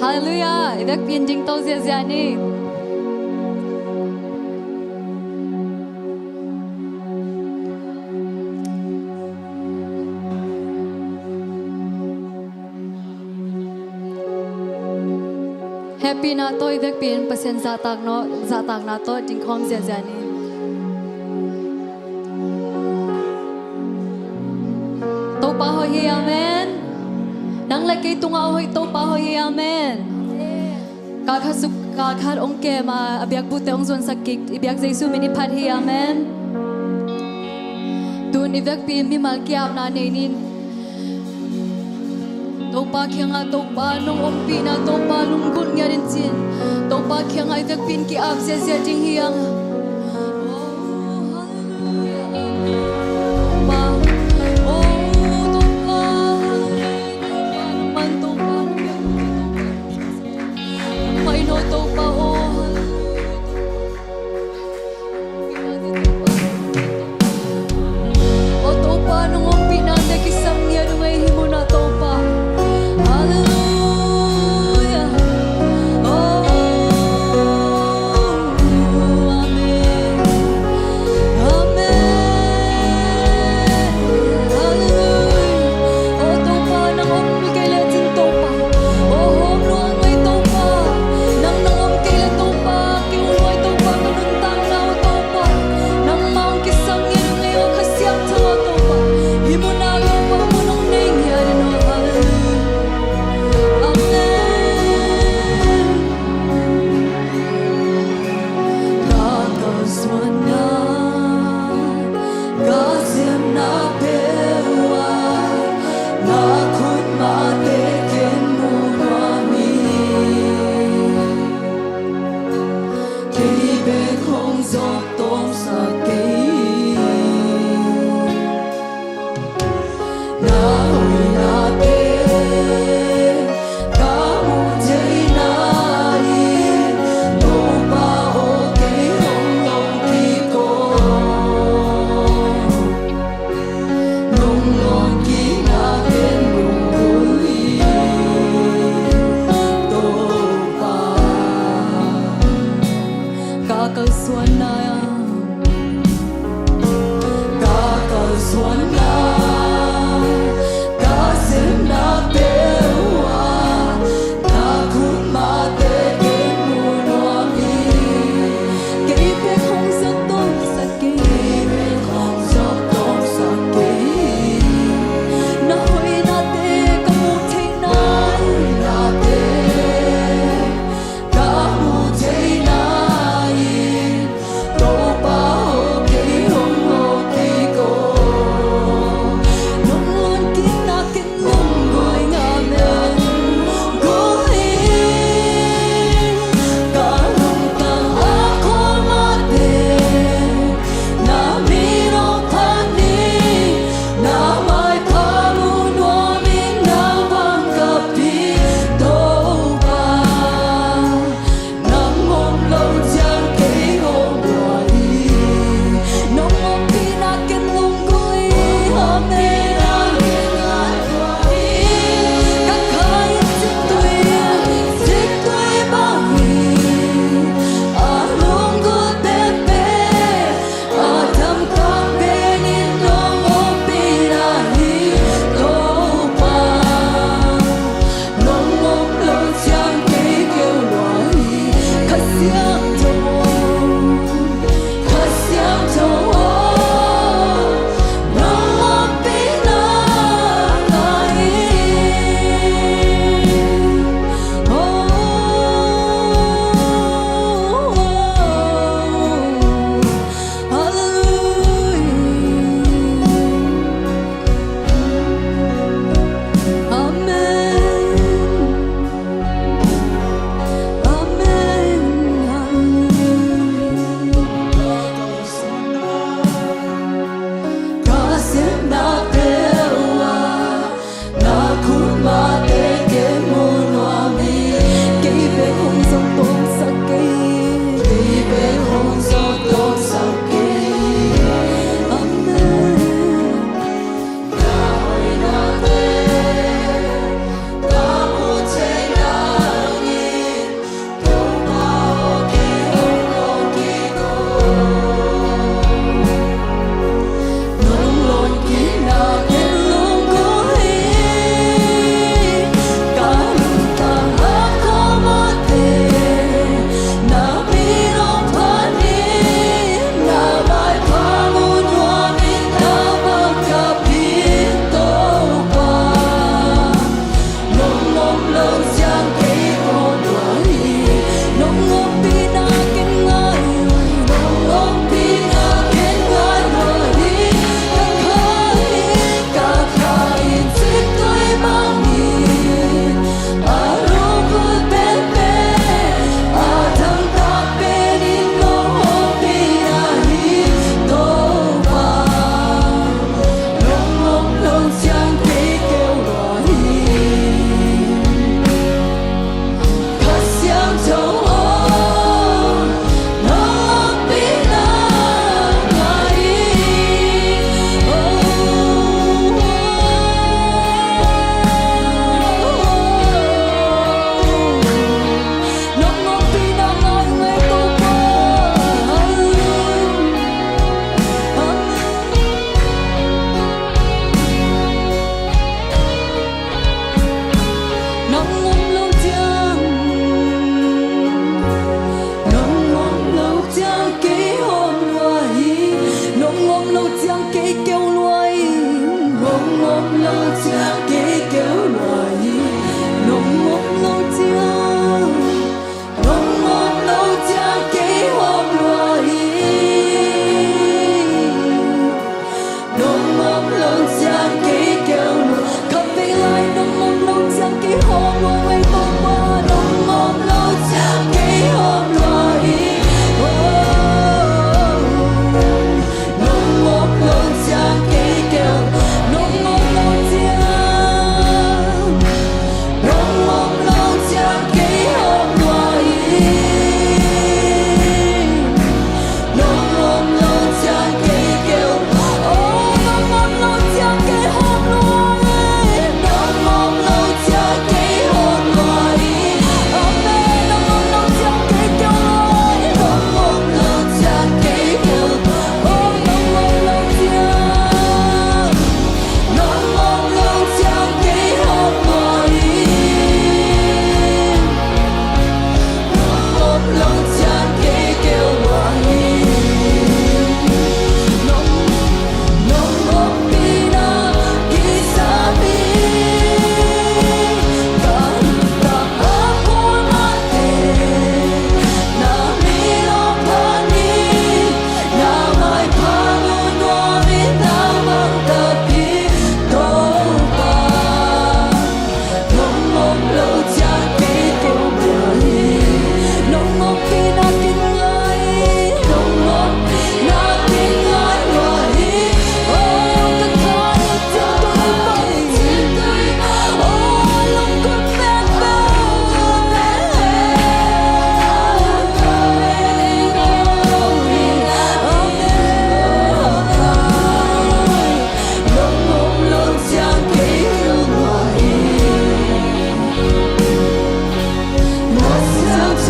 Hallelujah. Idak pinjing tau zia ni. Happy na to idak pin pasen zatak na to jing khom zia ni. Tau pa ho hi amen. Nang lagi tunga hoy to pa hoy amen. Kakhat ong ke ma abiak bute ong zon sakik ibiak Jesu mini phat hi amen. Tun ibak pi mi mal kiap na nenin. To pa khyanga to pa nong ong pi na to pa lungkut ngarin chin. To pa khyanga ibak pin ki ap se jing hiang. Hallelujah. Oh, amen.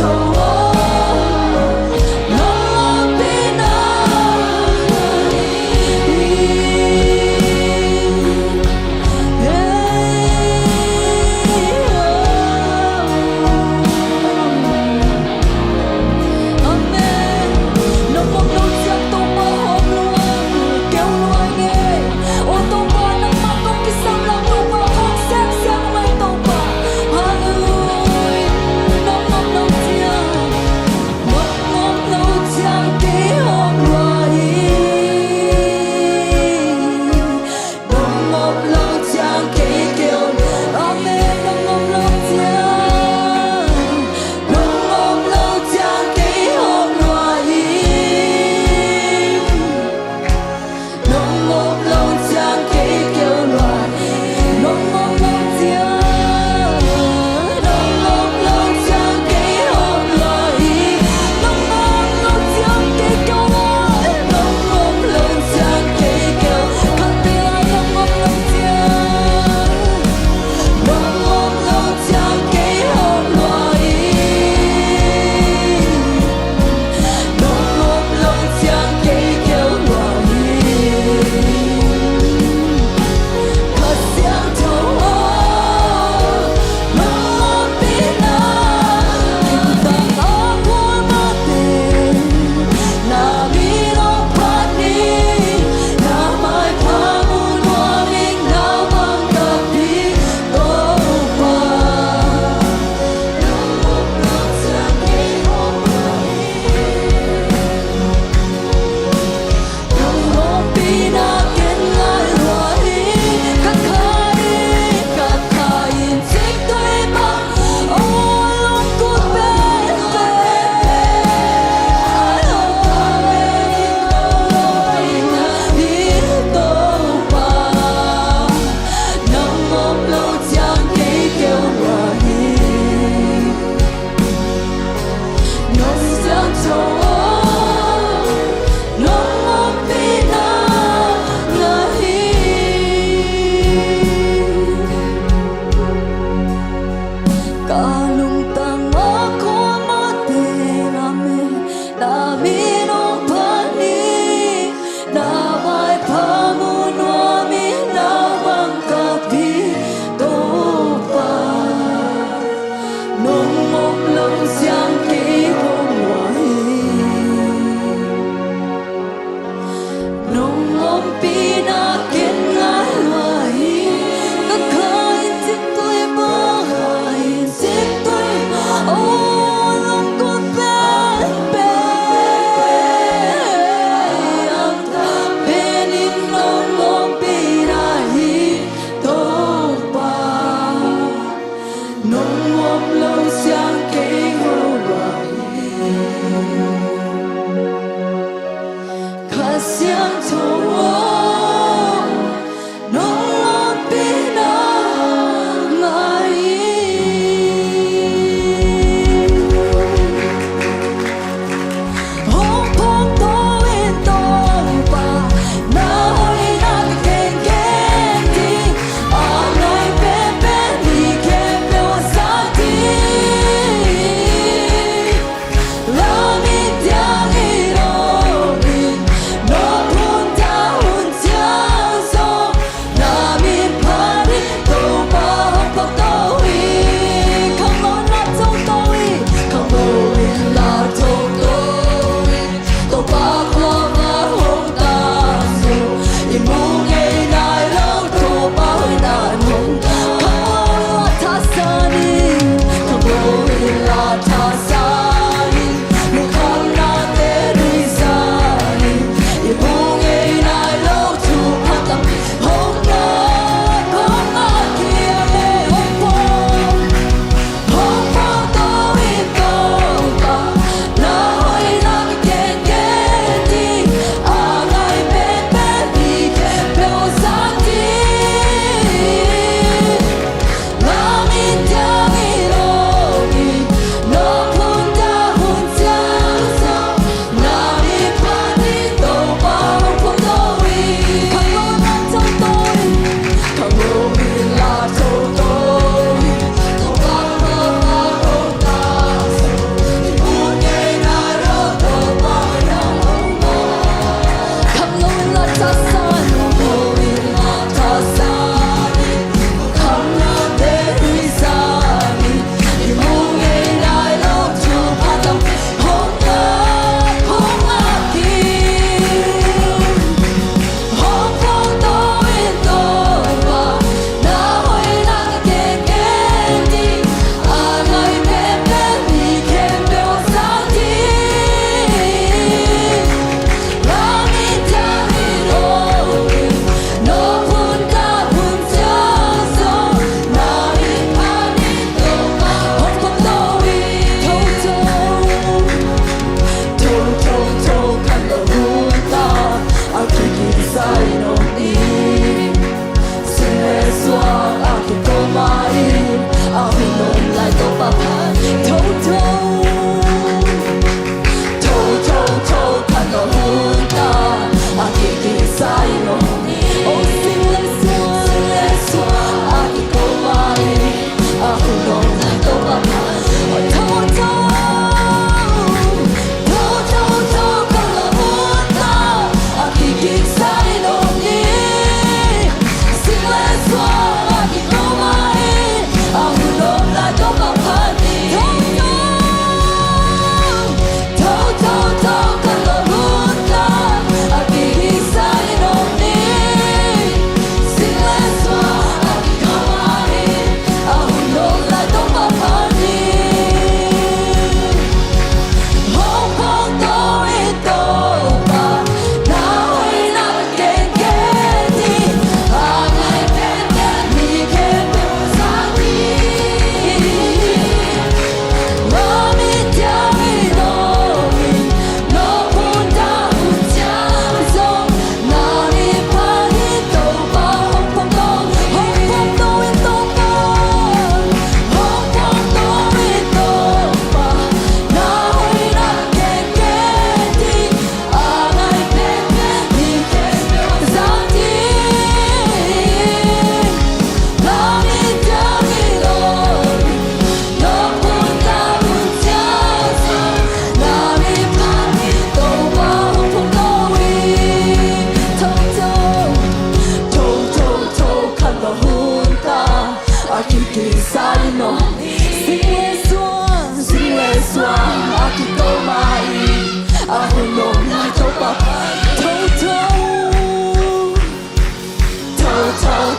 Hallelujah.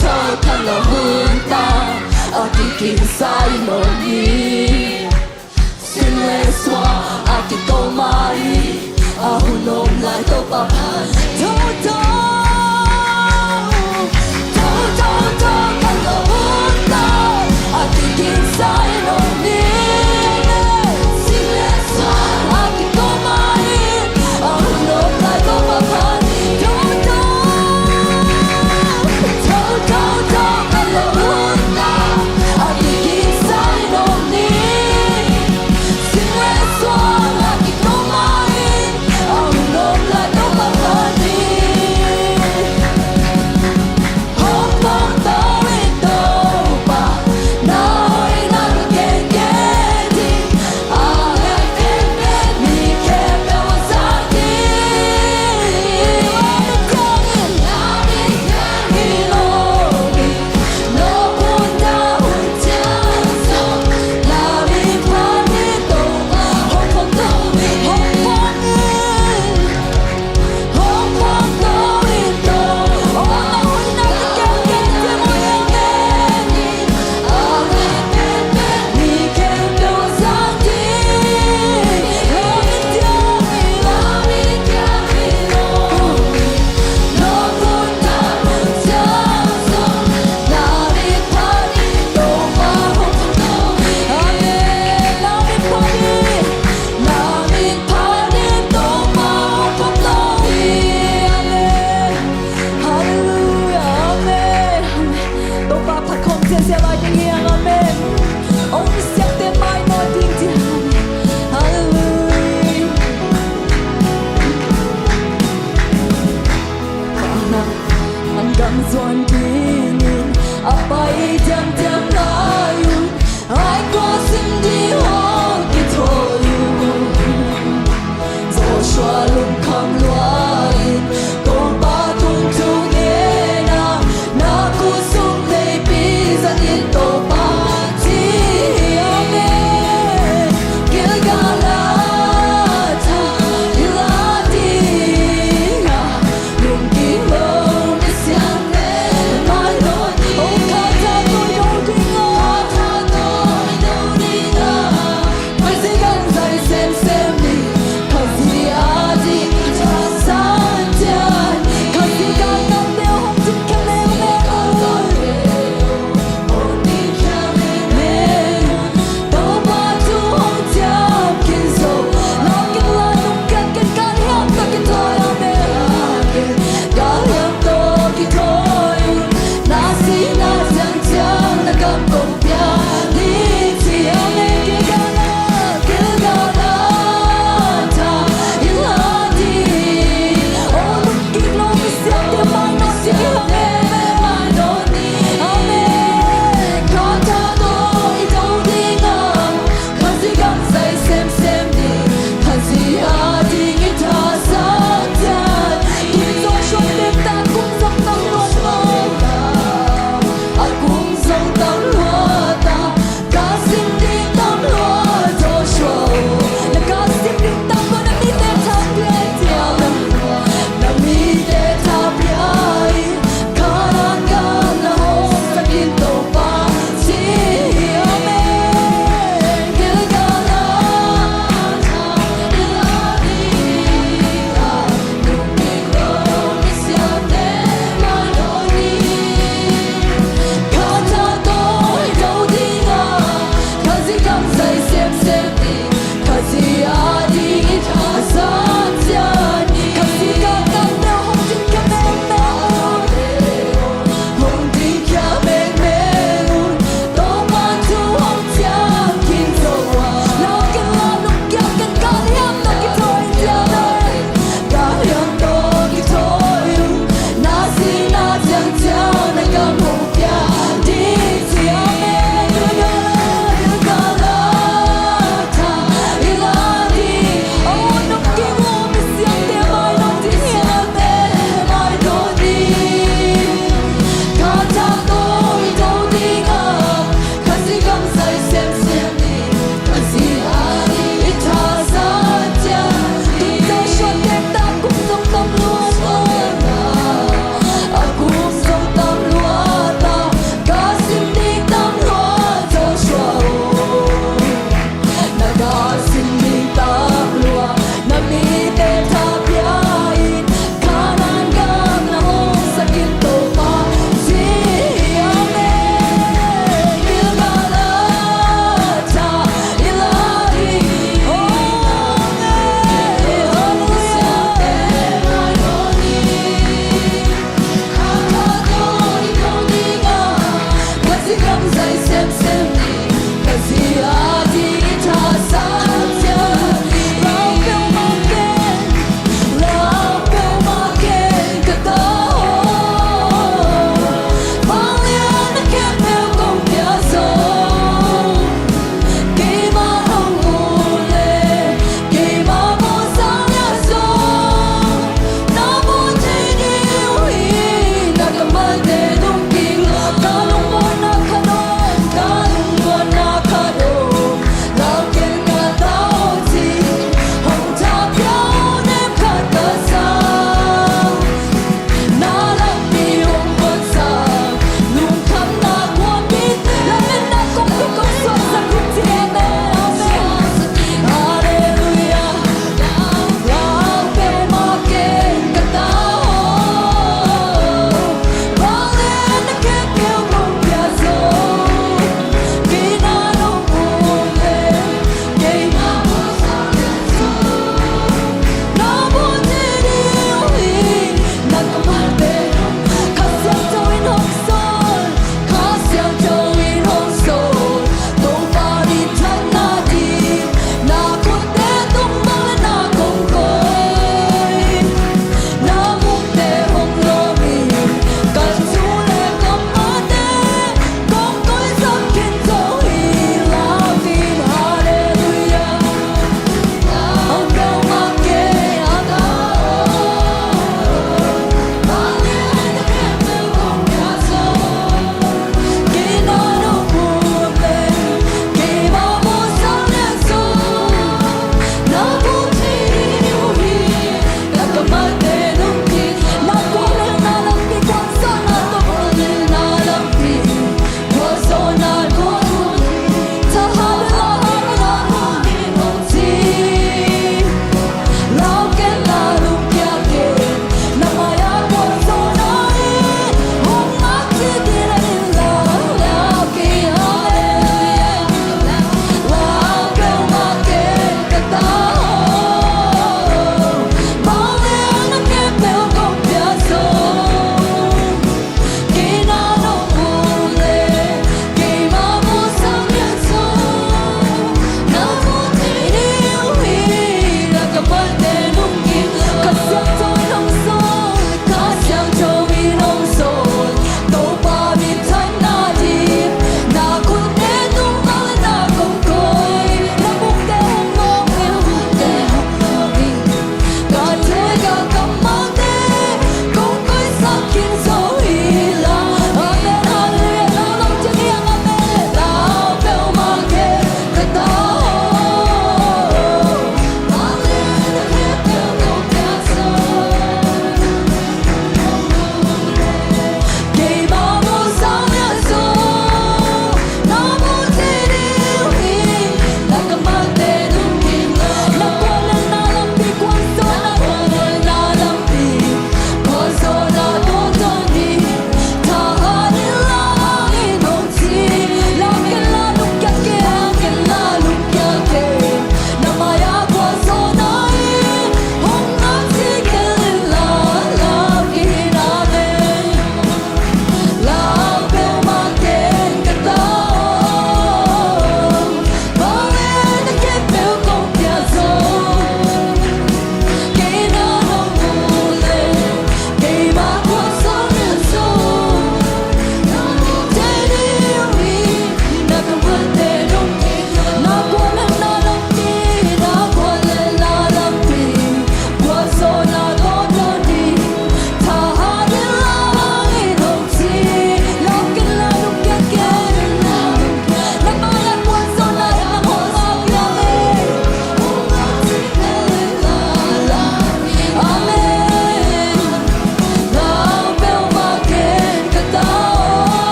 thâu thằng là hương ta aki kin sai no ni xin lê xoa aki tô mai hunom lại tô pa thâu thằng là hương ta aki kin sai no ni xin lê xoa aki tô mai hunom lại tô pa Hãy subscribe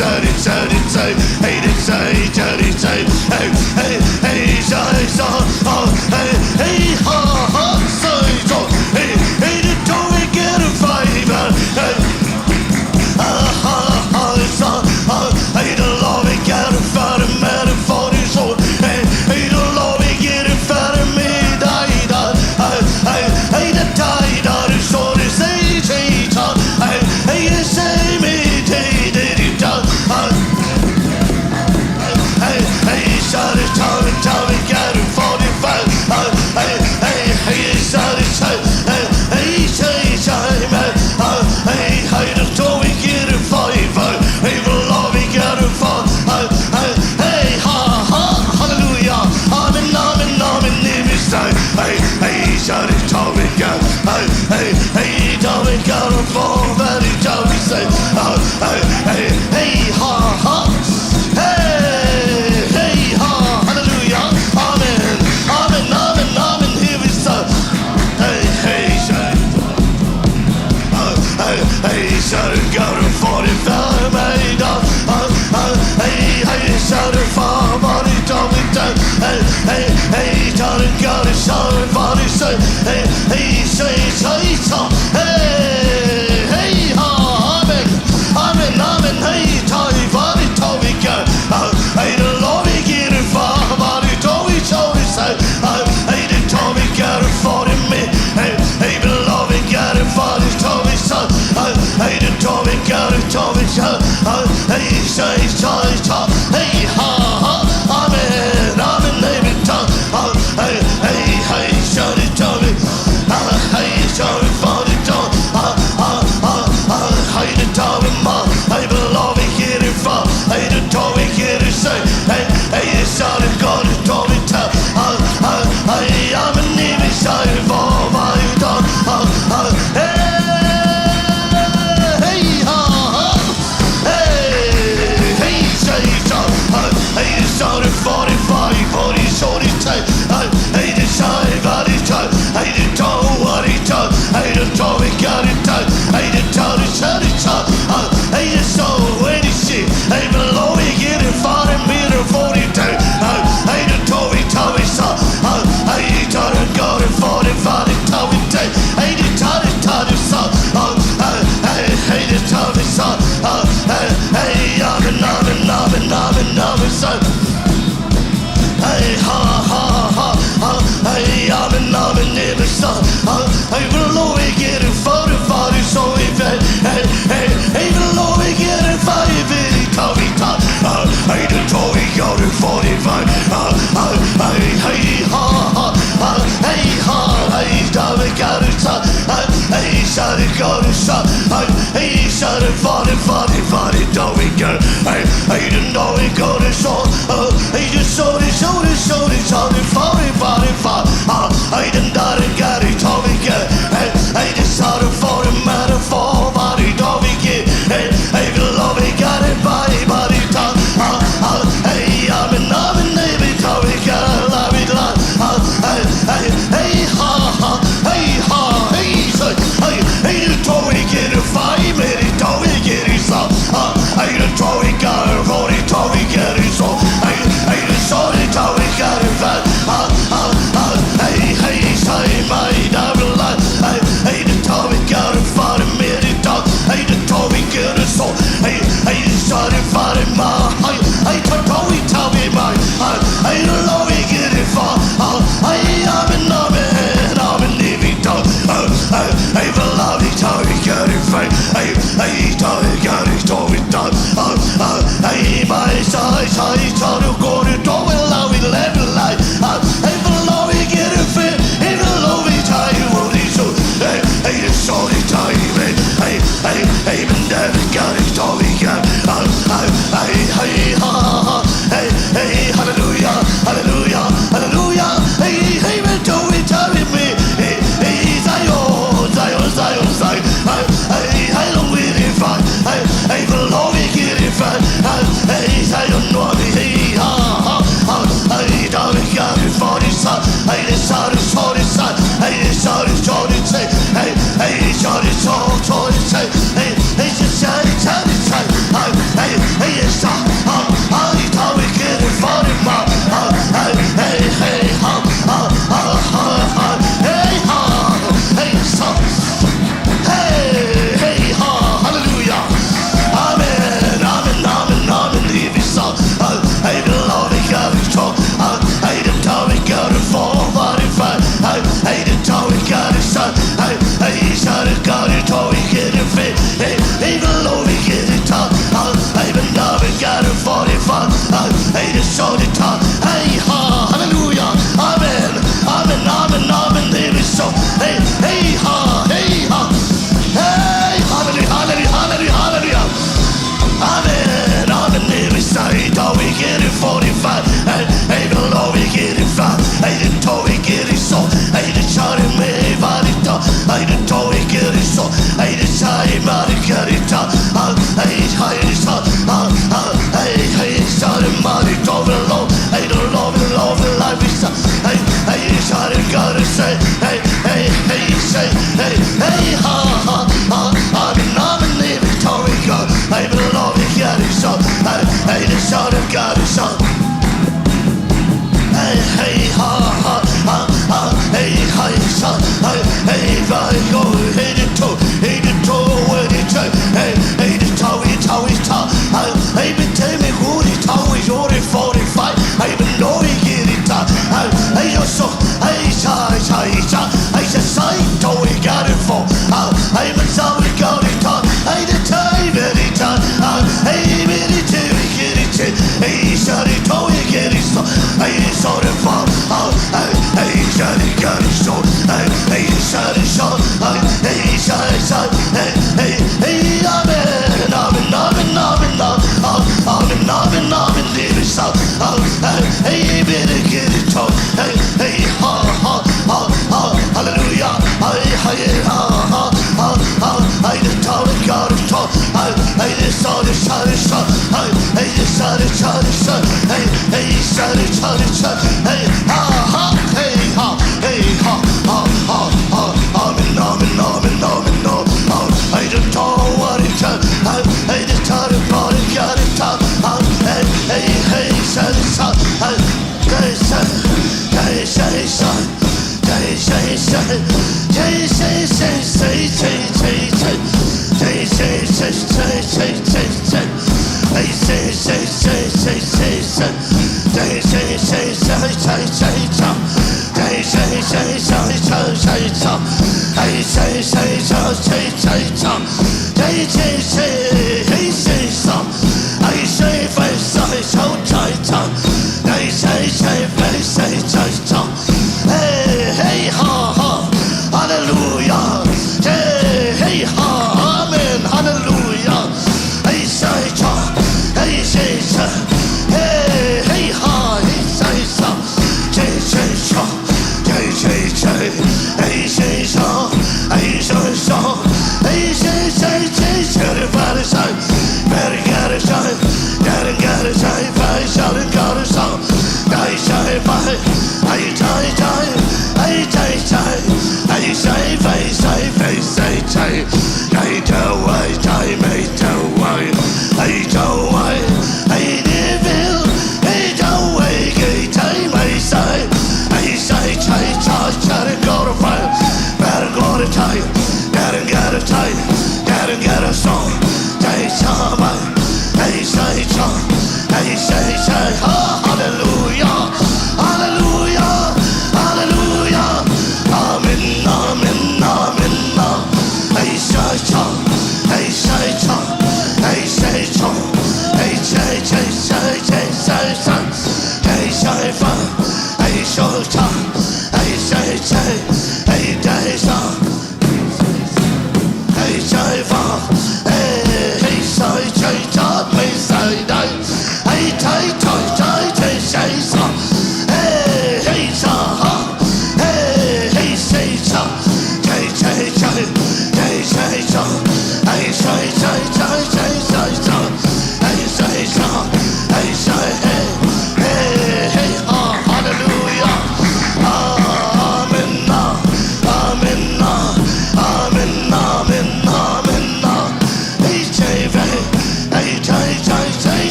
Hey,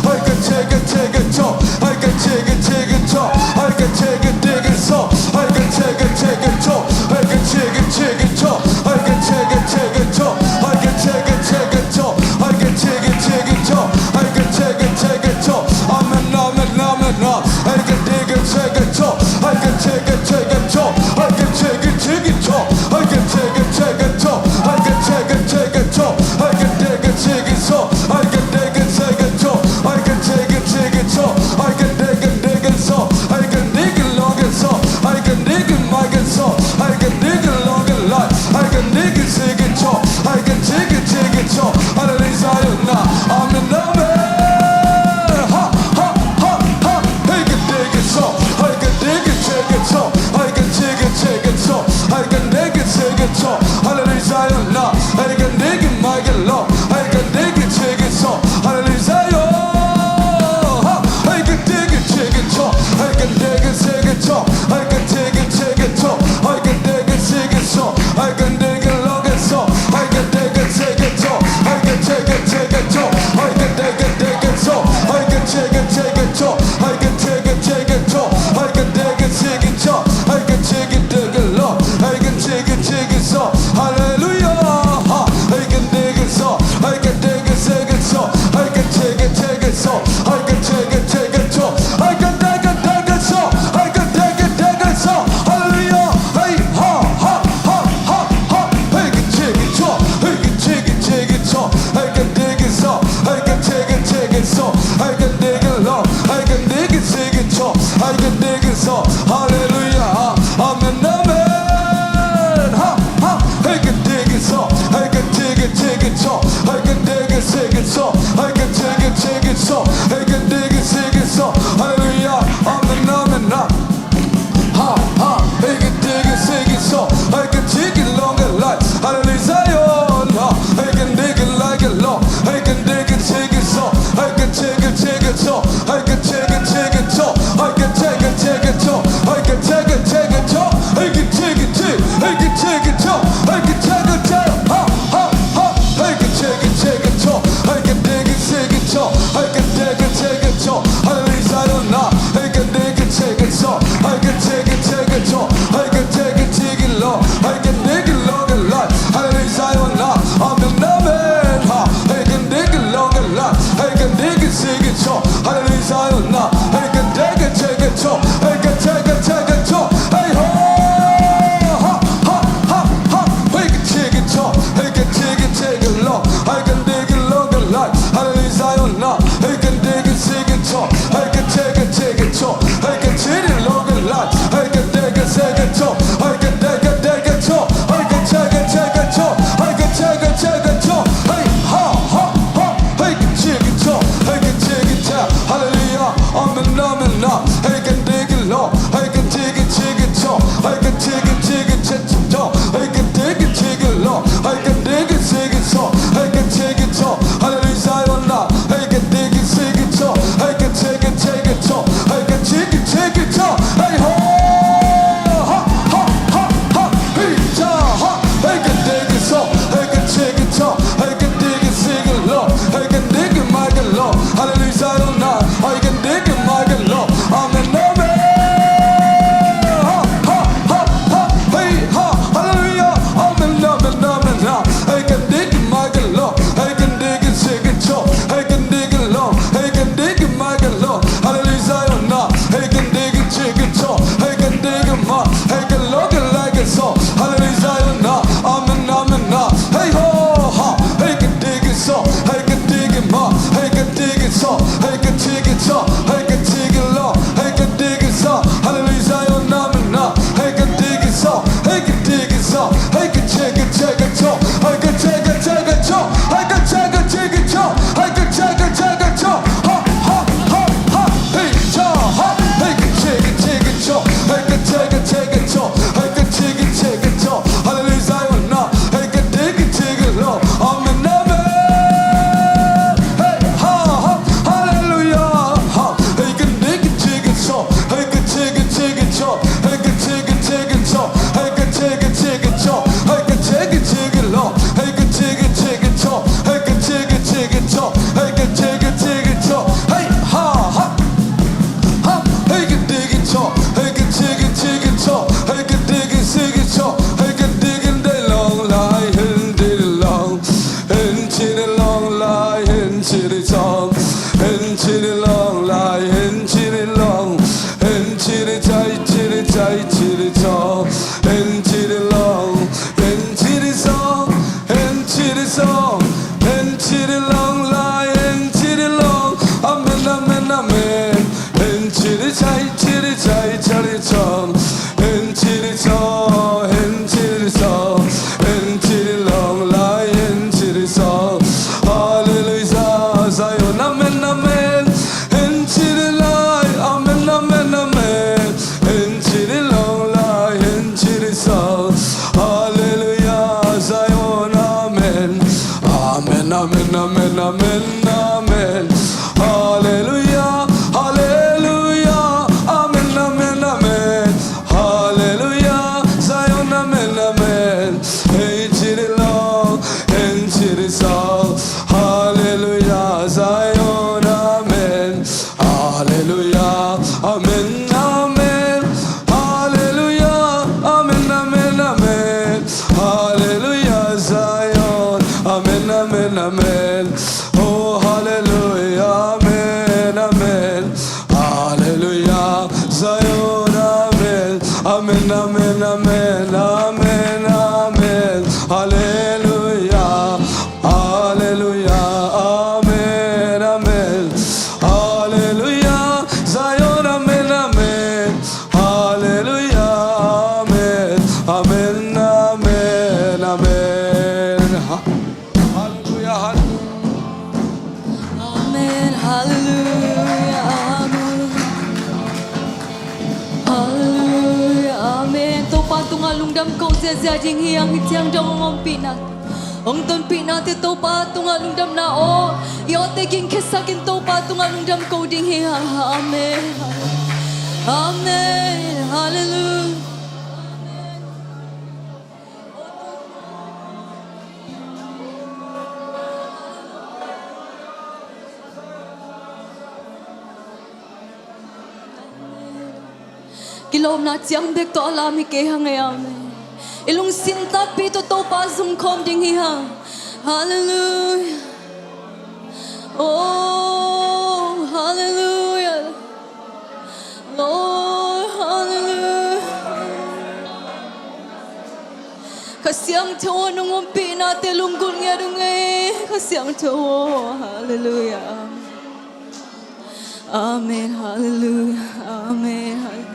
I can take it, Hallelujah, Amen, Amen. Hallelujah, Amen, Amen, Amen. Hallelujah, Zion, Amen, Amen, Amen. Oh, Hallelujah, Amen, Amen. Hallelujah, Zion, Amen, Amen, Amen, Amen, Amen, Amen. Hallelujah, Hallelujah, Amen, Amen. Hallelujah, Zion, Amen, Amen. Hallelujah, Amen, Amen, Amen, Amen. Hallelujah, Amen, hallelujah, amen. Hallelujah, amen. Tô pa tung alung dam kau zia jing hiang hitiang dong ngom pinat. Ong ton pinat tô pa tung alung dam na o. Yo te king kesakin tô pa tung alung dam kau ding hiang. Amen, amen, hallelujah. Kilom na chiang bek to alam hi ke hang ame ilung sinta pi to pa zum khom ding hi hang. Hallelujah, oh hallelujah, Lord hallelujah. Kasiang cho nung umpi na te lungkul nga dungai kasiang cho. Hallelujah, amen, hallelujah, amen, hallelujah.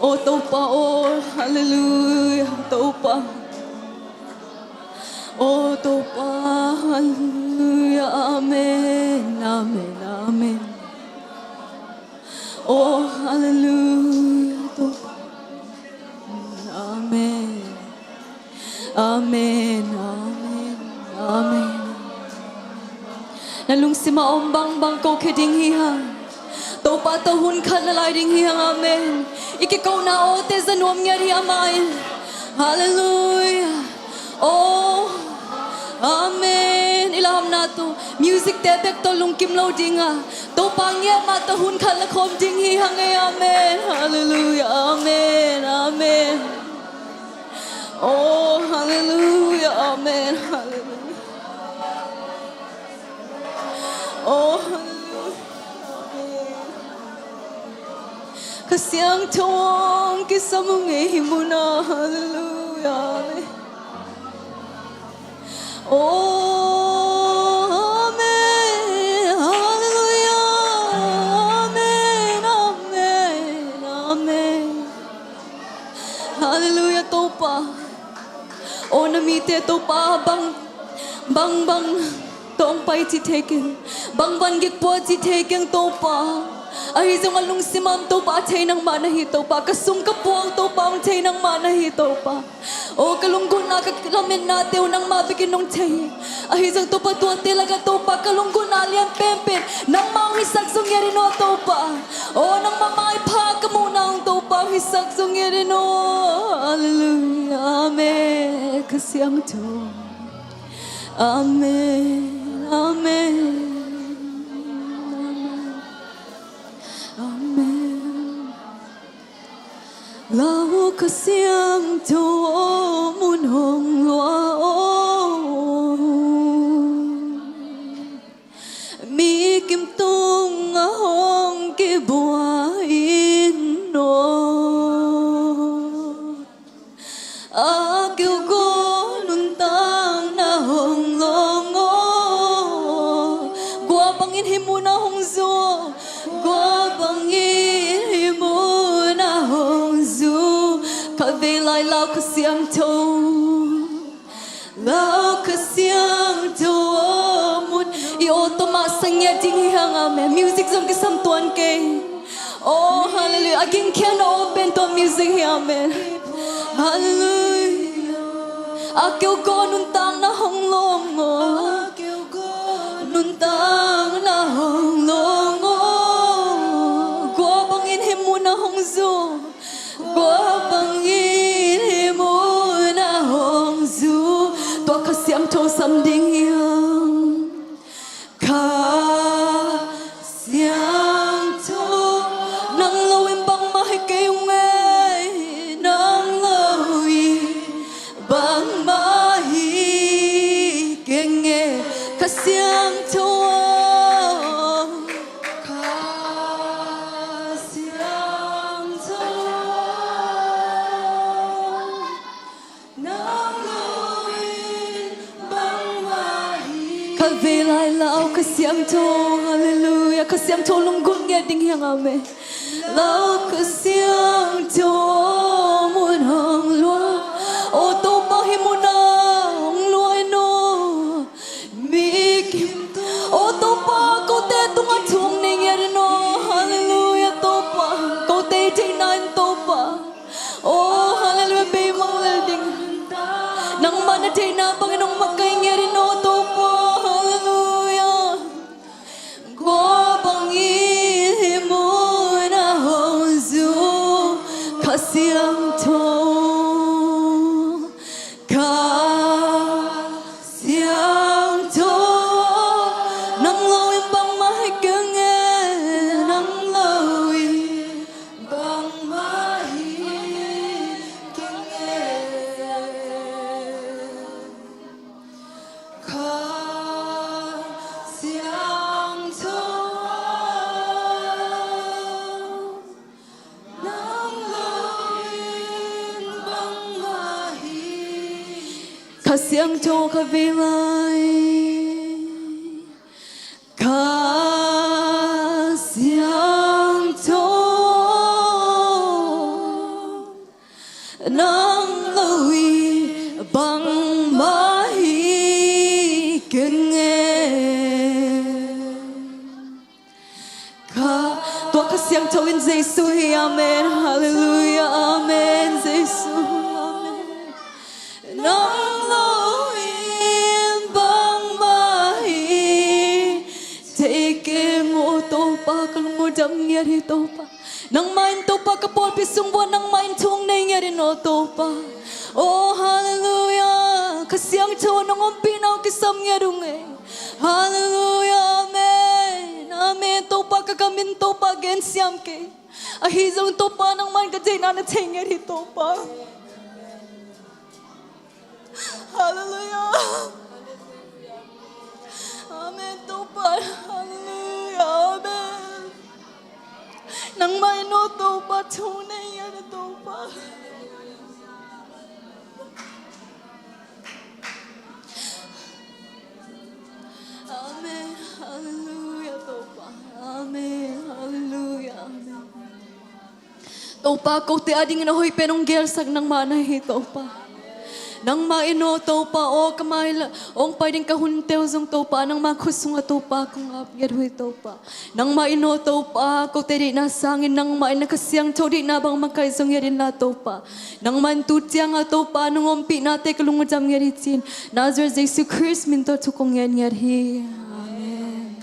Oh topa, oh hallelujah, topa. Oh topa, hallelujah, amen, amen, amen. Oh hallelujah, topa. Amen, amen, amen, amen. Nalung sima ombang bang ko keding hihang. Topa to hun khan la lai ding hiang, amen. Ikikaw na o te zanom nga ri amain. Hallelujah, oh amen. Ilaham na to music te bek to lung kim lo dinga. Topa nge ma to hun khan la khom ding hiang, amen. Hallelujah, amen, amen. Oh hallelujah, amen, hallelujah. Oh hallelujah. Kasiang tuwang kisamungay mo na. Hallelujah, amen. Oh, amen, hallelujah, amen, amen, amen. Hallelujah, topa. Oh, namite topa bang tong pai ti taken bang gik po ti taken topa. Ay isang alung simam to pa chay ng manahito pa kasung kapuang to pa ang chay ng manahito pa. O kalungkot na kakalamin natin nang mabigin ng chay. Ay isang to pa tuwa talaga to pa kalungkot na liyan pempin nang manghisag sungyari no to pa. O nang mamay pa kamunang to pa hisag sungyari no. Hallelujah, amen. Kasi ang to. Amen, amen. Lao kasiang to mun hong loa mi kim tung a hong ki buain no a kêu go nun tang na hong long o gua bangin himu na hong zo gua bangin himu na hong Kave lai lao kasiang to mun io to ma sangya ding hang amen music zong kisam tuan ke oh hallelujah again can open to music amen hallelujah akyo go nun tang na hong long o akyo go nun tang na hong long o go bangin himu na hong zo Gua bangin mo na hong zu to kasiang to samding hiang kasiang to vì lại lão cái xiang thô hallelujah cái xiang thô lung gung nghe tiếng hiang amen lão cái xiang thô muôn hồng lúa ô tô bao hi muôn hồng lúa no mi kim ô tô bao cô tê tung ăn chuông này nghe no hallelujah tô bao cô tê trên nan tô bao ô hallelujah bê mong lên đỉnh nang mana trên na Panginoong makaingeri no tô bao hallelujah ko Panginoon mo na honzu kasiang to kasiang to nang loy bang mahigeng nang loy bang mahigeng kasiang to nang loy bang mahigeng kasiang to kavilay kasiang to nang loy bang mahigeng tua kasiang to in Jesus amen hallelujah amen Jesus amen nang loy bang mahi take mo to pa kang mo dam ngeri to pa nang main to pa kapol pisung bo nang main thung nei ngeri no to pa oh hallelujah kasiang to nang ompi nang kisam ngerung hallelujah amen amen to pa kagamin to pa gen siam ke ahizong to pa nang man ka jay na na ngeri to pa hallelujah amen to pa hallelujah amen nang may no to pa tunay yan to pa amen hallelujah to pa amen hallelujah amen to pa ko te ading na hoy penong gersak nang manay to pa nang maino to pa o kamaila ong pwedeng kahuntew zong to pa nang makusung to pa kung apyad hui to pa nang maino to pa ko teri na sangin nang main na kasiyang to di na bang makaisong yarin na to pa nang mantutiang to pa nung ompi na te kalungudam yaritin Nazar Jesus Christ minto tukong yan yari amen.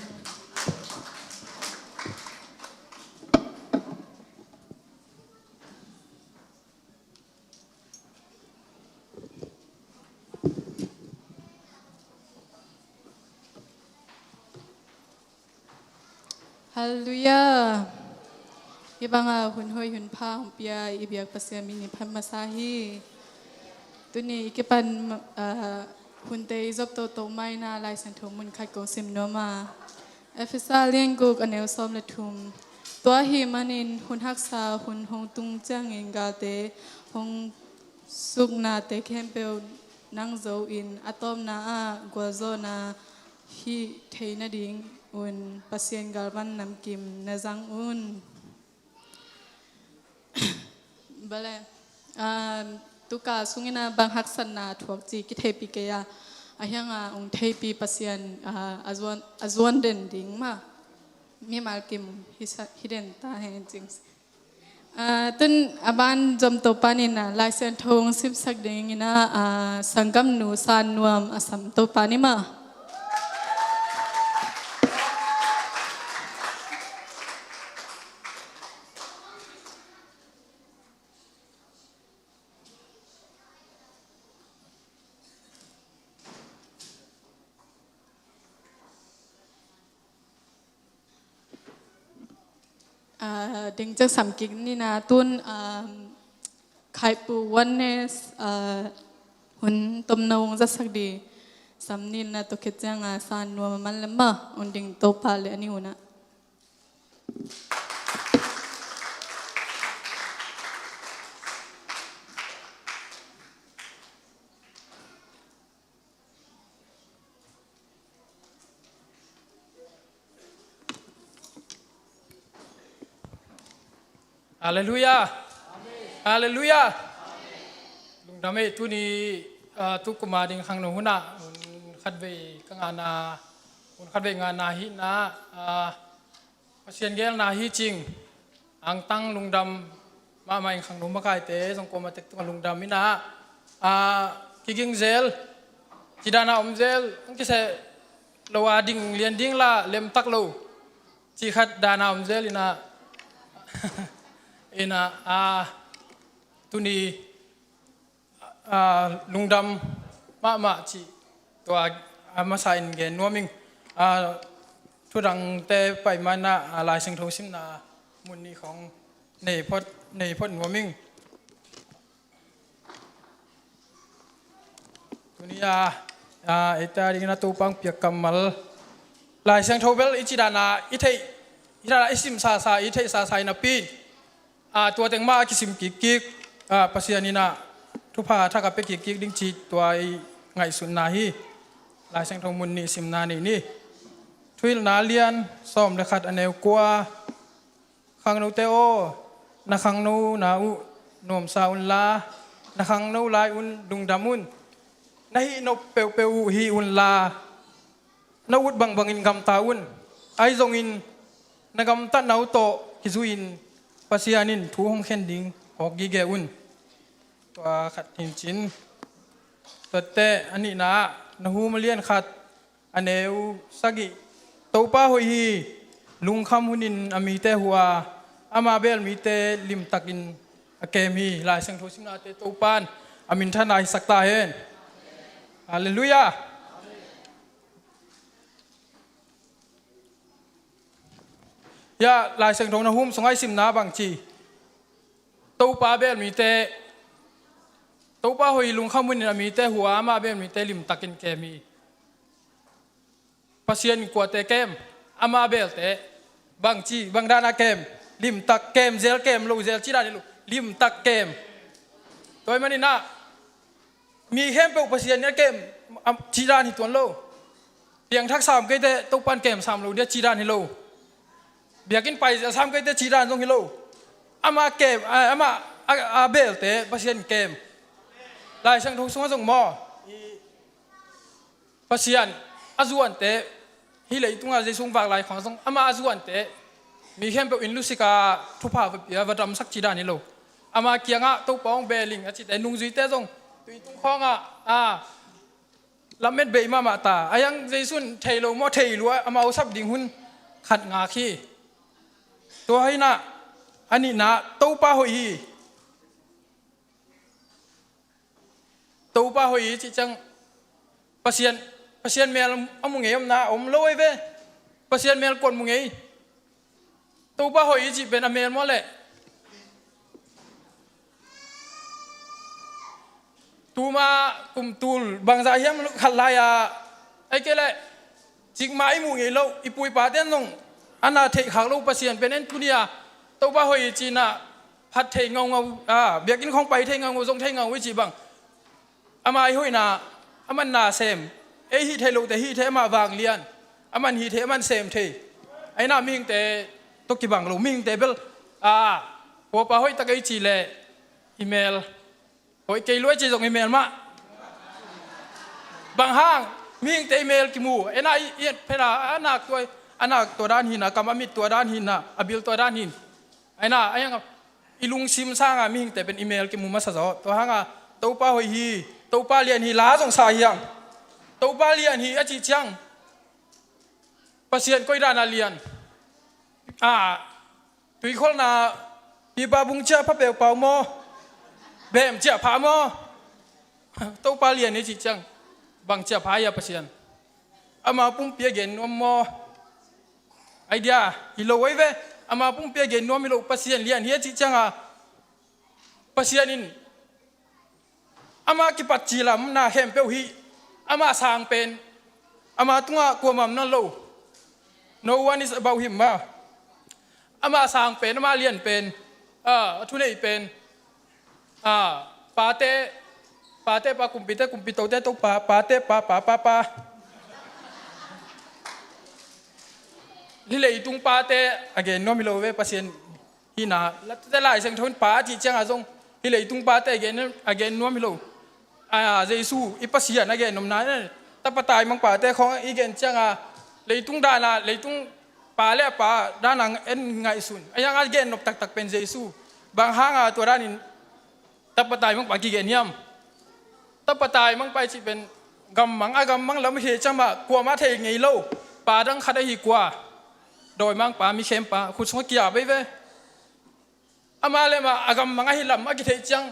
Hallelujah. Ibanga hun hoy hun pa hum pia ibiyak pasya mini phan masahi. Tuni ikipan hun te izop to mai na lai san thong mun khat ko sim no ma. Efisa leng guk anel som la thum. Tua hi manin hun haksa hun hong tung chang inga te hong suk na te kempel nang zo in atom na a gwazo na hi theina ding un pasien galban nam kim nazang un bale tuka sungina bang haksan na thuak chi ki thepi ke ya ahyanga ung thepi pasien azwan den ding ma mi mal kim hiden ta hen jings tun aban jom to panina laisen thong sim sak ding ina sangam nu san nuam asam to panima ding chắc sắm kính ni na tuôn khai pu oneness hun tom nong rất sắc đi sắm ni na to kết chang san nuam man lama unding to pa le ani una ฮาเลลูยาฮาเลลูยาลุงดำเอตุนีทุกกุมาดิงขังโนหุนะขัดเวกังอานาขัดเวงานาฮินะเสียนเกลนาฮิจริงอังตั้งลุงดำมาไม่ขังโนมาไกเตสงกมาเต็กตัวลุงดำมินะกิกิงเซลจิดานาอมเซลอังกิเซลวาดิงเลียนดิงละเลมตักโลจีขัดดานาอมเซลอินะตุนีลุงดำมาจีตัวมาใส่เงินนัวมิงทุรังเตไปมานะลายเชิงโทซิมนามุนนี้ของในพดนัวมิงตุนีเอตาดิงนาตูปังเปียกกำมัลลายเชิงโทเบลอิจิดานาอิเทอิสิมซาอิเทซาไซนาปีตัวเต็งมาคิสิมกิกปัสยานินะทุพาถ้ากับไปกิกดิ้งจีตัวไงสุนนาฮีลายเชิงโทมุนนี้สิมนานี่ทวิลนาเลียนซ้อมเลขัดอเนวกัวขังนูเตโอนักขังนูนาอุนวมซาอุนลานักขังนูลายอุนดุงดามุนนาฮีนบเปวฮีอุนลานาอุดบังอินกำตาอุนไอซงอินนักำตัดนาอุโตฮิซุอินปัสยานินทูฮงเข็นดิงออกกีเกอุนตัวขัดหินจินตัวเตอันนี้นะหูมาเลียนขัดอันเนวสักิตัวป้าหอยลุงคำหุนินอามีเตหัวอามาเบลมีเตลิมตักินอเกมีลายเสียงโทสินาเตตัวปานอามินท่านายสักตาเฮนฮาเลลูยายาลายเสียงโทนะหุ่มสงไอซิมนาบางจีตัวป้าเบลมีเตตัวป้าหอยลุงคำหุนินอามีเตหัวอามาเบลมีเตลิมตักินเกมีpasien kuate kem ama belte bangchi bangdana kem lim tak kem zel kem lo zel chira ni lo lim tak kem toy mani na mi hem pe pasien ne kem chira ni ton lo piang thak sam ke te to pan kem sam lo dia chira ni lo biakin pai sam ke te chira jong hi lo ama kem ama a belte pasien kem lai sang thong song song mo pasien azuan te hi lei tunga je sung bak lai khong song ama azuan te mi hem pe in lusika thupa ya vadam sak chi da ni lo ama kianga to pong beling a chi te nung zui te jong tui tung khonga lamet be ma ta ayang je sun thailo mo thailu ama usap ding hun khat nga khi to haina ani na to pa hoi chi chang pasien mel amung ngem na om loi ve pasien mel kon mung ngei to ba hoi ji ben amel mo le tu ma kum tul bang za hiam khalaya ai ke le jik mai mung ngei lo ipui pa ten nong ana the khak lo pasien ben en tunia to ba hoi ji na phat thei ngau biakin khong pai thei ngau jong thei ngau wi ji bang ama ai hoi na aman na semไอ้ฮีเทลูแต่ฮีเทมาวางเลียนอามันฮีเทมันเซมเทไอ้น่ามิงแต่ตกิบังลูมิงแต่เบลพอปะห้อยตะไกจีเล่อีเมลห้อยเกล้วยจีส่งอีเมลมาบางห้างมิงแต่อีเมลกิมูไอ้น่าเอียดเพลาอันนักตัวด้านหินนะกำมะมิดตัวด้านหินนะอบิลตัวด้านหินไอ้น่าไอ้ยังอีลุงซิมสร้างมิงแต่เป็นอีเมลกิมูมาสะจอตัวห้างตัวป้าห้อยฮีตัวป้าเลียนฮีล้าส่งสายยังตัวบาเลียนฮีอาจิจังpasien ko ida na lian tui khol na pi ba bung cha pha pe pau mo bem cha pha mo to pa lian ni chi chang bang cha pha ya pasien ama pum pia gen no mo idea hi lo wei ve ama pum pia gen no mi lo pasien lian hi chi chang pasien in ama ki pat chi lam na hem pe hi ama sang pen ama tunga ko mam na lo no one is about him ma ama sang pen ama lian pen thu nei pen pa te pa kumpito te to pa te pa li lei tung pa te again no mi lo ve pasien hi na la te lai sang thon pa ti chang a zong hi lei tung pa te again nuam hi lo Giêsu ipasian again nom na ta patai mang pa te khong again chang a lei tung da na lei tung pa le pa da nang en ngai sun ayang again nop tak pen Giêsu bang hang a tua danin ta patai mang pa ki gen yam ta patai mang pa chi ben gam mang lam he chama kwa ma the ngei lo pa dang khada hi kwa doi mang pa mi khem pa khu song kia be ve ama le ma agam mang hi lam a ki the chang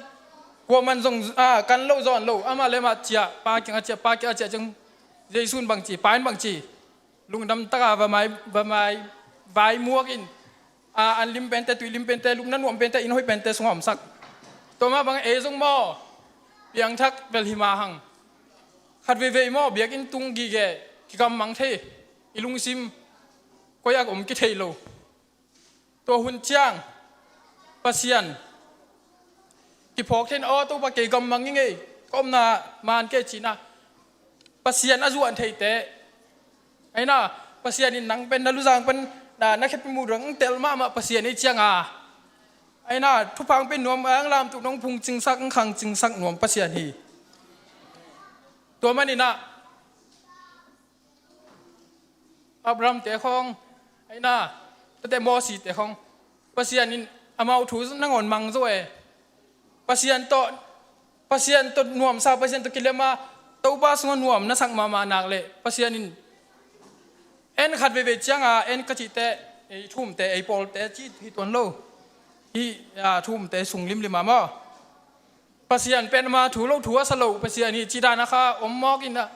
kwa man zong kan lo zon lo ama le ma chia pa kia chang Giêsu bang chi pain bang chi lung dam ta va mai vai muak in an lim pen te tu lim pen te lum nan wom pen te in hoi pen te songom sak to ma bang e zong mo piang thak bel hi ma hang khát về mò biết in tung gì ghé cái cầm mang thế ilung sim coi ác cái thế lo tua hun chiang pasian cái phok thiên o tu ba cái cầm mang nghe com na man cái chỉ na pasian azuan thế té ấy na pasian in nang pen na lu giang pen na khép mu rang tel ma pasian ấy chiang ấy na thu phang pen nuam ang lam tu nong phung ching sak khang ching sak nuam pasian hiตัวมันนี่นะอับรามเตะของไอ้น่ะแต่มอสีเตะของปัสยานินอามาถูนั่งอ่อนมังซะเอปัสยานตัวนวมซาปัสยานตัวกิเลมาตัวบ้าสงนวมน่าสังมานักเลยปัสยานินเอ็นขัดเวจียงเอ็นกะจิเตะไอ้ทุ่มเตะไอ้ปอลเตะจีที่ตัวโลที่ทุ่มเตะสูงลิมมาปัสยานเป็นมาถูโลถูสโลปัสยานี่จีดานะคะอมมอกินนะ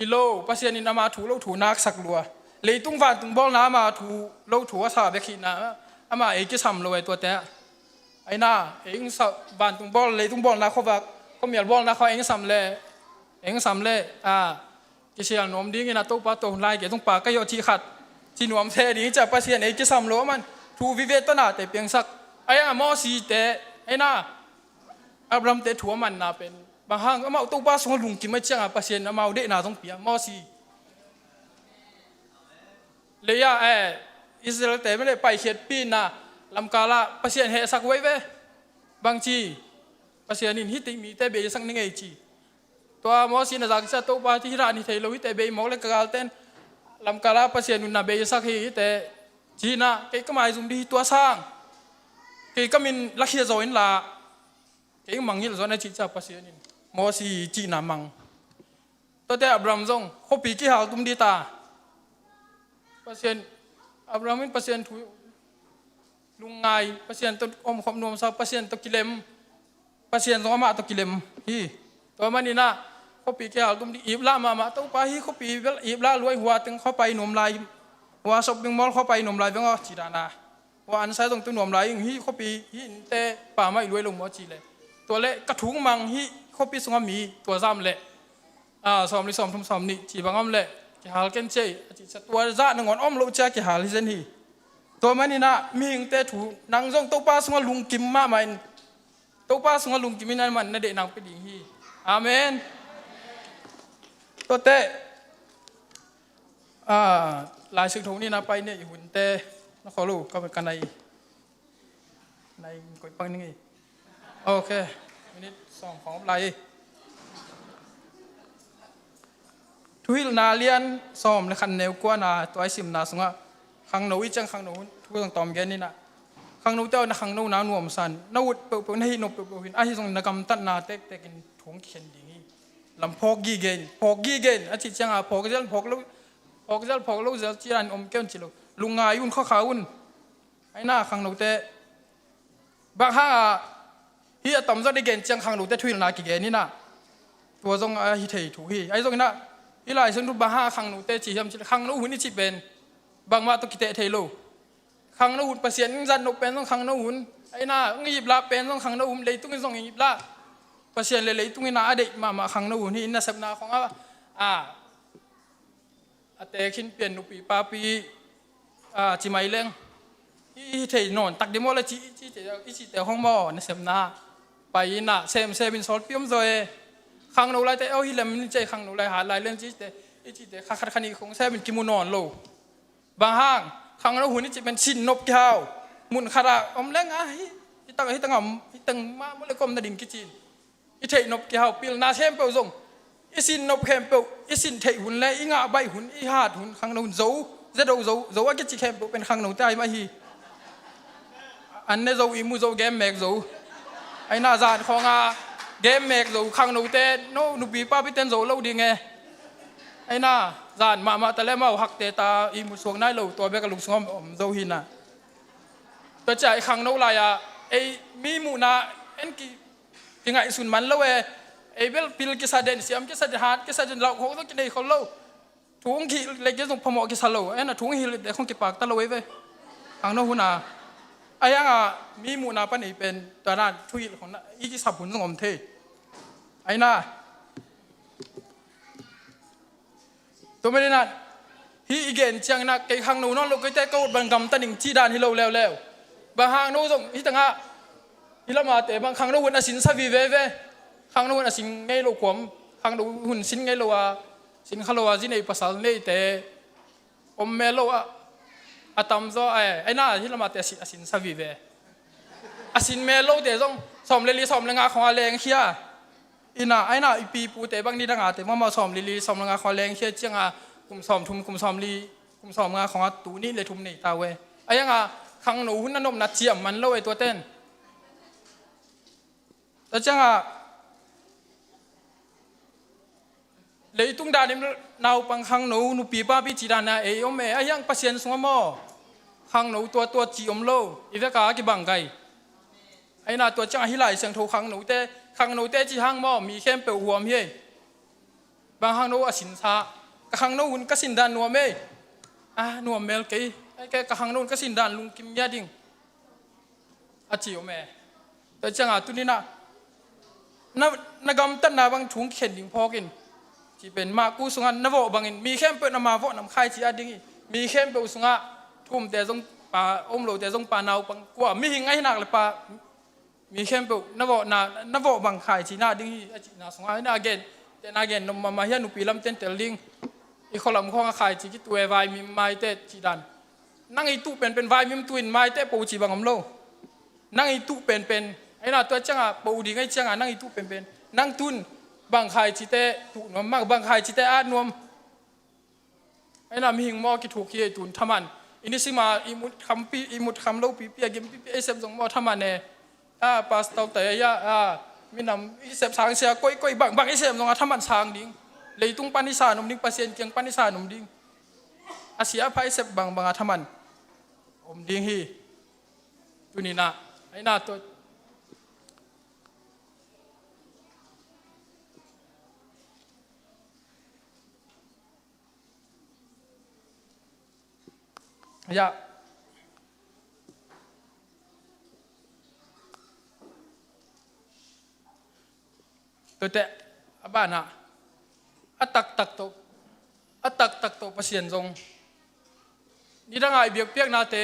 อิโลปัสยานี่นามาถูโลถูนักสักลัวเลยตุ้งฟันตุ้งบอลน้ามาถูโลถูสาเบกินะอามาเอกิสัมโลไอตัวเตะไอ้น่าเองสับบานตุ้งบอลเลยตุ้งบอลนะเขาแบบเขามีบอลนะเขาเองสัมเลยกิเชียนนมดิ้งนะโต๊ะปะโต๊ะไล่เกี่ยตุ้งปากก็ยอชีขัดจีนวมเทนี้จะปัสยานเอกิสัมโลมันถูวิเวตนาแต่เพียงสักไอ้มอสีเตะไอ้น่าอับรามเตะถั่วมันนาเป็นบางห้างก็มาตู้บ้าสงลุงกินไม่เชื่อปัสเซียนมาเดนาต้องเปียมอสีเลยอิสราเอลแต่ไม่ได้ไปเขียดปีนนะลำกาละปัสเซียนเฮสักไว้เว้บางจีปัสเซียนินฮิติมีแต่เบยสักนึงไงจีตัวมอสีน่าจะจะตู้บ้าที่ร้านนี่เทโลฮิแต่เบยมองเลยกาลเต้นลำกาละปัสเซียนน่ะเบยสักฮิแต่จีน่ะเกี่ยก็หมายถึงดีตัวสร้างเกี่ยก็มินลักเฮียโจอินละเองมังยี่ส่วนในจิตใจปัสยานินมอสีจีนามังตัวแต่อับรามซงเขาปีกี่หาตุ้มดีตาปัสยานอับรามินปัสยานถูลุงไงปัสยานตัวอมขมนวมซาปัสยานตัวกิเลมปัสยานซงมาตัวกิเลมฮีตัวมันนี่นะเขาปีกี่หาตุ้มดีอีบลามาตัวป้าฮีเขาปีอีบลารวยหัวตึงเขาไปหนุ่มลายหัวศพดึงมอลเขาไปหนุ่มลายเป็นก็จีดานาว่าอันใช้ตรงตัวหนุ่มลายฮีเขาปีฮีแต่ป่าไม่รวยลงมอจีเลยตัวเละกระถุงมังฮิเขาปีสงมีตัวซ้ำเละซ้อมนี่ซ้อมทุ่มซ้อมนี่จีบังอ้อมเละกี่หาลเกนเจจีตัวจ้าหนึ่งวันอ้อมโลจ้ากี่หาลิเซนฮีตัวมันนี่นะมีหิงเตะถูนางซ่งตัวป้าสงลุงกิมมามันตัวป้าสงลุงกิมนั่นมันนั่นเด็กนางไปดีฮีอาเมนตัวเตะลายสึกทงนี่นะไปเนี่ยหุ่นเตะนักขอลูกก็เป็นกันในกดปังนี่โอเคมินิสองของอะไรทุยนาเลียนซ้อมในคันแนวกว่านาตัวไอซิมนาสงะขังหนูจังขังหนูทุกต้องตอมแกนี่นะขังหนูเจ้านะขังหนูนาหน่วมสันนาวุดเปิดให้นบเปิดหินไอที่ส่งนักกำตัดนาเตะกินถุงเข็นดีนี่ลำพอกกีเกนอาทิตย์จังพอกเจลพอกลูกเจลจีรันอมแก้วจิโลลุงงายุ่นข้อขาวุ่นไอ้หน้าขังหนูเตะบางห้าฮีต่ำจะได้เกณฑ์จังขังหนูแต่ทุยนากี่เกณฑ์นี่นะตัวทรงฮิเทถูฮีไอ้ทรงน่ะฮีหลายซึ่งรูปบางห้าขังหนูแต่จีจำขังหนูหุ่นนี่จีเป็นบางมาตุกิเตเทโลขังหนูหุ่นประเสียนจันนกเป็นต้องขังหนูหุ่นไอ้น่ะงี้หยิบลาเป็นต้องขังหนูหุ่นเลยตุ้งส่งหยิบลาประเสียนเลยตุ้งน่ะเด็กมาขังหนูหุ่นนี่น่ะสับนาของแต่ขินเปลี่ยนนุปีปาปีจีไม่เลี้ยงฮีเทนอนตักเดโมละจีแต่ห้องหม้อน่ะสับนาไปน่ะเซมินสอลพิมโซเอขังหนูไรแต่เอาฮิเลมนี่ใจขังหนูไรหาไรเรื่องจีแต่ขัดขันอีของเซมินกิมุนอนโลบางห้างขังหนูหุ่นนี่จะเป็นชินนบเท้า มุนคาราอมแรงอ่ะฮิตังฮิตังมาเมื่อไรก็มันดิ่งกิจินอิเทนบเกี่ยวปิลนาเชมเปลซงอิสินนบเคมเปลอิสินเทหุ่นเลยอิงาใบหุ่นอิหาดหุ่นข้างนู้นโซ่จะดูโซ่ว่ากิจิเคมเปลเป็นข้างนู้นใจมาฮีอันนี้โซ่อิมูโซ่เกมแม็กโซ่ไอ้น่าจานของเกมแม็กโซ่ข้างนู้นเต้โน่นุบีป้าพิเตนโซ่เล่าดีไงไอ้น่าจานมาแต่แล้วมาหักเตตาอิมูสวงได้เล่าตัวเบกลุกสงอมโซ่หินน่ะตัวใจข้างนู้นอะไรอ่ะไอ้มีมูนาเอ็นกี่ไงสุนมันแล้วไอ้เบลพิลกิสาเดนเสียมกิสาเดนฮาร์ดกิสาเดนเราเขาต้องกินไอ้เขาเล่าถุงขี้เล็กจะต้องพมอกิสาเล่าไอ้น่ะถุงขี้เล็กของกิปากตะลุยเว้ยข้างนู้นหุ่นน่ะไอ้ยังมีมูนาปันนี่เป็นตัวนั้นทุยของอีกิสับหุ่นสงอมเทไอ้น่ะตัวไม่ได้นั่นฮีอีเกนเชียงนักไอ้ข้างนู้นนั่นเราก็จะก้าวบังกำตันหนึ่งที่ด้านที่เราแล้วบางห้างนู้นส่งที่ต่างหากที่เรามาแต่บางครั้งเราหุ่นอาศินสวีเว่ครั้งนู้นอาศินไงเราขวมครั้งนู้นหุ่นสินไงเราสินข้าเราสินในภาษาเนี่ยแต่อมเมโลอาตามซอไอ้น่าที่เรามาแต่อาศินสวีเวอาศินเมโลแต่ต้องสอมลีสอมแรงของแรงเขี้ยอิน่าไอ้น่าอีปีปูแต่บางนี่ต่างหากแต่มาสอมลีสอมแรงของแรงเขี้ยเจียงกลุ่มสอมทุ่มกลุ่มสอมลีกลุ่มสอมงาของตูนี่เลยทุ่มนี่ตาเวไอ้ยังครั้งนู้นนั่นนมนัดเจียมมันเล่าไอ้ตัวเต้นแต่จังเลยตุ้งดานิมนาวปังขังหนูนูปีป้าปีจีดานาเออมเอยังพัศยันสงมอขังหนูตัวจีอมโลอีเวกากิบังไกไอ้น่าตัวจังฮิไลเสียงโทขังหนูเต้จีห้างมอมีเข้มเปลหัวมีบางขังหนูอสินซาขังหนูหุ่นกสินดานนัวเมนัวเมลกี้ไอ้แกขังหนูกสินดานลุงกิมยาดิงอาจีอมเอแต่จังตุนี่นะนักกำตันนาบางถุงเข็นดิ่งพอกินที่เป็นมากูสุงานนวบางอินมีเข้มเปิดนำมาเพราะนำไข่ที่อดิ่งมีเข้มเปิดสุงาทุ่มแต่ทรงป่าอมโลแต่ทรงป่านาวปังกว่ามีหิงไงหนักเลยป่ามีเข้มเปิดนวบางไข่ที่น่าดิ่งอาจีน่าสุงาน่าเกนแต่น่าเกนนมมาเฮียนุปีลำเต้นเตลิงอีกคนลำข้องไข่ที่กิตัวไว้มีไม้เตะจีดันนั่งอีตู้เป็นไว้มีตุนไม้เตะปูจีบางอมโลนั่งอีตู้เป็นไอ้น่าตัวจังปูดีไงจังนั่งอีตู้เป็นนั่งตุนบางใครที่เตะถูกนวมมากบางใครที่เตะอาดนวมไอ้น่ามีหิงมอกิถูกขี้ตุนทำมันอินิสิมาอิมุดคำปีอิมุดคำเล่าปีเกมปีไอเสพส่งมอทำมันเนี่ยปาสตอเตยมีนำไอเสพสางเสียก้อยบางไอเสพส่งทำมันสางดิ้งเลยตุ้งปานิสานมดิ้งปัสเซียนเกียงปานิสานมดิ้งอาเซียพายเสพบางทำมันอมดิ้งฮีตุนี่นะไอ้น่าตัวยาตัวเตะบ้านอัตตักโตพัศยันทรงนี่ทั้งไงเบียกเปียกนาเต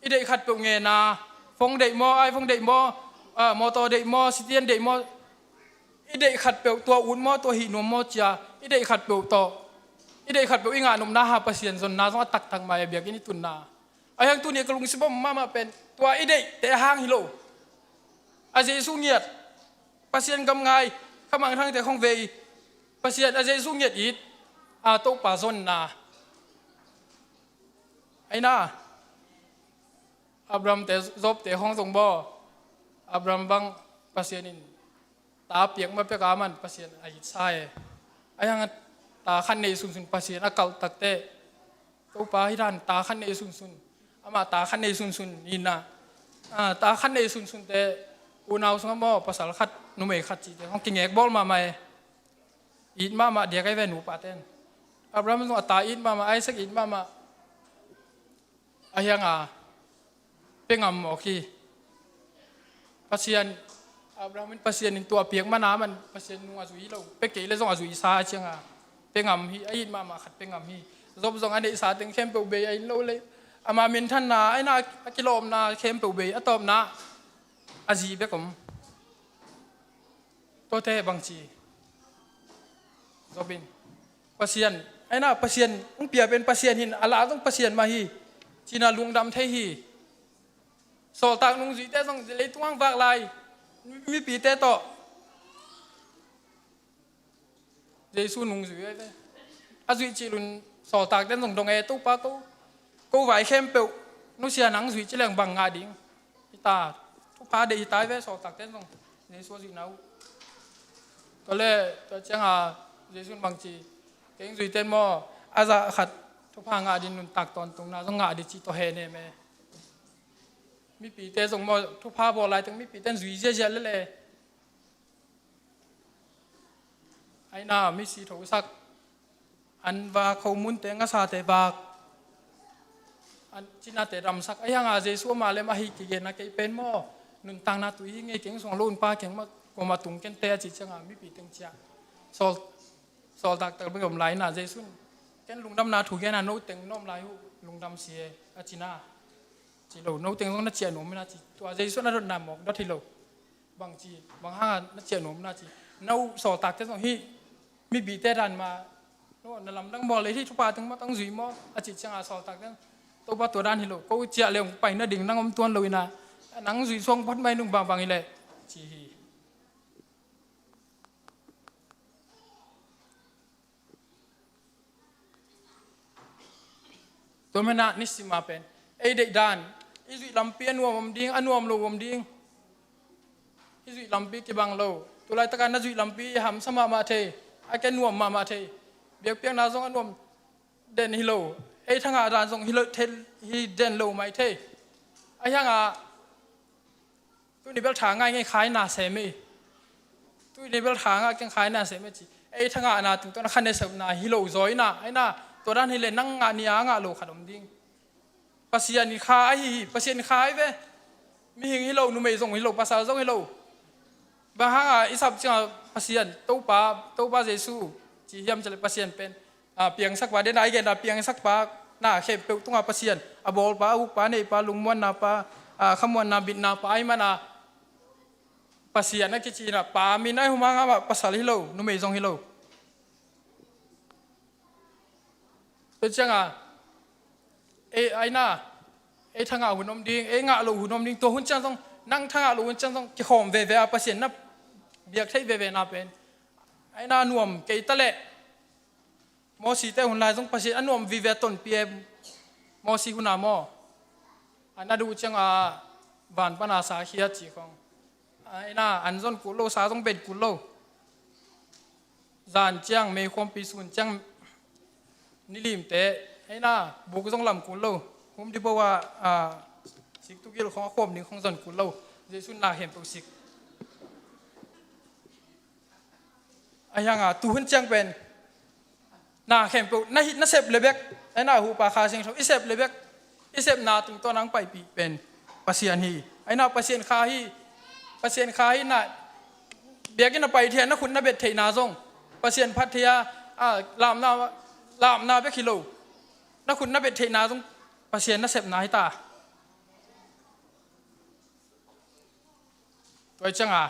อีเด็กขัดเปลือกเงินนาฟงเด็กมอฟงเด็กมอตอเด็กมอซิเตียนเด็กมออีเด็กขัดเปลือกตัวอุ่นมอตัวหินมอจ้าอีเด็กขัดเปลือกต่ออีเด็กขัดเปลือกอีงานนมนาหาพัศยันทรงนาต้องตักทางมาเบียกนี่ตุนนาไอ้ยังตัวนี้กลุงสิบมาเป็นตัวอีเด็กแต่ห้างฮิโลอาเจสุเงียดพัศยันกำไงขมังทางแต่ของเวพัศยันอาเจสุเงียดอีดโต๊ะป่าซนนาไอ้น่าอับรามแต่จบแต่ห้องตรงบ่ออับรามบังพัศยันินตาเปียกมาเปียกามันพัศยันอายิดใส่ไอ้ยังตาขันในสุนพัศยันอากาศตักเตะโต๊ะป่าฮิดันตาขันในสุนอามาตาขันในสุนนี่นะตาขันในสุนแต่อุณาวสงบ่อภาษาขัดนุ่มเอกขัดจีแต่ห้องกินแอกบอลมาไหมอีดมาเดียกไอ้แวนหูปาเต้นอับรามต้องตาอีดมาไอ้สักอีดมาไอ้ยังเป็นงามโอเคพัศยันอับรามเป็นพัศยันตัวเปียกมาน้ำมันพัศยันนัวสุยเราเป็กเกยเลยส่งอาสุยซาเชียงเป็นงามฮีไอ้อีดมาขัดเป็นงามฮีจบส่งอันเดสาตึงเข้มเปลเบยไอ้เราเลยอามาเมนท่านนาไอ้นากิโลมนาเข้มเปลเบยอะตอมนาอาจีเบกผมตัวเทบังจีโรบินพัศยันไอ้น่าพัศยันต้องเปียเป็นพัศยันหินอาลาต้องพัศยันมาฮีจีน่าลุงดำเทฮี sổ tạc nung duy tế xong lấy tuang vạc lại mi bị tế tọ Giêsu nung duy ấy thế à duy chỉ luôn sổ tạc tên xong đồng e tu pa câu vải khem bẹo nó xia nắng duy chỉ là bằng ngà đỉnh ta tu pa để tái về sổ tạc tên xong Giêsu duy nấu có lẽ tôi chẳng à Giêsu bằng chỉ cái duy tên mò à dạ khát tu pa ngà đỉnh tạc toàn tung na xong ngà đỉnh chỉ to hè này mẹ mi bị tên xong mò tu pa bỏ lại từng mi bị tên duy dễ lệ ai na mi si thấu sắc anh và khâu muốn tên ngã sa tế bạc anh chỉ na tế rầm sắc ai hàng à Giêsu mà lên mà hi kỳ na cái pen mò nung tăng na tụi nghe tiếng song lôn pa tiếng mà có mà tung cái té chỉ chẳng à mi bị tiếng chia sol tạc tạc bên gồm lại na Giêsu cái lùng đâm na thủ cái na nấu tiếng nôm lại lùng đâm xìa à chỉ na chỉ lâu nấu tiếng xong nó chia nôm na chỉ tua Giêsu nó nằm một đó thì lâu bằng chỉ bằng hàng nó chia nôm na chỉ nấu sol tạc cái xong hi mi bị té đàn mà nó làm đang bỏ lấy thì chụp ba từng mắt đang dùy mò à chỉ chẳng à sò tạc đấy tôi bắtตัวđàn thì lộ câu chia liền bảy nó đỉnh đang ôm tuôn lồi nà nắng dùy xong bắt bay nung bằng như lệ chỉ tôi mới nãy nít xìm pen ấy đệ đàn ý dùy làm pia nuông điên ăn nuông lầu điên ý dùy làm pia cái bằng lầu tôi lại tất cả nó dùy làm pia hàm sama mà thế ai cái nuông mà thế việc piang na zong anom den hilo ei thanga ran zong hilo thel hi den lo mai the ai hanga tu ni bel tha ngai ngai khai na se me tu ni bel tha nga keng khai na se me chi ei thanga na tu to na khan se na hilo zoi na ai na to ran hi le nang nga nia nga lo khadom ding pasian ni kha ai pasian khai ve mi hing hilo nu me zong hilo pasa zong hilo ba hanga isap cha pasian to pa Jesu chỉ hiểm cho pasien pen piang sak ba den ai gen piang sak pa na khe pe tunga pasien abol pa u pa nei pa lungmon na pa khamon na bin na pa ai mana pasien na kichi na pa min ai huma nga pasal hilo nu me jong hilo to changa e ai na e thanga hunom ding e nga lo hunom ding to hun chang song nang thanga lo hun chang song ki khom ve ve pasien na biak thai ve ve na pen ai na nuông cái ta lệ mò xì té hồn lại giống bác sĩ ăn nuông vì về tuần pm mò xì hồn nào mò anh na du chăng à vạn pan à sa khía chỉ không ai na anh zon cú lô sa giống bền cú lô dàn chăng mê khom pi sun chăng ní lim té ai na buộc giống làm cú lô hôm đi bao à xích tu kia không khom nhưng không dần cú lô dễ sun là hiểm tổ xích ai hang à tu hun chang pen na khem po na sep lebek ai na hu pa kha sing so isep lebek isep na tung to nang pai pi pen pasien hi ai na pasien kha hi na bekin na pai thian na khun na bet thei na zong pasien phathia lam na be kilo na khun na bet thei na zong pasien na sep na hi ta toi chang à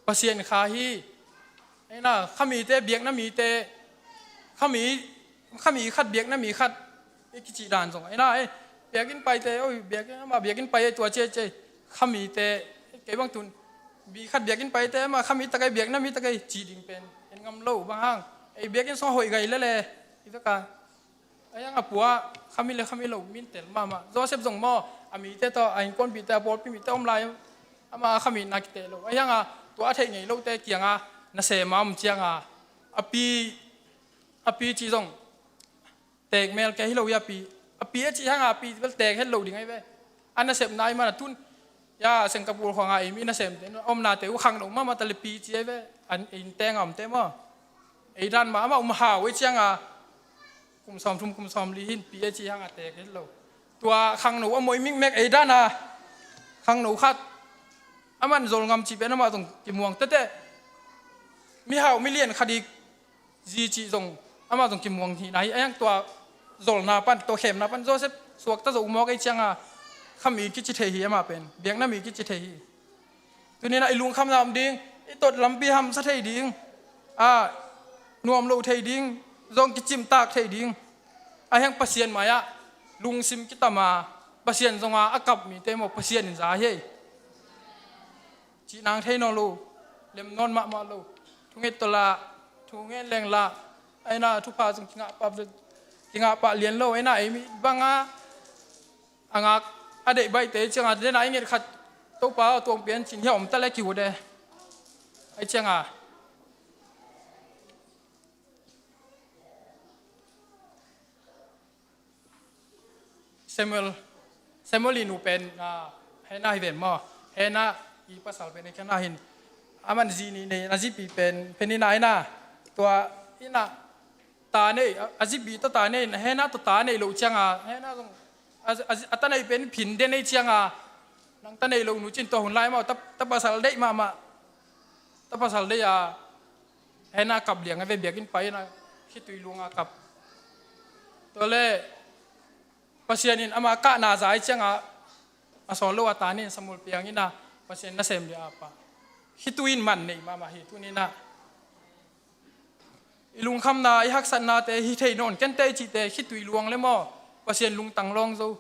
pasien kha hi ai na khami te biak na mi te khami khat biak na mi khat e ki chi dan jong ai na e biakin pai te oi biakin pai tua che khami te ke bang tun bi khat biakin pai te ma khami ta kai biak na mi ta kai chi ding pen en ngam lo bang hang e biakin so hoi gai le i ta ka ai nga puwa khami lo min tel ma Joseph jong mo ami te to ai kon bi ta bol pi mi ta om lai ama khami na ki te lo ai ngaตัวเทไงลูกเตะเกียงอ่ะน่าเสมามุจียงอ่ะอปีจีจงเตกเมลแกให้เราอย่าปีจีห่างอ่ะปีก็เตกให้เราดิ่งไงเว้ยอันน่าเสมนายมาทุนยาสิงคโปร์ของไอ้มีน่าเสมเตนอมนาเตวขังลงมาตะลปีจีเว้ยอันอินเตงอ่ะเตมั้งไอ้ด้านมาหาไว้เจียงอ่ะกุมซ้อมลีหินปีจีห่างอ่ะเตกให้เราตัวขังหนูอ่ะมวยมิกแม็กไอ้ด้านอ่ะขังหนูคัดอามันโจลงามจีเป็นอามาตรงกิมวงแต่มีหาวมีเลียนคดีจีตรงอามาตรงกิมวงที่ไหนไอ้ยังตัวโจลนาปันตัวเข็มนาปันโจเซฟสวกตะโจมอกไอ้เชียงอ่ะขมีกิจเทียมาเป็นเบียงน้ามีกิจเทียตัวนี้นะไอ้ลุงคำนามดิ้งไอ้ตดลำปีหำสะเทียดิ้งนวมโลเทียดิ้งจงกิจิมตากเทียดิ้ง ahang pasien maya lungsim kita ma pasien zonga akap mi te mo pasien in za he chi nang thei no lu lem non ma lu thunget tola thungen leng la aina thu pa jung kinga pa lian lo aina ai mi banga anga ade bai te changa de na nge khat to pa tong pian chin hiom ta le ki de ai changa Samuel inu pen hena hiven mo hena i pasal pen kana hin aman zini ne nazipi pen penina ina tua ina ta ne azibi ta ne hena to ta ne lo changa hena song atana pen phin de ne changa nang ta ne lo nu chin to hun lai mo ta pasal dei ma ta pasal de ya hena kap liang ave biakin pai na khitui lunga kap to le pasienin ama ka na zai changa asolo atanin samul piangina pasien na sem dia apa hituin man nei mama hitunina ilung kham na I hak san na te hi thei non ken te chi te hitui luang le mo pasien lung tang long zo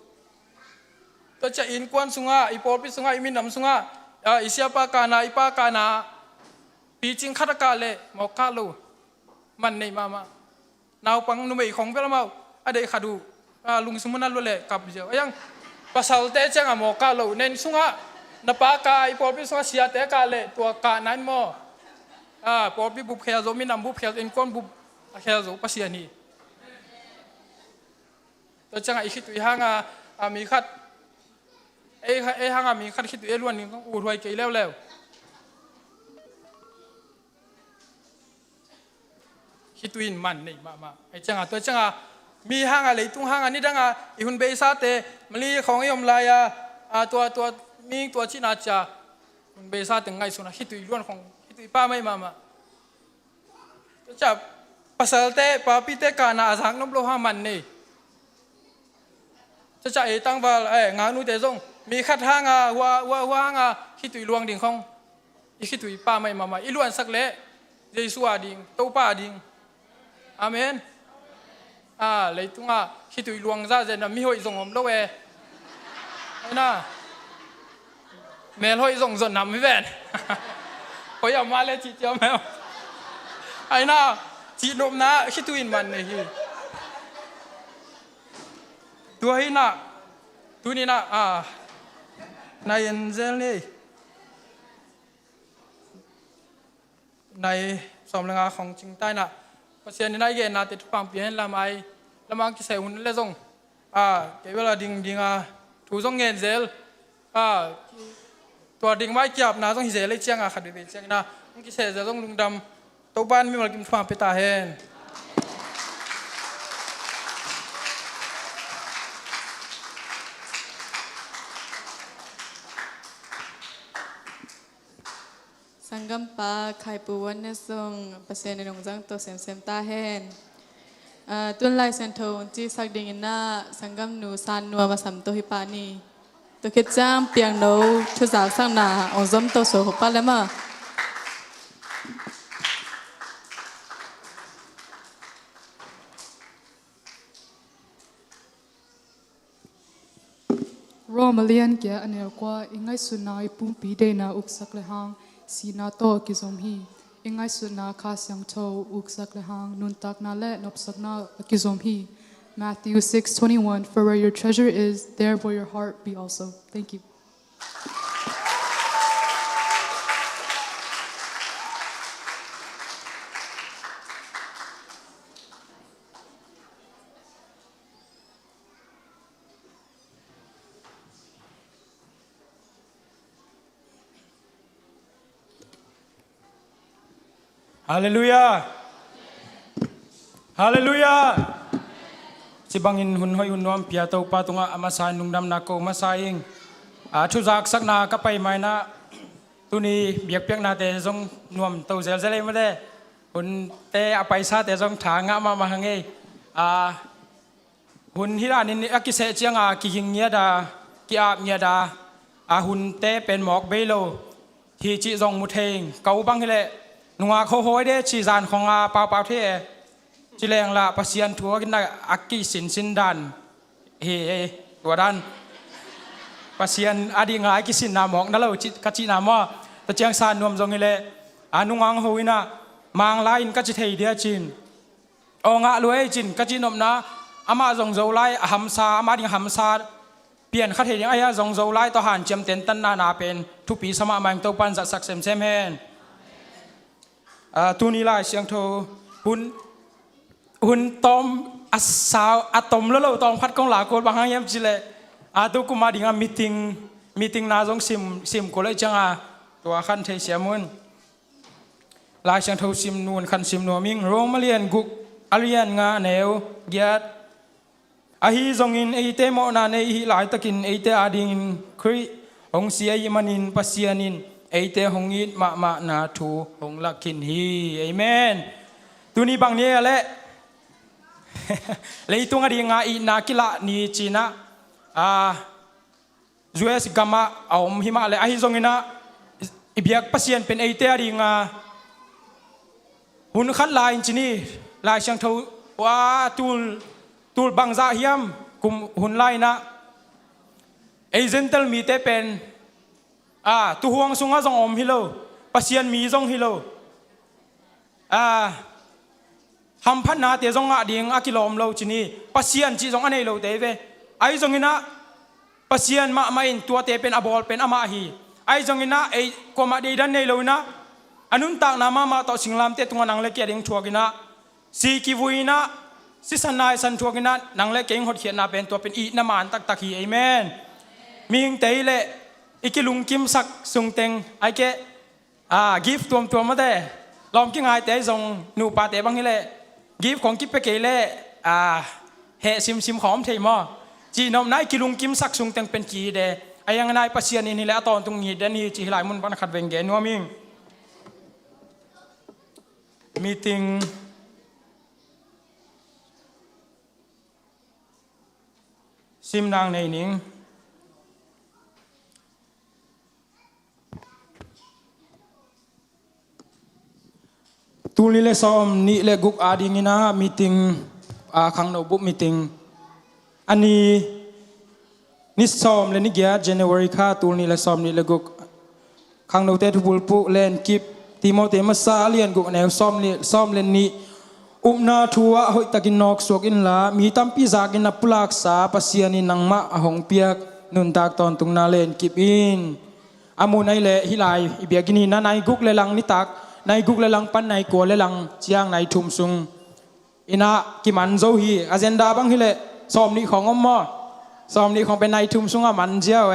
to cha in kwan sunga I por pi sunga I min nam sunga I siapa kana ipa kana pi ching khataka le mo ka lo man nei mama naw pang nu mei khong bel mau ade khadu lung sumuna lo le kap je ayang pasal te changa mo ka lo nen sunga na pa ka I por pi sunga sia te ka le tua ka nan mo por pi bu khel zo min nam bu khel in kon bu khel zo pasian hi to changa I khitu hanga mi khat e hanga mi khat khitu elwan ni u roi ke lew hituin man nei ma ai changa to changa mi hanga leitung hanga ni danga I hun be sa te mali khong yom la ya tua mi tua chi na cha hun be sa te ngai suna hitui luan khong hitui pa mai mama to cha pasal te pa pi te ka na azang nom lo ha man nei cha e tang wal nga nu te zong mi khat hanga wa hanga hitui luang ding khong I hitui pa mai mama I luan sak le Jesu ading to pa ding amen leitunga hitui luang za zen mi hoi zong om lo e na mel hoi zong zon nam mi ven hoi am ma le chi chom mel ai na chi nom na hituin man ne hi tu hi na tu ni na na yen zel ni nai som lenga khong ching tai na pasien ni nai ge na te pang pian lamai lamang ki sai hun le zong ke wala ding thu zong ngen zel tua ding mai kyap na zong hi zel le chiang khat be chiang na ki se zel zong lung dam to ban mi mal kim phang pe ta hen Sanggam pa khai puwan na song pasien nong jang to sem ta hen tun lai sen thon chi sak ding na sanggam nu san nu ma sam to hi pa ni to khet jam piang no thu za sang na ong zom to so pa le ma Romalian kia anel kwa ingai sunai pumpi de na uksak le hang sina to kizom hi ingai suna kha syang tho uksak le hang nun tak na le nop sak na kizom hi Matthew 6:21 For where your treasure is there will your heart be also. Thank you. Hallelujah. Hallelujah. Sibangin hun hoi hun nom pia to pa tunga amasa nungdam na ko masaing thu jak sak na ka pai mai na tuni biak piak na te jong nuam to zel zel ma de hun te a paisa te jong tha nga ma hange hun hira nin akise chianga ki hing nya da ki ap nya da hun te pen mok belo thi chi jong mu theng kau bang hele nunga kho hoi de chi zan khong pa the จิเลงละปัสยันทัวกินนะอักกิสินดันเฮตัวดันปัสยันอดีงายกิสินนามองนั่นเราจิกัจจินามว่าแต่เจียงซานนวมจงเฮเลอานุงังโหยนะมังลายอินกัจจิเทียเดียจินองะรวยจินกัจจินมนะอามาจงโจไลหัมซาอามาดิหัมซาเปลี่ยนขัดเหตุยังไงจงโจไลต่อหันเจียมเต็นตันนาเป็นทุกปีสมามังตัวปันจัดสักเซมเฮนตูนีไลเสียงโทหุ่นตอมอัสสาวอะตอมแล้วเราตอมพัดกองหลาโกดบางครั้งยังจิเลตัวกูมาดิ่งมีติ้งนาจงซิมกูเลยจังตัวขันเทเสียมุนลายเสียงโทซิมนูนขันซิมนัวมิงโรมาเลียนกุกอาเลียนงาเนวเกียดอาฮีจงอินเอเตโมนาเนฮีหลายตะกินเอเตอาดิงครีองเสียยมันินปัสยานินเอเตหงอิดมานาทูหงลักขินฮีเอเมนตัวนี้บางนี้แหละเลยตัวงาดีงาอีนากิละนีจีนะUS กามาเอาหิมะเลยอาฮิจงอินะอิบยักปัสยันเป็นเอเตอาดิงาหุ่นขัดลายจีนี่ลายเชียงทูว่าตูลบังซาเฮียมกุมหุ่นลายนะเอเจนเตลมีเตเป็นตัวห่วงสุงอาจงอมฮิโลปัสยันมีจงฮิโลฮัมพันนาเตจงอาดิงอากิโลมโลจีนี่ปัสยันจีจงอันไหนโลเตเวไอจงอินะปัสยันมาอินตัวเตเป็นอบอลเป็นอามาฮีไอจงอินะไอกมาดีดันในโลนะอันนุนตากนามาต่อสิงลามเตตุงนังเล็กเกียดิงชัวกินะสีกิวุยนะสิสันนายสันชัวกินะนังเล็กเก่งหดเขียนนาเป็นตัวเป็นอีนามานตักฮีเอเมนมีงเตยเละอีกิลุงกิมสักสุงเต็งไอเกกิฟต์ตัวมาได้ลอมกิงไอเตยจงนูปาเตบังฮิเละกิฟต์ของกิฟเปเกเล่เฮซิมหอมเทมอจีนอมนายกิลุงกิมสักสุงเต็งเป็นกีเดไอยังนายปัสยานินฮิเละตอนตรงนี้เดนี่จีหลายมุนปันขัดเวงเกนัวมิงmeeting sim nang nei ning tuli le som ni le guk ading ina meeting khang no bu meeting ani ni som le ni gya January kha tuli le som ni le guk khang no te thubul pu len kipทีโมเตมาซาเลียนกุแนวซ้อมเล่นนี้นาทัวหอยตะกินนอกสวกินละมีตั้มปีจากินนับปลักษาปัสยานินังมะหงเปียกนุนตากตอนตุงนาเล่นกิบอินอามูนไอเละฮิไลอิเบียกินีนะนายกุกเลลังนิตักนายกุกเลลังปันนายกัวเลลังเจียงนายทุมซุงอินะกิมันโซฮีอาเจนดาบังฮิเละซ้อมนี้ของอมมอซ้อมนี้ของเป็นนายทุมซุงอามันเจียว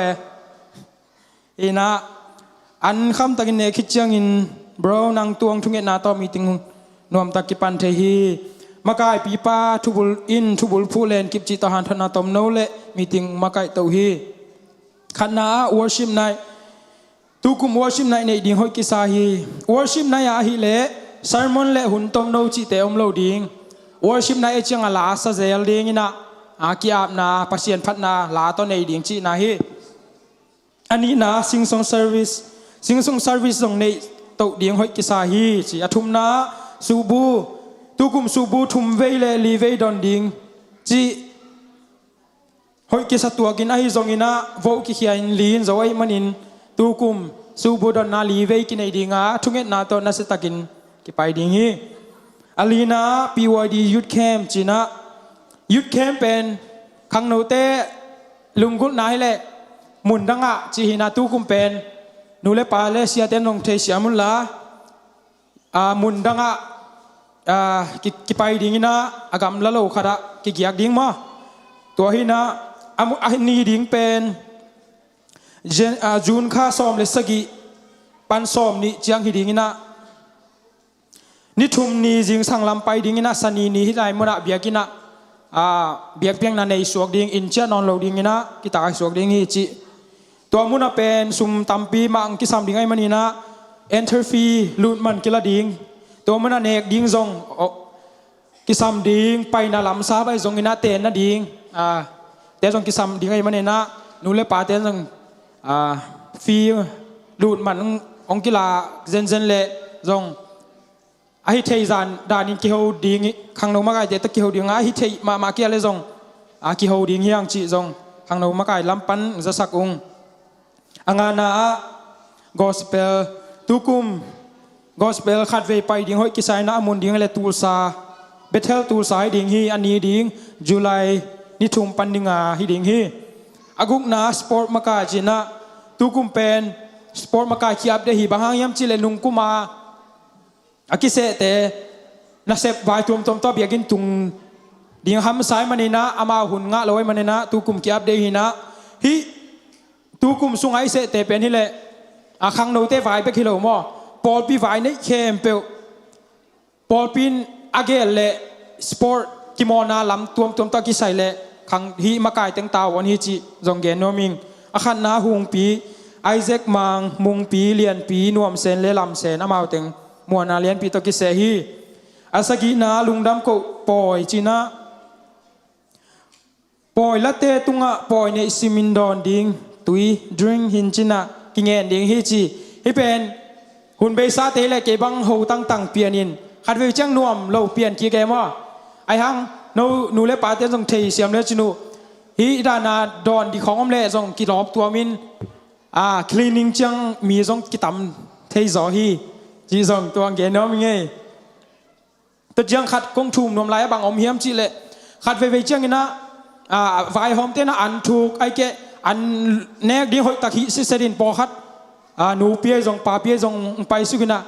อินะอันคำตะกินเนคิดเจียงอินบรนังตวงทุงเงนาต่อมีติงนวมตะกิปันเทฮีมากายปีปาทุบุลอินทุบุลผู้เล่นกิบจิตหันธนาตอมโนเลมีติงมากายเตาฮีขณะวอร์ชิมในตุกุมวอร์ชิมในในดิ่งหอยกิสาฮีวอร์ชิมในอาฮีเล่ซาร์มอนเล่หุ่นตอมโนจิเตอมโลดิ่งวอร์ชิมในเอจิงอาลาซาเซลดิ่งนะอากิอาบนาปัสเซียนพัดนาลาตอนในดิ่งจินาฮีอันนี้นะซิงซองเซอร์วิสตรงในตัวเดียงหอยกิสาฮีจีอาทุมนาสูบูตุกุมสูบูทุมเวเลลีเวดอนดิงจีหอยกิสตัวกินไอซองอินะโวกิเขียนลีนจะไว้มันินตุกุมสูบูดอนนาลีเวกินไอดิงาทุกเงนาตัวนัสตะกินกิไปดิงฮีอาลีนาพีวายดียุดแคมจีนะยุดแคมเป็นขังโนเตลุงกุนนายเละมุนดังอะจีฮินาตุกุมเป็นนูเลปาเลเซียเตนงเทเซียมุลลามุนดังกิไปดิ่งนะอากำละโลขะระกิกิยักดิ่งมาตัวหินะอาหินีดิ่งเป็นจูนข้าซ้อมเลสกีปันซ้อมนี่เจียงหิดิ่งนะนิทุมนี่จิงสังลำไปดิ่งนะสันีนี่ฮิไลมุนะเบียกินะเบียกเพียงนั้นในสวกดิ่งอินเชียนอนโลดิ่งนะกิตาสวกดิ่งฮิจิตัวมุนาเป็นซุมตัมปีมังกิสามดิ่งไอมันนี่นะเอนเทอร์ฟีลูดมันกิลาดิ่งตัวมุนาเนกดิ่งซงกิสามดิ่งไปนาลำซาไปซงอินะเตนนะดิ่งเตนซงกิสามดิ่งไอมันนี่นะนูเลปาเตนซงฟีลูดมันองกิลาเซนเละซงไอ hi thei zan danin ki ho ding khang no makai te ta ki ho ding a hi thei ma kia le zong a ki ho ding hiang chi zong khang no makai lampan za sak ung anga na a gospel tukum gospel khat ve pai ding hoi ki sai na amun ding le tul sa bethel tul sai ding hi ani ding july ni thum pandinga hi ding hi aguk na sport maka jina tukum pen sport maka ki up de hi bahang yam chi le nung kuma akise te na sep vai tum tom to biagin tung ding ham sai manina ama hun nga loi manina tukum ki up de hi na hi tukum sungai se te pen hi le a khang no te vai pe khilo mo Paul pi vai nei khem pe Paul pin agel le sport kimona lam tum to ki sai le khang hi makai teng ta won hi chi jong gen no ming a khan na hung pi Isaac mang mung pi lian pi nuam sen le lam sen amau teng muana lian pi to ki se hi asagi na lungdam ko poi china poi late tunga poi ne simin don ding tui drink hin china kingen ding hi chi hi pen hun be sa te le ke bang ho tang pianin khat ve chang nuam lo pian ki ke ma ai hang no nu le pa te jong thei siam le chinu hi dana don di khong om le jong ki lop tua min cleaning chang mi jong ki tam thei zo hi ji jong tuang ge no mi nge to jang khat kong thum nom lai bang om hiam chi le khat ve chang ina vai hom te na an thuk ai ke an nek di hoi tak hi si sedin po khat nu pia jong pa pia jong pai su kina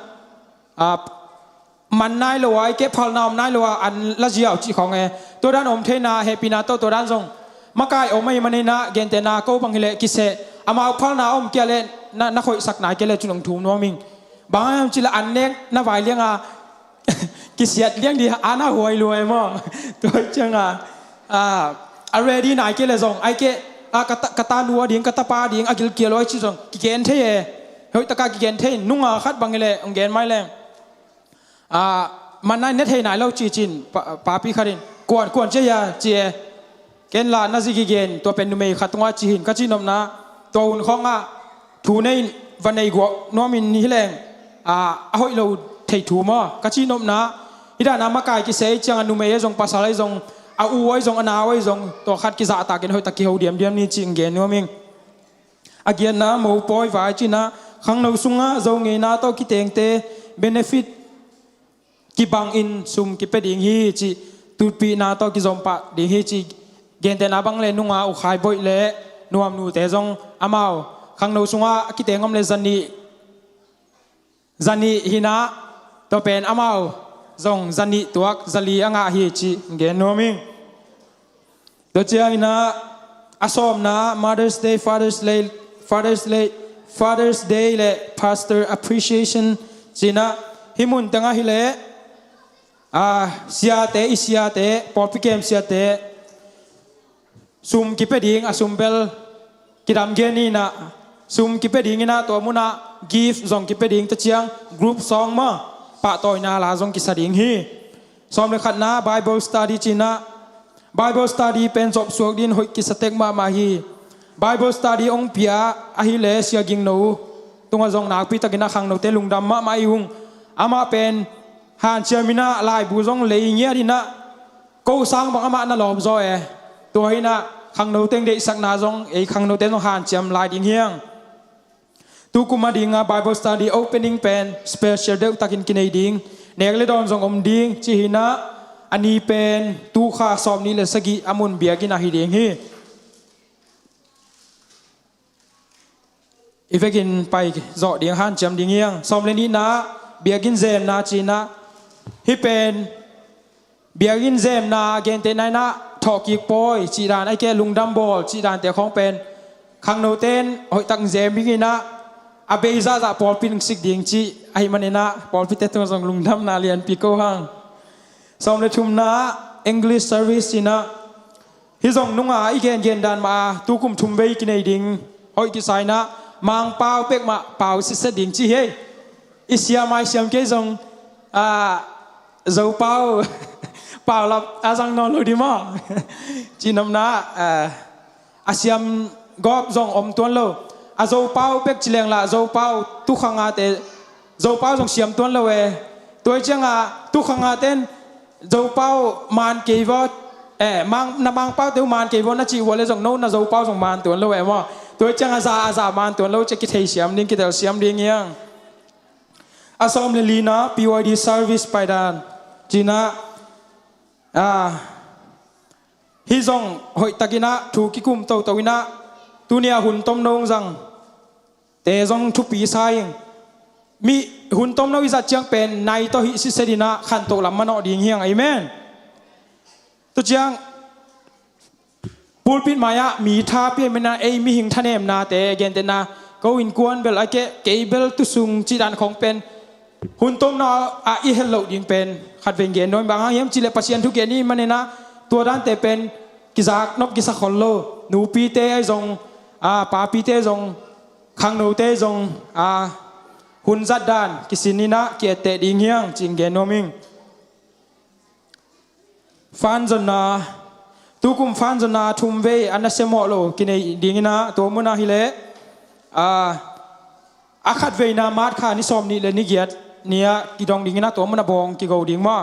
man nai lo ai ke phal nam nai lo an la jiao chi khong e to dan om the na happy na to dan jong makai om mai manina gen te na ko bang le ki se ama phal na om ke le na khoi sak nai ke le chunong thum no ming bang chi la an nek na vai liang ki siat liang di ana hoi luai mo to chang already nai ke le jong ai ke kata nuwa ding kata pa ding agil ke loi chi jong ki gen the e hoi taka ki gen the nunga khat bang le ong gen mai leมันนั่นเน็ตให้นายเราจีจินป้าพี่ขารินกวนเจียเจียเกณฑ์ลานาซิกิเกนตัวเป็นนุ่มขัดตัวจีหินกัจินมนะตัวอุ่นของถูในวันในกัวน้อมินนี่แรงหอยเราเทถูมากัจินมนะฮิดานามากายกิเสยจังนุ่มจงภาษาไรจงอูไว้จงอนาไว้จงตัวขัดกิจตาเกณฑ์หอยตะกี้เขาเดียมนี่จิงเกณฑ์น้อมิงอาเกียนนะหมูปอยไว้จีนะขังเราสุงจงเงินนะตัวกิเตงเตเบเนฟิตki bang in sum ki pe ding hi chi tu pi na to ki zom pa ding hi chi gen te na bang le nunga u khai boi le nuam nu te jong amao khang no sunga ki te ngom le zani hina to pen amao jong zani tuak zali anga hi chi gen no mi to chia ina asom na Mother's Day Father's Day le Pastor Appreciation china himun tanga hi le siate isiate porpikem siate sum kipeding asumbel kidam geni na sum kipeding ina to muna gift zong kipeding ta chiang group song ma pa toy na la zong kisading hi som le khat na Bible study china Bible study pen job suak din hoi kisatek ma hi Bible study ong pia a hi le sia ging no tunga zong nak pi takina khang no te lungdam ma iung ama pen han chiamina lai bu jong lei ngia dina ko sang bang ama na lom zo e to hina khang no teng de sak na jong e khang no te no han chiam lai ding hiang tu kuma dinga Bible study opening pen special de takin kinai ding nek le don jong om ding chi hina ani pen tu kha som ni le sagi amun biagina hi ding hi ifekin pai zo ding han chiam ding hiang som le ni na biagin zem na china hi pen biagin zem na gen te nai na thoki poi chi dan ai ke lungdam bol chi dan te khong pen khang no ten hoi tak zem bi na abeiza za pol pin sik ding chi ai manena pol pi te to jong lungdam na lian pi ko hang som le thum na English service china hi jong nunga i gen dan ma tu kum thum bei ki nei ding hoi ki sai na mang pau pek ma pau si se ding chi he isia mai siam ke jong dấu bao bảo là azang non lôi đi mà chỉ nằm na asiam góp dòng om tuan lo dấu bao bek chỉ leng là dấu bao tu khang à te dấu bao dòng siam tuan lo e ตัวเจ้าตุขังเต้นเจ้าเป้ามานเกวมังนมังเป้าตัวมานเกวน่าจีวเลยส่งโน้นน่าเจ้าเป้าส่งมานตัวเราว่าตัวเจ้าอาซามานตัวเราจะกิเทเสียมดิ้งกิเทเสียมดิ้งยังอาสอมเลลีนะ PYD service ไปดานจีน่าฮิซงหอยตะกินะถูกกิคุมตัววินะตัวเนียหุ่นต้มนงจังแต่จงทุกปีสายมีหุ่นต้มนงวิจัดจังเป็นในตัวฮิสิเสดินะขันโตลำมันอดีเฮียงอาเมนตัวจังปูลปิดมายะมีท่าเปียมันนะมีหิงทะเนมนาแต่เกนเตนะก็วินกวนเบลไอเกเกเบลตุสุงจีดันของเป็นหุ่นต้มนออีเฮลโลดิงเป็นขัดเวงเกนโดยบางครั้งยังจิเลปัสเซียนทุกเกนนี่มันเนี่ยนะตัวด้านแต่เป็นกิซักนบกิซักคนโลหนูปีเตไอจงปาปีเตจงขังหนูเตจงหุ่นจัดด้านกิสินินะเกียเตดิงเฮียงจิงเกนโนมิงฟันจนนาตุกุมฟันจนนาทุมเวอันนั้นเสมอโลกินไอดิงนะตัวมุนาฮิเลอาคัดเวนามาดขานิสอมนี่เลนิเกียเนี่ยกิดองดิงนะตัวมุนาบองกิโกดิงมา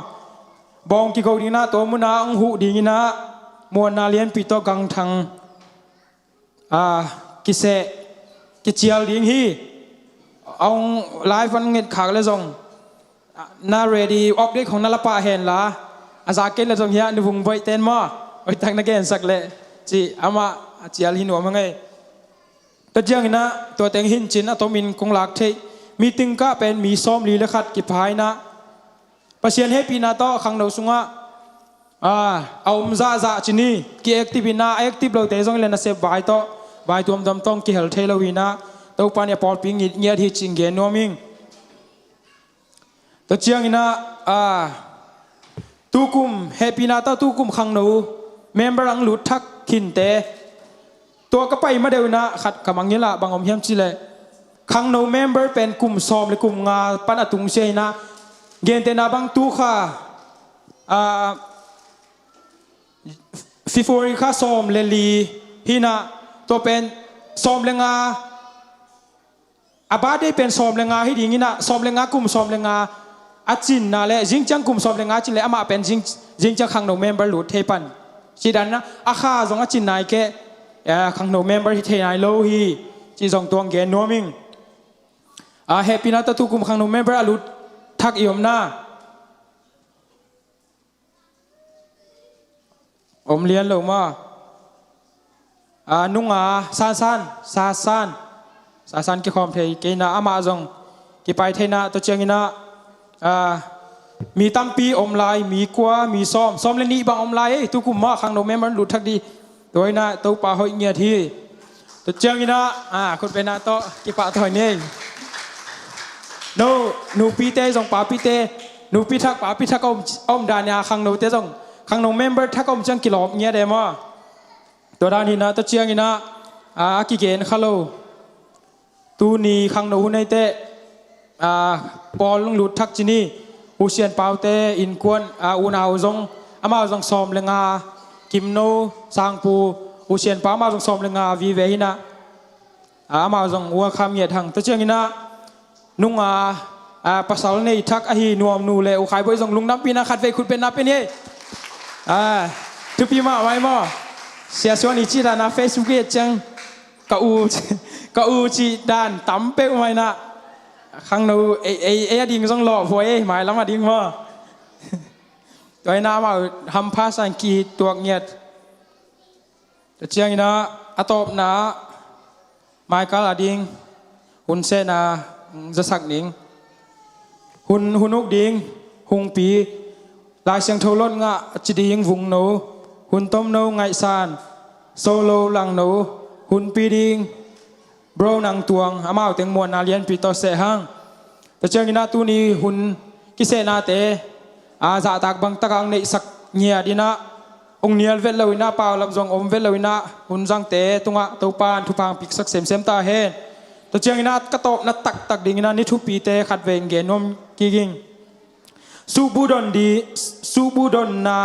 บองกิโกดิงนะตัวมุนาองหูดิงนะมวลนาเลียนปิโตกังทังกิเสกิเจียลดิ้งฮีเอาไลฟ์ฟันเงินขากเลยส่งน่าเรดี้ออฟเดตของนาลปะเห็นละอาซาเกนเลยส่งเฮียนึกวงไว้เต้นมาไว้ตั้งนักเกนสักเลยจีอามาเจียลหินหัวมั้งไงแต่เจียงนะตัวเต็งหินจินอะตัวมินคงหลักเทมีตึงก็เป็นมีซ้อมลีและขัดกิพายนะประเชียนให้ปีนาโตขังเราสุงะเอามจินี่กี่แอคทีฟนะแอคทีฟเราเตะส่งเลยนะเซฟไว้โตไว้ตัวมต้องกี่เฮลเทลวินะตัวปานยาปอลปิงเงียดฮิจิงเกนโนมิงตัวเจียงนะตุกุมเฮปีนาโตตุกุมขังเราเมมเบอร์อังลุดทักขินเตตัวก็ไปมาเดียวนะขัดกำมังนี้ละบางอมเฮียมจิเลขังเราเมมเบอร์เป็นกลุ่มซ้อมหรือกลุ่มงาปันอตุงเชยนะเกนเตนะบางตัวค่ะฟิฟอริคาซ้อมเลลีฮินะตัวเป็นซ้อมเลงาอาบาได้เป็นซ้อมเลงาให้ดีงี้นะซ้อมเลงากลุ่มซ้อมเลงาอาจินนะและจิงจังกลุ่มซ้อมเลงาจินและอามาเป็นจิงจังขังเราเมมเบอร์หลุดเทปันจีดันนะอาคาจงอาจินนายแกขังเราเมมเบอร์ที่เทนายโลฮีจีจงตัวเกนนัวมิงเฮปินาตตุกุมขังเราเมมเบอร์หลุดทักอิอมนาอมเลียนลงมานุ่งซาซานกี่ความเทกินาอามาจงกี่ไปเทนะตัวเชียงนะมีตั้มปีอมลายมีกัวมีซ้อมเลนี่บางอมลายทุกคุมมาขังโนเมมันหลุดทักดีโดยนะตัวป่าหอยเงียทีตัวเชียงนะคนเป็นนะโตกี่ป่าถอยนี่นูปีเตจงป่าปีเตนูปีทักป่าปีทักอมดานยาขังโนเตจงขังโนเมมเบอร์ทักอมจังกิโลเงียเดมาตัวด้านนี้นะตัวเชียงนะกิเกนฮัลโหลตูนีขังโนหุนไอเตปอลลุดทักจินีอุเชียนเปาเตอินกวนอุนาวจงอามาจงซ้อมเลงากิมโนสังปูอุเชียนเปามาจงซ้อมเลงาวีเวหินะอามาจงวัวคำเงียทังตัวเชียงนะนุ่งภาษาในทักอหีนวมนูเลอุขายบ่อยจงลุงน้ำปีนะขัดเวคุณเป็นนับเป็นเย่ทุกปีมาไว้มาเสียส่วนอีจีดานะเฟซบุ๊กจังก็อูจีดานตั้มเป๊ะไว้นะขังนูเอดิ่งจงหล่อพวยหมายแล้วมาดิ่งมาตัวน้ำมาทำภาษาอังกฤษตัวเงียดแต่เชียงนะอัตบนะหมายก็ละดิ่งหุ่นเสนาจะสักดิ่งหุ่นนุกดิ่งหุ่นปีลายเสียงโทรนงะจิดิ่งวุงหนูหุ่นต้มหนูไงซานโซโลหลังหนูหุ่นปีดิ่งบราวนังตวงอามาเอาเต็งมวลนาเลียนปีโตเสหังแต่เจ้ากินาตูนี้หุ่นกิเสนาเตจะตักบังตะกังในสักเงียดีนะองเนียลเวลลวินาเปล่าลำจงอมเวลลวินาหุ่นจังเตตุงะตัวปานทุพางปิกสักเสมตาเฮนแต่เจ้ากินากระตบนัดตักดิ่งนานิทุปีเตขัดเวงเกนมกิงสูบูดอนนา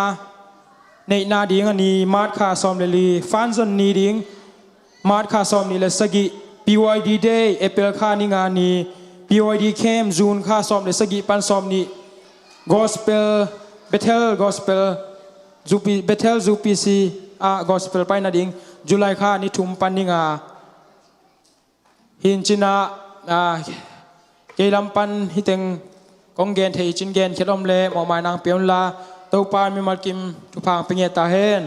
ในนาดิ่งอันนี้มาดคาซอมเลลีฟันจนนี้ดิ่งมาดคาซอมนี่เลสกิ PYD Day เอเปิลคานิงานี PYD Camp จูนคาซอมเลสกิปันซอมนี่ gospel Bethel gospel Bethel ZPC gospel pai na ding July kha ni thum paninga hin china kelampan hiteng konggen thei chin gen khelom le mo mai nang pion la to pa mi mal kim thu phang pinge ta hen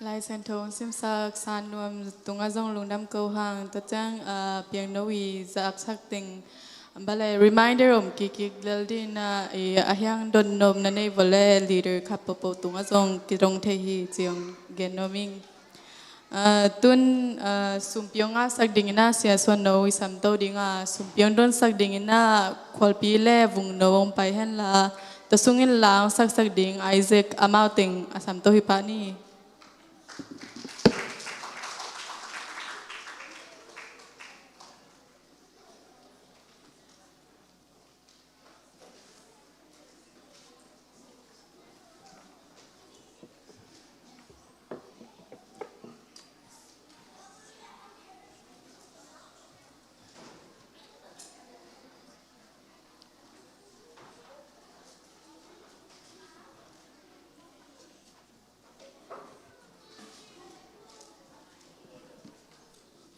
Lai sen thong sim sak san nuam tunga zong lung dam ko hang ta chang piang nowi zak sak ting balai reminder ki lel din na ahyang don nom na nei vole leader khapopo tunga zong kirong the hi chiang genoming tun sumpyonga sak dingina sia son no sam to dinga sumpyong don sak dingina khwalpi le vung nowong pai hen la to sungin lang sak ding Isaac amouting asam to hi pa ni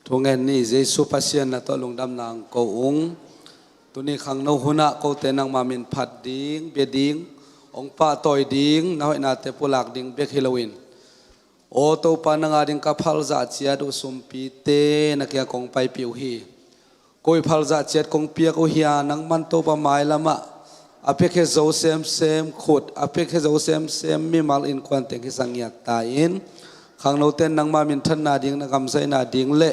thu ngen ni Jesu pasien na to lungdam nang ko ung tuni khang no huna ko te nang mamin phat ding be ding ong pa toy ding na hoi na te pulak ding bek Halloween o to pa na nga ding ka phal za chia do sumpi te na kya kong pai piu hi koi phal za chet kong pia ko hia nang man to pa mai lama apek he zo sem khut apek he zo sem mi mal in kwan te ki sangyak ta in khang no ten nang mamin than na ding na kam sai na ding le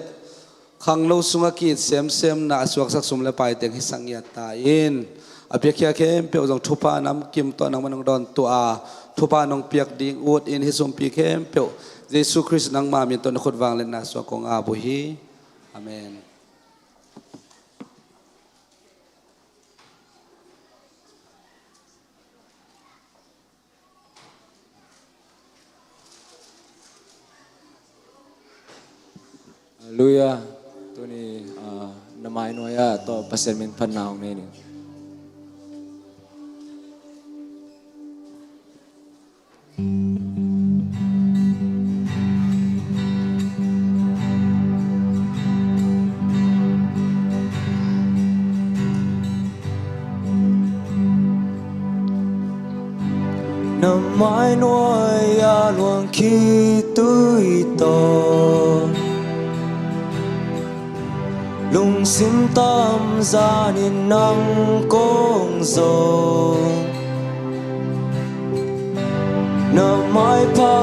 khang lo sunga ki sem na suak sak sum le pai teng hi sangya ta in apekya kem pe ojong thupa nam kim to nang manong don to a thupa nong piak ding ut in hi sum pi kem pe Jesu Christ nang ma min to na khot wang le na suak kong a bu hi amen Hallelujah. Tu ni namai noya to pasien min panau ni ni. Namai noya luang ki tui to lung sim tam ra nên nắng công dầu nở mãi pa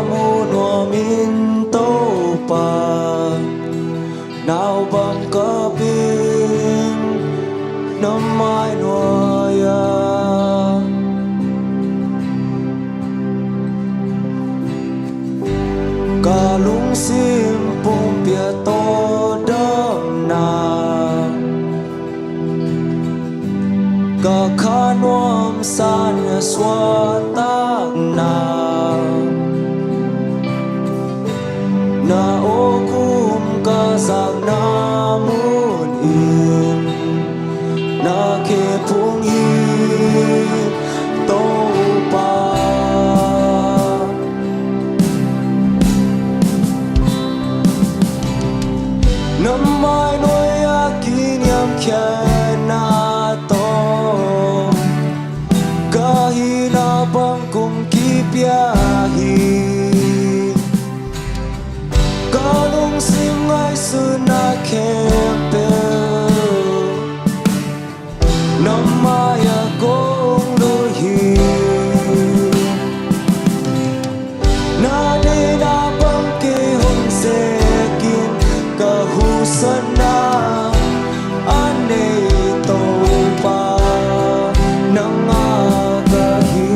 mu nua min tâu pa nào bằng cơ pin nở mãi nua ya cả lung sim bông bia to đâm na cả khá nuông san ya xóa tác na ô kum cả giang na muốn im na kê phung hi tô pa năm mai nỗi kỷ niệm khe na to cả hi na bang cùng kỷ bia hi cả lung sim ngay su na khem pe năm mai cũng đôi hi na đi na bang kê hôn se kin cả hu sana ane to pa nang aga hi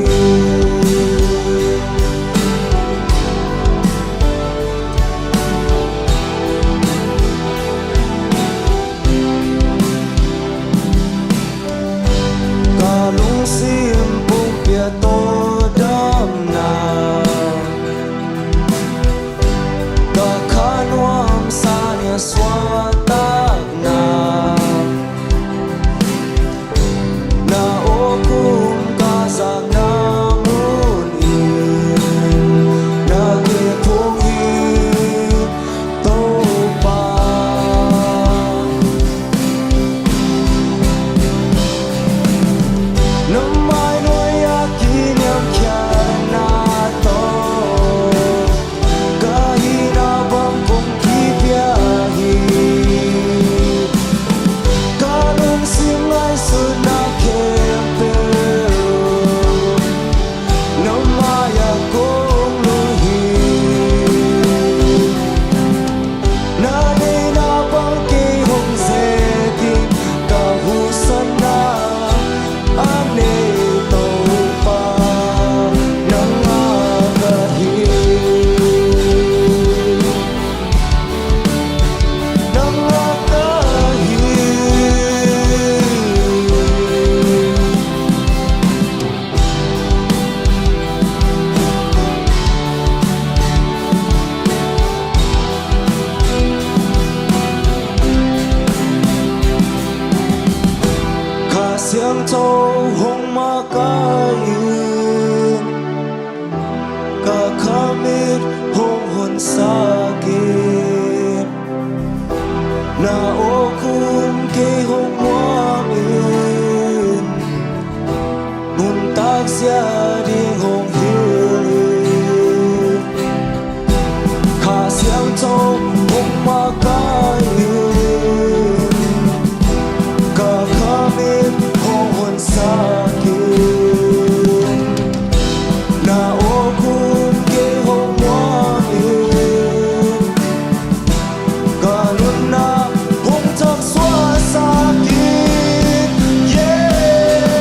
siang thâu hong ma ka yun ka kamit hong hon sakit na okun ke hong wang yun muntag siya ding hong hiu ka siang thâu hong ma ka yun ka kamit hong hon sakit na okun ke hong wang yun ganun na hong tak swa sakit yeah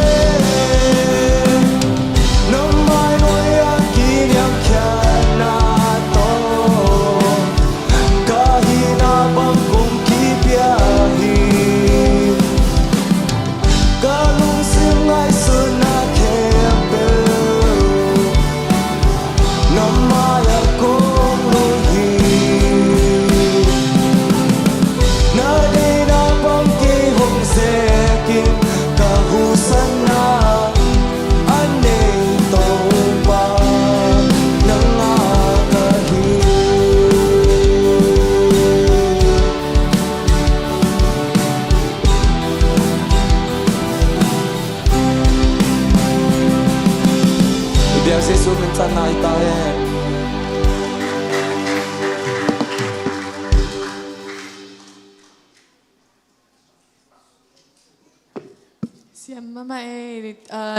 na mai noi ang kinyang kyan na to kahina bang kong kibiyahin kalung simay suna kempel na maya kong luhin na di na bang kihong sekin kahusan na aneng toba ng akahin Ibiang si sumin sa naitahin Siam mama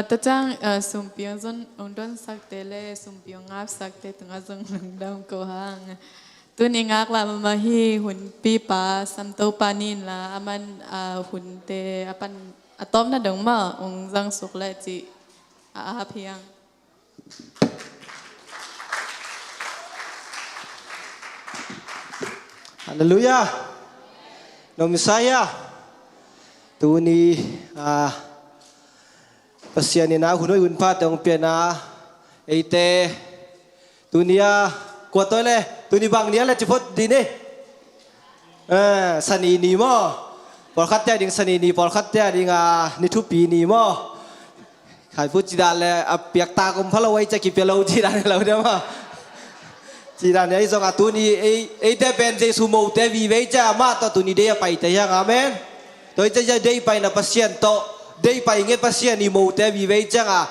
ta chang sumpiang zon ongdon sakte le sumpiang ngap sakte tunga zong dam ko hang tun ingak la mama hi hun pi pa samto panin la aman hun te apan atom na dong ma ong zang suk le chi a phiang Hallelujah. No Messiah. Tu ni pasien ni na hunoi hun pa tong pia na eite tu nia kwa toi le tu ni bang nia le chipot di ni sani ni mo por khat te ding sani ni por khat te ding ni thu pi ni mo khai pu chi da le piak ta kom phalo wai cha ki pe lo chi da lo de ma chỉ là này do tu ni ấy thế bên dây su mâu thế vì vậy cha mà ta tu ni đây phải thế yang amen tôi chơi đây phải là pasien to đây phải nghe pasien ni mâu thế vì vậy cha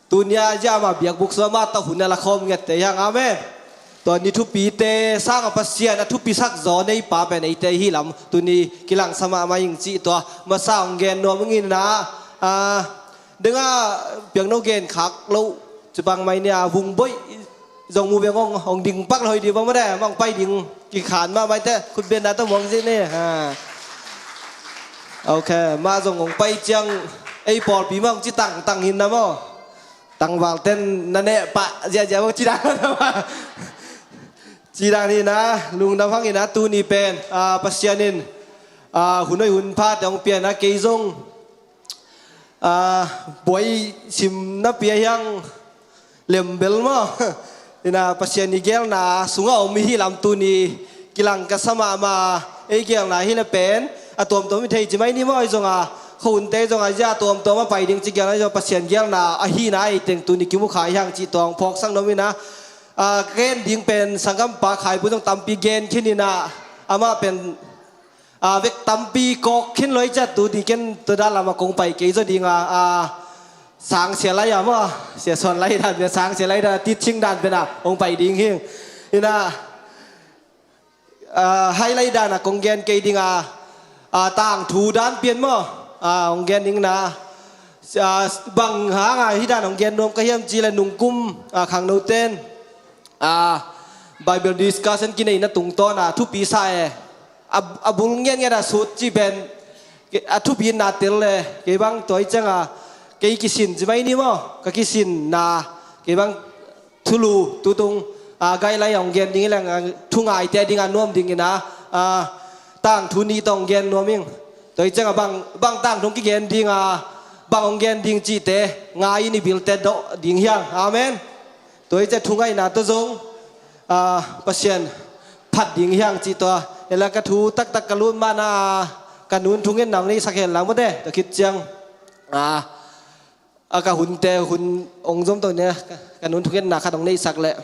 tu ni aja mà biak buk sama ta hun là không nghe thế yang amen tôi ni thu pi thế sang pasien thu pi sắc gió này pa bên này thế hi lắm tu ni kilang sama mà yung chỉ to mà sao gen nó mới na đừng biak nó gen khác lâu chỉ bằng mày nè vùng bơi dòng mù bèo ông đình bắc rồi đi vào mà đây mong bay đình kỳ khán mà bay thếคุณเป็นอะไรต้องมองสิเนี่ยโอเคมาส่งองไปจังไอ้ปอดปีมองจีตังหินนะมั้งตังวางเต้นนั่นแหละปะเจ้าจีดังนะมั้งจีดังนี่นะลุงดำฟังนี่นะตูนี่เป็นปัสยานินหุ่นน้อยหุ่นพาดองเปลี่ยนนะเกยซงบวยชิมนับเปียยังเหลี่ยมเบลมั้งna pasien ni gel na sunga omi hi lam tu ni kilang kasama ma e gel na hi la pen atom to mi thei chi mai ni moi zonga khun te zonga ja tom to ma pai ding chi gel na pasien gel na a hi na ai teng tu ni ki mu khai hang chi tong phok sang no mi na gen ding pen sangam pa khai bu tong tampi gen khin ni na ama pen vek tampi kok khin loi cha tu ni ken tu da la ma kong pai ke zo ding sáng sẽ lấy à mà sẽ soạn lấy đàn về sáng sẽ lấy đàn tít chinh đàn về nào ông bảy điên hiền nên là hay lấy đàn là công gen cây điên tàng thủ đàn biến mà ông gen điên là bằng há hi đàn ông gen nôm cái hiểm chỉ là nung cung khang đầu tên Bible discussion kia này nó tung to là thu pi sai bung gen nghe là suốt chỉ bên thu pi nát tel le cái bang tối chăng cái kisin chỉ mấy niệm à cái kisin na cái bang thulu tu tung gai lai ông gen ding là thu ngai te ding nuam ding na tang thu ni tong gen nuaming tôi chắc bang tang thong cái gen ding bang ông gen ding chỉ te ngai ni bil te do ding hiang amen tôi chắc thu ngai na to zong pasien phat ding hiang chỉ to là cái thu tak tak kalun mana kanun thungen nang ni sakhen lang mo de to kit chang กะหุ่นเตหุ่นองค์จมตัวเนี้ยกันนุ่นทุกเย็นหนักขัดตรงนี้สักแหละ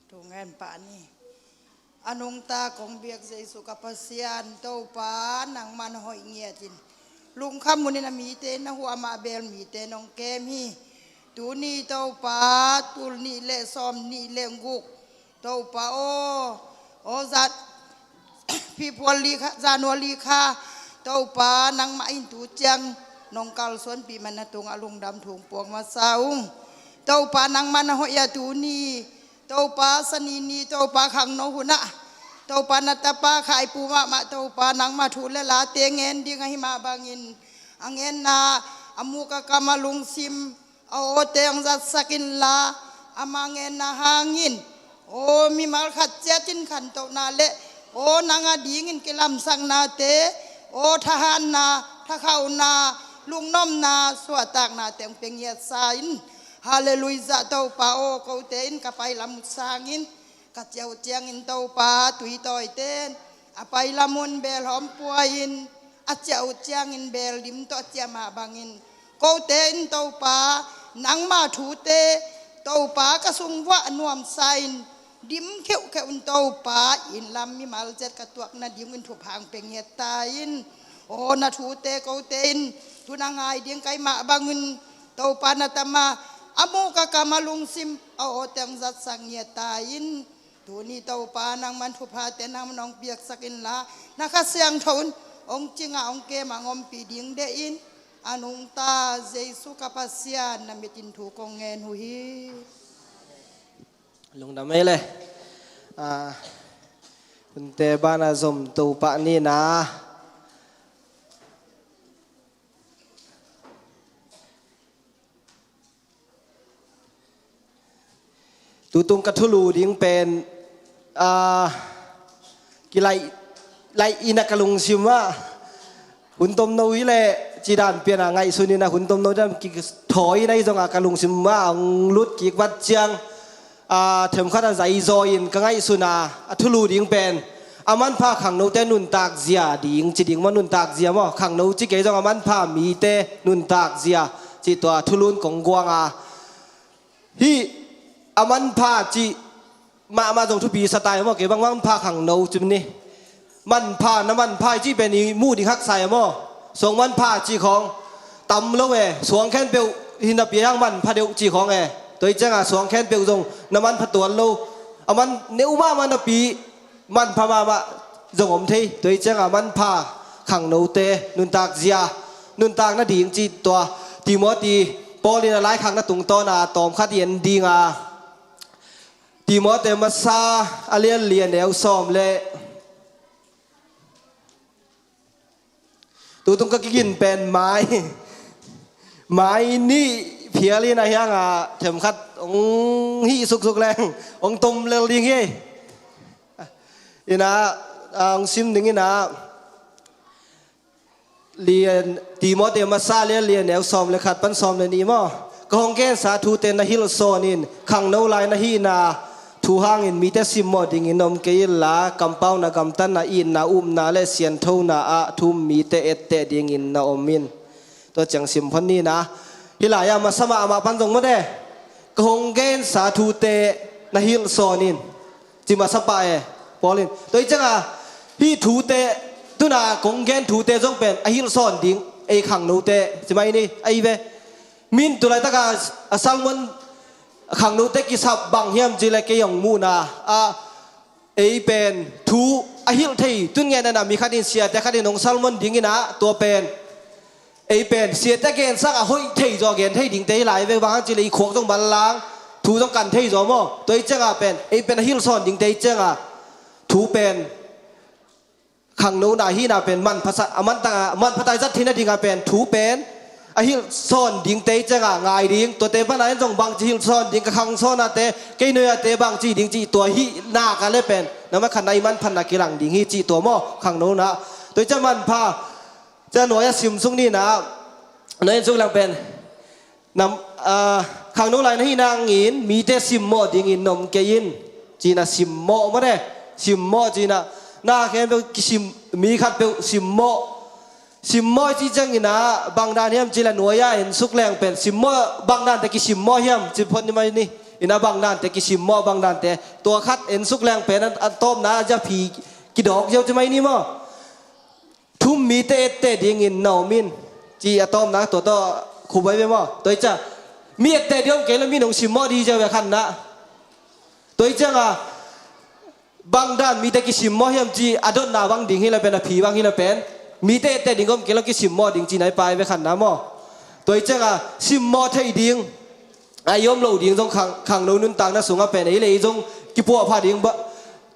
ถูกงานป่านี่อนุงตาของเบียกใจสุขภาษียนเต้าป่านังมันหอยเงียจินลุงคำมุนีนะมีเตนะหัวมาเบลมีเตน้องแกมีตูนี่เต้าป่าตูนี่เละซอมนี่เละกุกเต้าป่าโอจัด พี่พวลีค่ะจานวลีค่ะเต้าป่านังมาอินตูเจียงน้องกัลสวนปีมันนะตรงอลุงดำถุงปวงมาสาวเต้าป่านังมันหอยตูนี่เต้าป่าสนีนีเต้าป่าขังโนหุนะเต้าป่านัตตาป่าขายปูมาเต้าป่านังมาทูลและลาเตียงเงินดีไงมาบางอินอังเงินนาอามุกกามาลุงซิมเอาเตียงจัดสกินลาอามาเงินนาหางินโอ้มีมาขัดเจ้าจินขันโตนาเละโอ้นางอดีงินกิลำสังนาเตโอ้ทหารนาทะเข้านาลุงน้อมนาสวดตากนาเตียงเปียงเยียดสายนฮาเลลูยาเต้าป่าโอเกาเตนกับไปลำมุสางินกัดเจ้าเจียงอินเต้าป่าตุยต่อยเตนอไปละมุนเบลหอมปัวอินอาเจ้าเจียงอินเบลดิมต่อเจียมาบางอินเกาเตนเต้าป่านังมาถูเตเต้าป่ากระสุงวะนวมไซนดิมเขียวแค่อุนเต้าป่าอินลำมีมาลเจ็ดกระตัวนาดิมอินถูกพางเป็นเงียตาอินโอ้นาถูเตเกาเตนทุนางายเดียงไกมาบางอินเต้าป่านาตมาอามุกกามาลุงซิมเอาเตียงจัดสังเงียตาอินตัวนี้เต้าป่านางมันทุพาเตนางมันองเปียกสักินละนักเสียงทนองจิงองเกมางอมปีดิงเดอินอนุงตาเจสุกปัสยานนำตินถูกงเงินหุยลงดำไม่เลยคุณเตบ้านอาสมเต้าป่านี่นะตูตุงกัทุลูดิ้งเป็นกิไลอินักลุงซิมว่าหุ่นต้มนวิเลจีดานเปลี่ยนไงสุนีนะหุ่นต้มนวิเลกิถอยในตรงกลุงซิมว่าลุดกิกวัดเจียงเถมขัดใจจอยนก็ไงสุนาทุลูดิ้งเป็นอามันพาขังโนเตนุนตากเสียดิ้งจีดิ้งมันนุนตากเสียมั้งขังโนจีเกยจงอามันพามีเตนุนตากเสียจีตัวทุลุนกงกวางฮีอามันพาจีมาตรงทุบีสไตล์มั้งเก็บบางพาขังโนจุดนี้มันพาน้ำมันพาจีเป็นมูดิฮักใส่มั้งส่งมันพาจีของตำแล้วสวงแค้นเปียวหินเปียงมันพาเดียวจีของตัวเจ้าสวงแค้นเปียวตรงน้ำมันพัดตัวโลอามันเนื้อว่ามันปีมันพามาจงอมทีตัวเจ้ามันพาขังโนเตนุนตากเสียนุนตากน่าดีจริงตัวทีมอตีปอลินาไลขังน่าตุงต้อนาตอมขัดเย็นดีงาทีมอเตมาซาอาเลียนเลียนแนวซ้อมเลยตัวตรงก็กินเป็นไม้นี่เพียรีนะยังเข็มขัดองฮีสุกแรงองตุ่มเลี้ยงเงี้ยอีนะองซิมหนึ่งอีนะเรียนทีมอเตมาซาเรียนแนวซ้อมเลยขัดปั้นซ้อมเลยนี่มั้งก็ห้องแก่สาธุเตนนะฮิลโซนินขังโนไลนะฮีนาทูหางอินมีแต่ซิมมอดิงอินนมเกยลากำเป้านะกำตันนะอินนะนาเลเสียนเท่านะทุมมีแต่เอตเตดิงอินนะอมินตัวจังซิมพันนี้นะฮิลายามาสมามาพันตรงมาเด้กงเกนสาธุเตนะฮิลโซนินจิมาสปายปอลินตัวจังฮิทูเตตุนากงเกนทูเตจงเป็นฮิลโซนดิงไอขังโนเตจิมาอินี่ไอเวมินตัวไรตะกาซัลมอนขังโนเตกิสับบางเฮียมจิเลเกยองมูนาเอเป็นทูอหิลเทตุนเงินนะมีขัดินเสียแต่ขัดินของซัลมอนดิงินะตัวเป็นเอเป็นเสียแต่เกนสักหอยเทจอเกนเทดิงเตยหลายเวบางจิเลขวงต้องบัลลังทูต้องกันเทจอมอตัวเจ้าเป็นเอเป็นอหิลซอนดิงเตยเจ้าทูเป็นขังโนนาฮีนาเป็นมันภาษามันภาษาจัดที่นั่นดิงเป็นทูเป็นอหิลซอนดิงเตยจังง่ายดิงตัวเตปะไหนจงบางจีฮิลซอนดิงกะขังซอนนะเตเกยเนยเตบางจีดิงจีตัวฮีนากันเลยเป็นนั่นมันขันในมันพันนักกีฬาดิงฮีจีตัวหม้อขังโนนะตัวเจ้ามันพาเจ้าหน่วยซิมซุงนี่นะหน่วยซุงหลังเป็น นำขังนู้นไรนะที่นางอินมีแต่ซิมโมดิ่งอินนมเกยินจีน่ะซิมโมมาเด้ซิมโมจีน่ะน่าแค่เป็นซิมมีขัดเป็นซิมโมจีจังอินะบางด้านเฮียมจีละหน่วยเห็นสุกแรงเป็นซิมโมบางด้านแต่กิซิมโมเฮียมจีพ้นยังไงนี่อินะบางด้านแต่กิซิมโมบางด้านแต่ตัวคัดเห็นสุกแรงเป็นอันต้มนะจะผีกิดอกเยอะจะไหมนี่มั้งทุ่มมีแต่ดิ่งอินนอมินจีอะต้มนะตัวคู่ไว้ไหมมั้งตัวจะมีแต่เดียวเกล้มีหนุ่มซิมโมดีจะไปขันนะตัวจังบางด้านมีแต่กิซิมโมเฮียมจีอดอนนาบางดิ่งให้เราเป็นผีบางให้เราเป็นมีแต่ดิ่งก็เกล้กิซิมโมดิ่งจีไหนไปขันนะมั้งตัวจังซิมโมไทยดิ่งอายมเราดิ่งตรงขังเรานุ่นต่างนะสูงเป็นไอ้เลยตรงกิปัวพาดิ่ง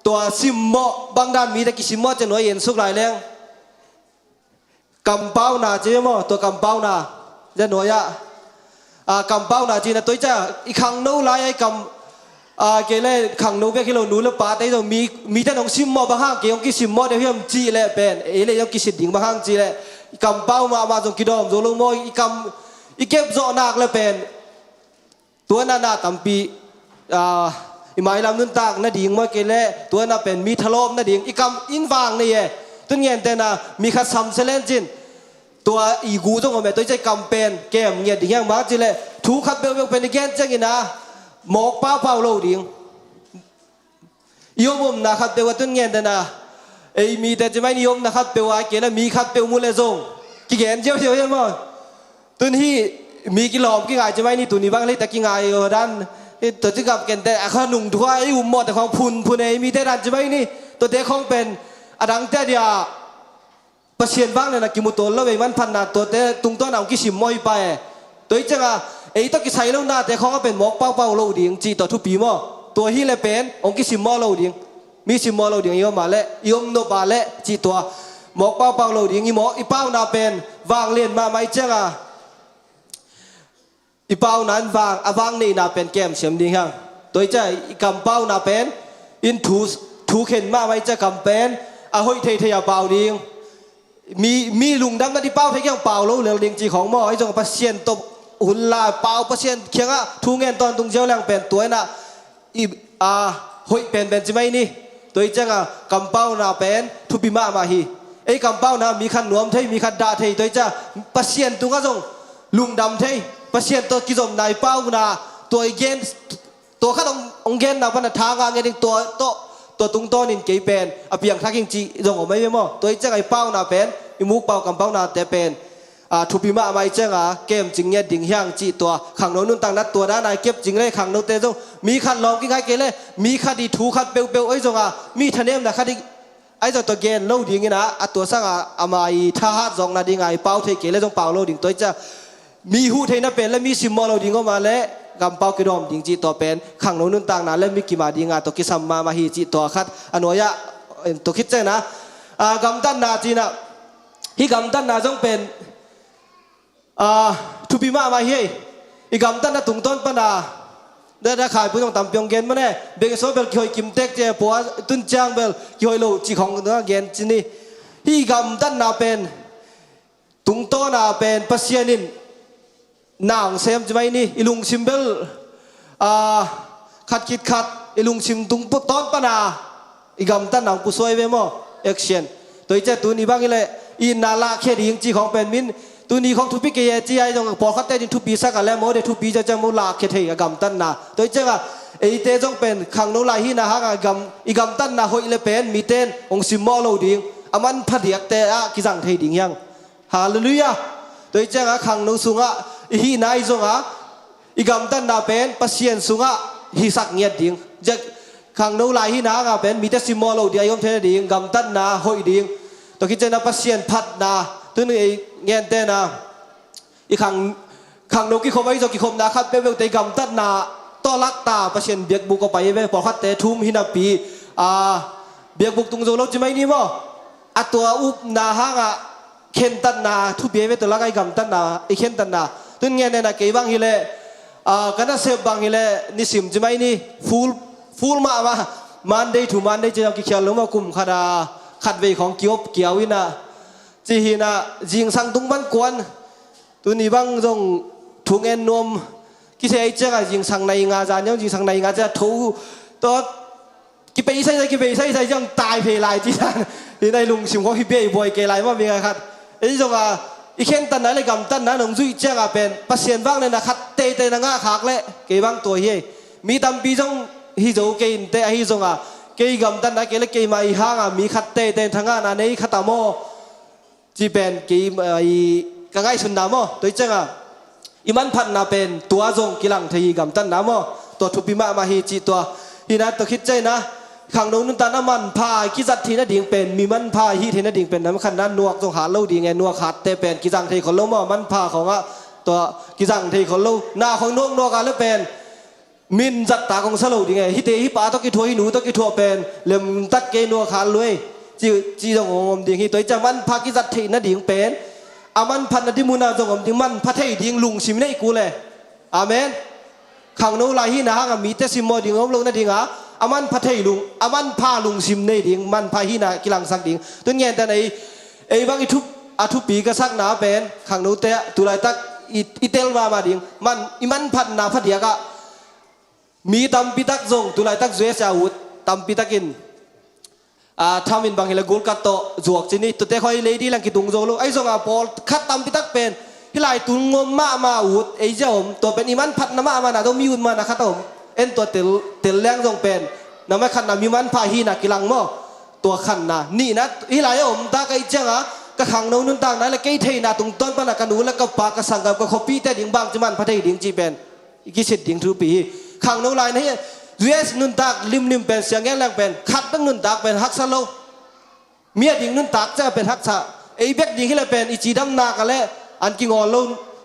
ตัวซิมโมบางด้านมีแต่กิซิมโมจะหน่วยเย็นสุกหลายแรงกำเป้านาจีมั้งตัวกำเป้านาจะหน่วยกำเป้านาจีนะตัวจะอีขังนู้ไล่ไอ้กำเกล้ขังนู้เพื่อที่เราหนูแล้วปาแต่เรามีแต่น้องซิมโมบางห้างเกี่ยวกับซิมโมเดี๋ยวเพื่อนจีเลยเป็นเอเลยยังกิสิดิ่งบางห้างจีเลยกำเป้ามาจงกิดอมจงลงโมอีเก็บโซนักเลยเป็นตัวนั้นน่ะตั้มปีอีหมายลำนุ่นตากน่ะดิ่งมาเกล้ตัวนั้นเป็นมีทะลมน่ะดิ่งอีกำอินฟางนี่เองตัวเงี้ยแต่น่ะมีขัดซ้ำเซเลนจินตัวอีกูต้องเอาไปตัวใจกำเป็นเกมเงี้ยดิ่งยังมากจีเลยถูกขัดเบลเป็นเงี้ยจังกินนะหมอกเป้าโลดิ่งยมผมนะขัดเบลว่าตัวเงี้ยแต่น่ะไอ้มีแต่จะไม่นิยมนะขัดเบลว่าเกล้มีขัดเบลมูลเลยส่งกี่เงี้ยเจียวยังมั้งตัวนี้มีกี่หลอมกี่ไงจะไม่นี่ตัวนี้บ้างเลยแต่กี่ไงด้านตัวที่กับเกณฑ์แต่ขนุนทั่วไอ้หุ่มหมดแต่ของพุนไอ้มีแต่ด้านจะไม่นี่ตัวเด็กของเป็นอดังแต่เดียประเชียนบ้างเลยนะกิมุตโตแล้วไปมันพันนาตัวเตะตุงต้นเอากิชิมมอยไปตัวจังไอ้ตัวกิใส่แล้วนาแต่เขาก็เป็นหมอกเป้าเราดิ่งจีต่อทุบปีมั้งตัวฮีเลยเป็นองกิชิมมอเราดิ่งมีชิมมอเราดิ่งยอมมาเละยอมโนบาเละจีตัวหมอกเป้าเราดิ่งอีหมอกอีเป้านาเป็นวางเลียนมาไม่จังอีเป้านั้นวางนี่นาเป็นแก้มเฉียมดิ่งยังตัวใจอีกำเป้านาเป็นอินทูเข็นมาไม่จะกำเป็นอาห้อยเทียเปล่าดิ่งมีลุงดำนั่นที่เป้าเทียงเปล่าแล้วเหลือดิ่งจีของหม้อไอ้จงพัชเชียนตบหุ่นลาเปล่าพัชเชียนเคียงทูเงินตอนตุงเจ้าแรงเป็นตัวน่ะห้อยเป็นจะไม่นี่ตัวจังกำเป้านาเป็นทุบิมาฮีไอ้กำเป้านามีขันหนวมเทียมีขันดาเทียตัวจะพัชเชียนตุงก็จงลุงดำเทียพัชเชียนตัวกิจมนายเป้านาตัวเย็นตัวข้าองเย็นนาพันธางานเงินตัวตุงต้นนินเกยเป็นเพียงทักยิงจีจงออกไม่มั้งตัวไอ้เจ้าไอ้เป้านาเป็นอิมุกเป้ากำเป้านาแต่เป็นทุบิมาไม่เจ้าเกมจริงเนี่ยดิ่งย่างจีตัวขังโน้นนุ่นต่างนัดตัวด้านในเก็บจริงเลยขังโน้นเตะจงมีขัดลองกี่ไงเกเลยมีขัดดีถูขัดเปลวไอ้จงมีทะเนียมนะขัดดีไอ้เจ้าตัวเกนเล่าดิ่งนะตัวสร้างมาอีท่าฮัดจงนาดิ่งไงเป้าเทเกเลยจงเป้าเล่าดิ่งตัวไอ้เจ้ามีหูเทน่ะเป็นและมีซิมมอลเล่าดิ่งก็มาแล้วกำเป้ากิดอมดิ่งจีตัวเป็นขังโน้นนุ่นต่างนั้นและมีกี่มาดิ่งตัวกิสัมมาฮีจีตัวขัดอนุญาตัวคิดเจ้านะกำตันนาจีนะที่กำตันนาจงเป็นทุบิมาเฮียอีกำตันนาตุงต้นปนาได้ขายผู้ต้องตำเปียงเกนมาเนี่ยเบงโซเบลคิอยกิมเต็กเจ้าปัวตุนจางเบลคิอยโลจีของตัวเกนจีนี่ที่กำตันนาเป็นตุงต้นนาเป็นปัสยานินนางเซมจะไม่นี่อิลุงซิมเบลขัดคิดขัดอิลุงซิมตุงปุ๊ต้นปนาอีกำตันนางผู้สวยเวมอเอ็กเชนตัวเจ้าตัวนี้บ้างเลยอินนาลาแค่ดิ่งจีของเป็นมินตัวนี้ของทุบปีเกียร์จีไอตรงพอเขาเต้นทุบปีสักกันแล้วโมเดทุบปีจะมูลาแค่เทียกำตันนาตัวเจ้าไอเต้จงเป็นขังโนลาหินะฮะอีกำตันนาหอยเลยเป็นมีเต้นองซิมมอลเราดิ่งมันพัดเดียกเตะกิจังเทียดิ่งยังฮาเลลูยาตัวเจ้าขังโนสุงะหินายจงอีกำตันนาเป็นปัสเซียนสุงะฮิสักเงียดดิ่งจะขังโนลาหินะฮะเป็นมีแต่ซิมมอลเราเดียยมเทียดิ่งกำตันนาหอยดิ่งตัวคิดเจ้าปัสเซียนพัดนาตัวนี้เงี้ยเต้นะอีขังนกกิคมไอ้จกิคมนะครับเป็นเวลเตกำตัดนาต้อลักตาประเชียนเบียกบุกไปเว้พอคัดเตะทุ่มหินาปีเบียกบุกตุงโจลจะไม่นี่มั้งตัวอุบนาฮะเข็นตัดนาทุบเบี้ยเวตัวลักไอ้กำตัดนาไอ้เข็นตัดนาตัวเงี้ยเนี่ยนะเกี่ยบังฮิเลกันน่ะเซฟบังฮิเลนิสิมจะไม่นี่ฟูลมามันได้ถูมันได้จะเอากิเขียวลงมากุมขัดเวของเกี่ยววินะจีฮินะจิงสังตุงบันกวนตัวนี้บังจงท thu nghe nuông cái thế chứ là riêng sang này ngà ra nhau riêng sang này ngà ra thấu đó cái bể xây chẳng tài về lại chỉ là thì này lùng xỉm có khi bể bồi kề lại mà vì ngà khát ấy rồi à ý khen tân này cầm tân này nông duy chứ là bền bắt xiên vang này là khát tê tê là ngà khác lệ cái vang tuổi hi mi tâm bi trong hi dấu cái tê hi rồi à cái cầm tân này cái là cái mà hang à mi khát tê tê thằng ngà này khát tao mò chỉ bền cái cái ngay xuân nào mò tôi chứ à iman phat na pen tua jong kilang thei gam tan na mo to thupi ma hi chi to hi na to khit chai na khang dong nun ta na man pha ki zat thi na ding pen mi man pha hi the na ding pen na khan na nuak jong ha lo ding e nuak khat te pen ki jang thei khol lo mo man pha khong a to ki jang thei khol lo na khong nuak nuak a le pen min zat ta kong sa lo ding e hi te hi pa to ki thua hi nu to ki thua pen lem tat ke nuak khan loi chi jong ngom ding hi toi cha man pha ki zat thei na ding pen amanพันนาดิมุนาจงอมดิมันพัทเฮดิ้งลุงสิมเนกูเลยอาเมนขังโนลายหินะฮะมีแต่สิมโมดิ้งอมลงนั่นดิ้งอ่ะอามันพัทเฮลุงอามันพาลุงสิมเนดิ้งมันพาหินะกิลังสักดิ้งตัวเงี้ยแต่ในไอ้บางอีทุบปีก็สักหนาเป็นขังโนเตะตุลายตักอีเตลมาดิ้งมันอีมันพันนาพัทยากะมีตำปีตักจงตุลายตักเจสอาวุธตำปีตักกินทำอินบางเฮลกูลกัตโตจวกจีนี่ตัวเตะคอยเลยดีหลังกิตุงโจลูไอ้ส่งอาพอลคัดตำพิทักเป็นที่ลายตุงงมมาอุดไอ้เจ้าผมตัวเป็นอิมันพัดน้ำมานะต้องมีอุดมานะครับผมเอ็นตัวเตลแรงส่งเป็นน้ำไม่ขันนะมีมันพาฮีนะกิลังมั่วตัวขันนะนี่นะที่ลายผมตาไอ้เจ้าอ่ะกระขังน้องนุ่นต่างนั้นแล้วไอ้เทนะตรงต้นปนักกันหนูแล้วก็ปากกระสังกับก็คบปีแต่ดิ่งบางจะมันพัทยดิ่งจีเป็นอีกสิทธิ์ดิ่งทุปีขังน้องลายนี่US นุนตักลิมเป็นเสียงแง่แรงเป็นขัดตั้งนุนตักเป็นฮักซาโลเมียดิ่งนุนตักจะเป็นฮักซาไอ้เบ็กดิ่งที่เราเป็นอีจีดำนากันแล้วอันกิงอโล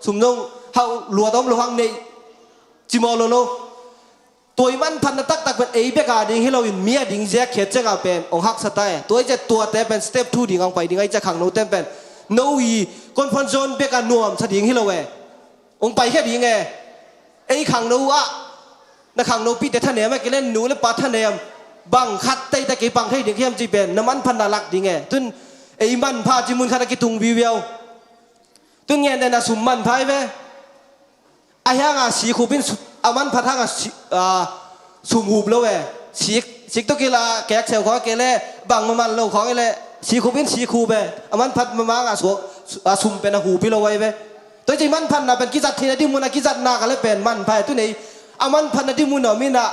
สุ่มนงเฮาหลัวต้มหลวงในจิมอโลตัวมันพันตักเป็นไอ้เบ็กดิ่งที่เราอินเมียดิ่งแยกเขียนจะเป็นองฮักสไตล์ตัวจะตัวแต่เป็นสเต็ป2ดิ่งออกไปดิ่งไอ้จะขังโนเต็มเป็นโนวีคนพันโซนเบ็กนวมสดิ่งที่เราองไปแค่ดิ่งไงไอ้ขังโนวะนักขังโนปีแต่ท่านเนี่ยไม่กินเล่นหนูและปลาท่านเนี่ยบังคัดเตยตะกี้บังให้เด็กเข้มจีเป็นน้ำมันพันนาลักดีไงตุนไอ้มันพาจิมุนคาตะกี้ตุงวิวยวตุนเงี้ยเนี่ยนะสุ่มมันพายเว้ไอ้ห่างสีคูบินอามันพัดห่างสุ่มหูบแล้วเว้สีตัวกีฬาแกกเซลของแกเล่บังมันเราของไอ้เล่สีคูบินสีคูเว้อามันพัดมาสุ่มเป็นหูพี่เราไว้เว้ตัวจริงมันพันน่ะเป็นกิจจัดที่ที่มุนกิจจัดนากันเลยเป็นมันพายตัวไหนอามันพันนาที่มุนมีน่ะ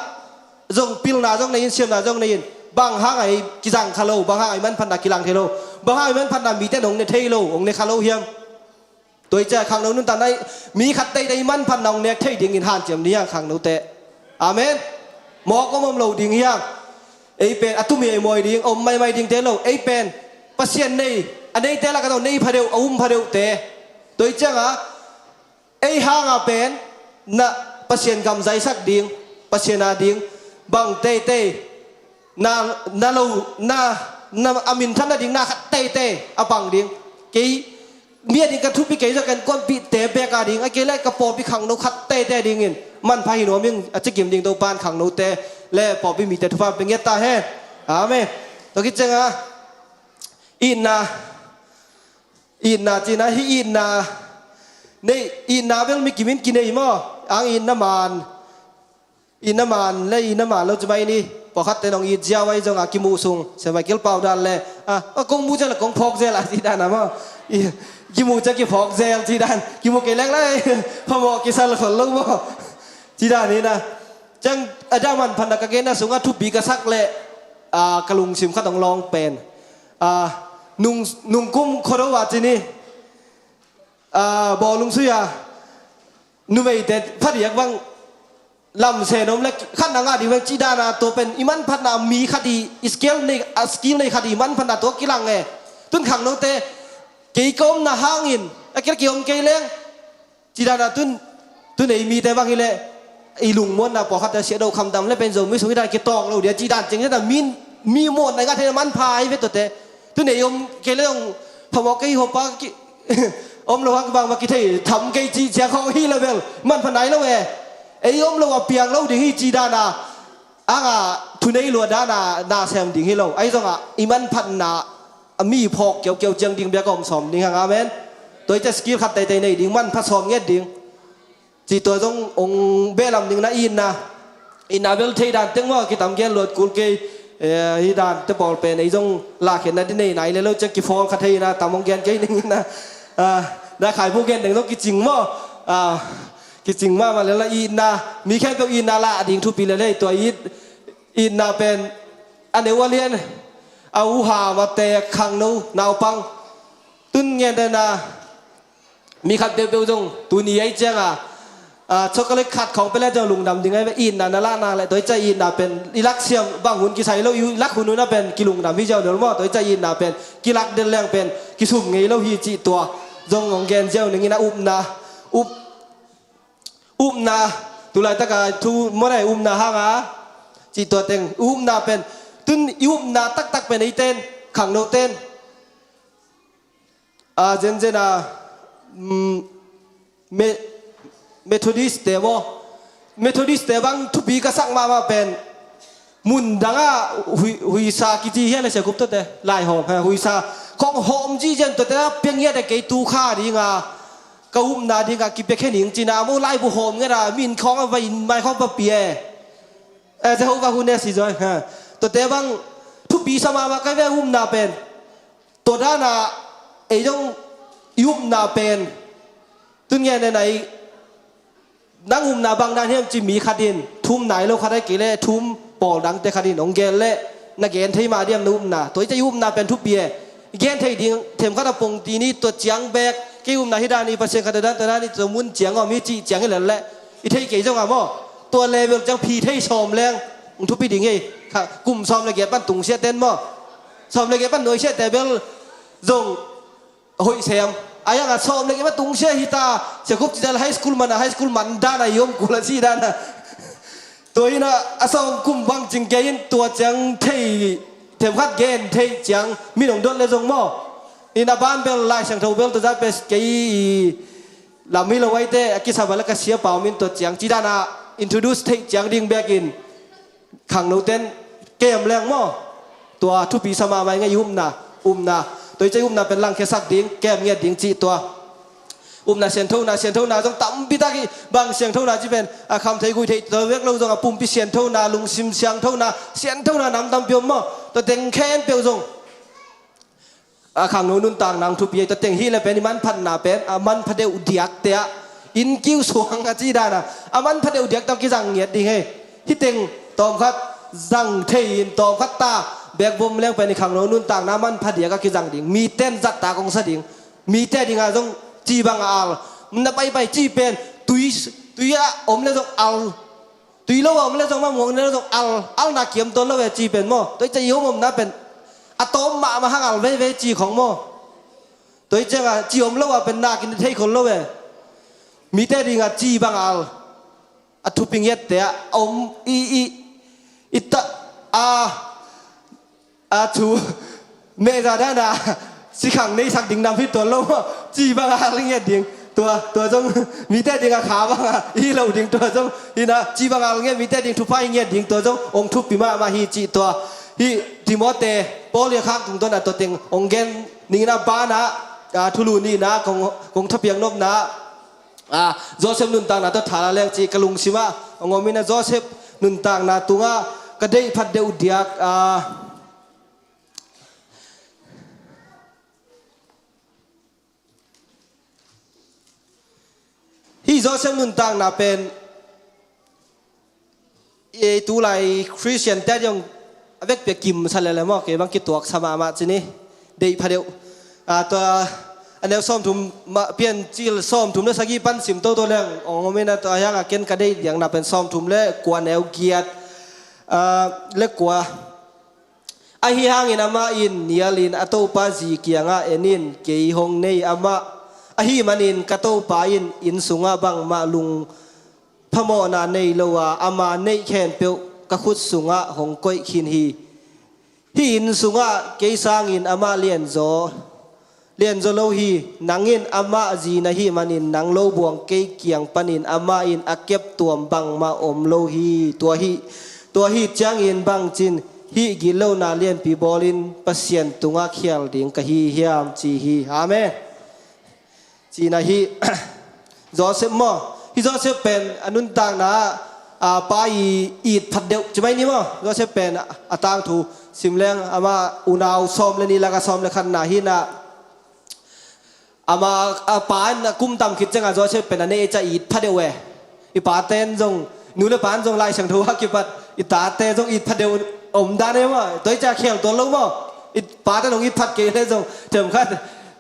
จงพิลนาจงในยินเสียมนาจงในยินบางห้างไอ้กิจังคาโลบางห้างไอ้มันพันนากิลังเทโลบางห้างไอ้มันพันนามีแต่หนงในเทโลองในคาโลเฮียมตัวเจ้าขังโนนุ่นตาในมีขัดเตยในมันพันนองเนี่ยเทดิ่งอินหานเจียมนี้ขังโนเตะอาเมนหมอก็มั่มโลดิ่งเฮียงไอ้เป็นอัตุมีไอ้มวยดิ่งอมไม่ดิ่งเทโลไอ้เป็นปัสเซียนในอันนี้เตะละกันตัวในพาเดียวอุ้มพาเดียวเตะตัวเจ้าไอ้ห้างเป็นน่ะปัสเซียนกำใจสักดิ่งปัสเซียนดิ่งบางเตะนาเราอามินท่านดิ่งนาเตะอาบังดิ่งกี่เมียดิ่งกระทุบปีกี่จะกันก้นปีเตะเบกาดิ่งไอ้กี่เล่กระปอปีขังโนขัดเตะดิ่งอินมันพาหินหัวมิ่งอาจจะกิ่มดิ่งตัวปานขังโนเตะเล่ปอปีมีแต่ทุฟ้าเป็นเงี้ยตาแห่อาเมตัวคิดจังอ่ะอินนาจีน่าฮิอินนาเนี่ยอินนาเวลมีกี่มินกินไอ้หม้ออังอินน้ำมันและอินน้ำมันเราจะไปนี่พอคัดแต่น้องอีเจ้าไว้จงอากิมูซุงเสมัยเกี่ยวเป่าดันเลยกงมูจะละกงพอกเจล่ะที่ด้านนะมั้งกิมูจะกี่พอกเจลที่ด้านกิมูเกล็กเลยพอบอกกิสารขนลุกมั้งที่ด้านนี้นะจังอาจารย์มันพันธกเกณฑ์นะสูงทุบปีกระซักเละกระลุงซิมข้าต้องลองเป็นนุ่งกุ้มโคโรวาจีนี่บอลุงสุยานุ่มไอเด็ดพัดอยากบ้างลำเสนมเล็กขั้นนางาดีเวจีดานาตัวเป็นอิมันพัดนามีคดีสกิลในคดีมันพัดนาตัวกิลังไงตุนขังน้องเตกี่กมนาห้างอินไอ้เกี่ยวกับเกี่ยวเลี้ยงจีดานาตุนไอมีแต่บางทีเลยไอลุงม้วนนาปอคัดแต่เสียดาวคำดำและเป็นโจไม่สมได้เกี่ยวตอกเราเดี๋ยวจีดานจริงๆแต่มีหมดในการเทมันพายไปตัวเตตุนไอยมเกี่ยวเรื่องพอบอกกี่หัวปากอมเราฮักบางมากี่ทีทำกี่จีเสียของฮีเลเวลมันพันไหนแล้วเว้ไอ้ยมเราว่าเปียงเราดิ่งให้จีดานาทุนไอ้ลัวดานาแซมดิ่งให้เราไอ้ตรงอิมันพันนามีพอกเกี่ยวจังดิ่งเบียกอมสอมดิ่งห่างอาเมนตัวจะสกิลขัดเตะในดิ่งมันพัดสอมเงี้ยดิ่ง จีตัวจงองเบลำหนึ่งนะอินนะเบลเทดานเต็งว่ากิตามแกนหลดกุลเกยฮิดานเตบอลเป็นไอ้จงลากเห็นนะที่ไหนเลยเราจะกิฟองคัทยนะตามองแกนเกยหนึ่งนะได้ขายพวกแกนหนึ่งต้องกิจริงมั้กิจริงมาแล้วละอินนะมีแค่ตัวอินนะละดิ่งทุกปีเลยตัวอินนะเป็นอันเดียวว่าเรียนเอาหามาแต่ขังนูนาวปังตุนเงี้ยเดนะมีขัดเดียวจงตัวนี้ไอ้เจ้าช็อกโกแลตขัดของไปแล้วเจ้าลุงดำดึงไงไปอินนะละนาเลยตัวใจอินนะเป็นอิลักเซียมบางหุ่นกิใส่แล้วอิลักหุ่นนู้นเป็นกิลุงดำพี่เจ้าเดี๋ยวว่าตัวใจอินนะเป็นกิลักเดินแรงเป็นกิสุ่มไงแล้วฮีจีตัวจงของแกนเจ้าหนึ่งนะอุบนะตุลาตะกาทูเมื่อไรนะฮะจีตัวเต็งนะเป็นตุนนะตักเป็นไอเต้นขังโนเต้นเจนนะเมทอดิสเตวบางทุบีก็สั่งมาเป็นมุนดังหุยซากิจีเฮียเลยเสียกุบตัวเตลายหอมหุยซาของหอมจีเจนตัวเตเพียงเงี้ยแต่เกยตูข้าดีงาก็นาดีงากิเปแค่หนิงจีนาโมไล่บุหอมเงี้ยนะมินของเอาไปไม่ของปะเปียจะเขาว่าคุณเนี่ยสิจอยตัวเตบางทุบีสมาก็ไม่นาเป็นตัวด้านาไอ้ต้องนาเป็นตุนเงี้ยในนังนาบางด้านเฮียมจิมีขัดินทุ่มไหนเราขัดได้กี่เล่ทุ่มปอดังแต่ขัดินองเกลเล่นักเกณฑ์ที่มาเดียมนาตัวจะนาเป็นทุบเบียเกณฑ์ที่ดิ่งเทมขัดปงตีนี้ตัวเจียงแบกกี่นาที่ด้านนี้ประเสริฐขัดด้านแต่ด้านนี้จะมุนเจียงมีจีเจียงให้เหลือแหละอีที่กี่จังหวะมั่วตัวเลเวลจังพีที่ชมแรงทุบปีดิ่งไงค่ะกลุ่มซ้อมละเกียดปั้นตุงเสียเต้นมั่วซ้อมละเกียดปั้นหน่วยเสียแต่เบลจงหอยเสียมayah nggak som lagi mah tunggu hita cukup di dalam high school mana dana yom kulasi danaตัวนี้นะอาสมกุมบังจิงเกยินตัวจังเทพัดเกนเทจังมีหนุ่มโดนเลยจงมั่วอินาบ้านเบลไลช่างเท่าเบลตัวจับเป็นเกยลามิลไว้เตะกิสาบัลก็เสียเปล่ามินตัวจังจีดานา introduce เทจังดิ่งแบกินขังโนเต้นเกมแรงมั่วตัวทุปีสมาไว้ไงยุ่มนะตัวใจนาเป็นลังแค่สักดิ่งแก้มเงียดดิ่งจีตัวนาเสียนเท่านาต้องตั้มพิตากีบางเสียงเท่านาที่เป็นคำไทยกุยไทยตัวเวกเราต้องปุ่มพิเศษเท่านาลุงซิมเสียงเท่านาน้ำตำเปียวมั่วตัวเต็งแค้นเปียวจงขังโนุนต่างนางทุบยัยตัวเต็งฮีเลยเป็นมันพันนาเป็นมันพัดเดียวเดียกเตะอินกิ้วสวงอาจีดานะมันพัดเดียวเดียกต้องกิจังเงียดดิ่งให้ที่เต็งตอมคัดจังเทียนตอมคัดตาแบกบ่มเลี้ยงไปในขังโนุนต่างน้ำมันพัดเดียก็กิจังดิ่งมีเต้นจัดตากองสดิ่งมีเต้นดิ่งอะไรต้องจีบังอัลมันไปจีเป็นตุยอะอมเลยต้องอัลตุยแล้วอมเลยต้องมามองเลยต้องอัลนักเกี่ยมต้นแล้วเวจีเป็นมั่วตัวจะยิ้มมันนะเป็นอะตอมมาหางอัลเวจีของมั่วตัวจะว่าจีอมแล้วว่าเป็นนักกินเทคนแล้วเวมีแต่ดิ่งจีบังอัลอะทุปิงเย็ดแต่อมอิตาทูเมจาดานาสิขังในสักดิ่งนำพิตัวโลจีบางอะไรเงี้ยดิ่งตัวจงมีแต่ดิ่งขาบางอีเราดิ่งตัวจงอีนะจีบางอะไรเงี้ยมีแต่ดิ่งทุพไฟเงี้ยดิ่งตัวจงองทุบปีมาฮีจีตัวฮีทิโมเตโปเลียคักตรงตัวนั้นตัวเต็งองเกนนี่นะบ้านะทุลูนี่นะคงทับเพียงนบนะโจเซฟนุนต่างนะตัวฐานแรงจีกลุงชิมะองมินะโจเซฟนุนต่างนะตัวกระเดยพัดเดียวเดียกที่โจเซฟนุนต่างน่ะเป็นตัวไรคริสเตียนแต่ยังเวกเปียกิมสั่นเลยมั้งเก็บบังกิตัวสมามาจีนี่เดี๋ยวพอเดียวตัวอันเดียวซ้อมทุ่มมาเปลี่ยนจีลซ้อมทุ่มแล้วสักกี่ปั้นสิมตัวแรงองค์ไม่น่าตัวยังเกินกันได้อย่างน่ะเป็นซ้อมทุ่มเล่กว่าแนวเกียรติเล็กกว่าไอ้ที่ห่างอินอามาอินเนียลินอัตโตปาจีเกียงอ่ะเอ็นินเกยฮงเนยอามาอาฮีมันินกะโตปาอินสุงาบังมาลุงพมอนาเนยโลวาอามาเนยแคนเปียวกะขุดสุงาหงก้อยขินฮีอินสุงาเกยสางอินอามาเลียนโซโลฮีนังอินอามาจีนะฮีมันินนังโลบวงเกยเกียงปนินอามาอินอาเก็บตัวบังมาอมโลฮีตัวฮีจังอินบังจินฮีกิโลนาเลียนปีบอลินปัสเซียนตุงาเขียลดิ่งกะฮีเฮียมจีฮีอาเมจีนะฮีโจเซฟมอ ฮิโซเซเป็นอนุนต่างนะปาอีดผัดเดียวจะไม่นี่มั้งฮิโซเซเป็นต่างถูสิมเลงอามาอุณาวซ้อมเลนี่ละก็ซ้อมเลขันนาหินะอามาปานกุมตำคิดจังฮิโซเซเป็นอันนี้จะอีดผัดเดียวอีปาเต้นจงนูเลปานจงไล่เสียงถูฮักกิบัดอีตาเต้จงอีดผัดเดียวอมด้านนี้มั้งตัวจะเขียงตัวลูกมั้งอีปาเต้จงอีดผัดเกลือจงเติมขัน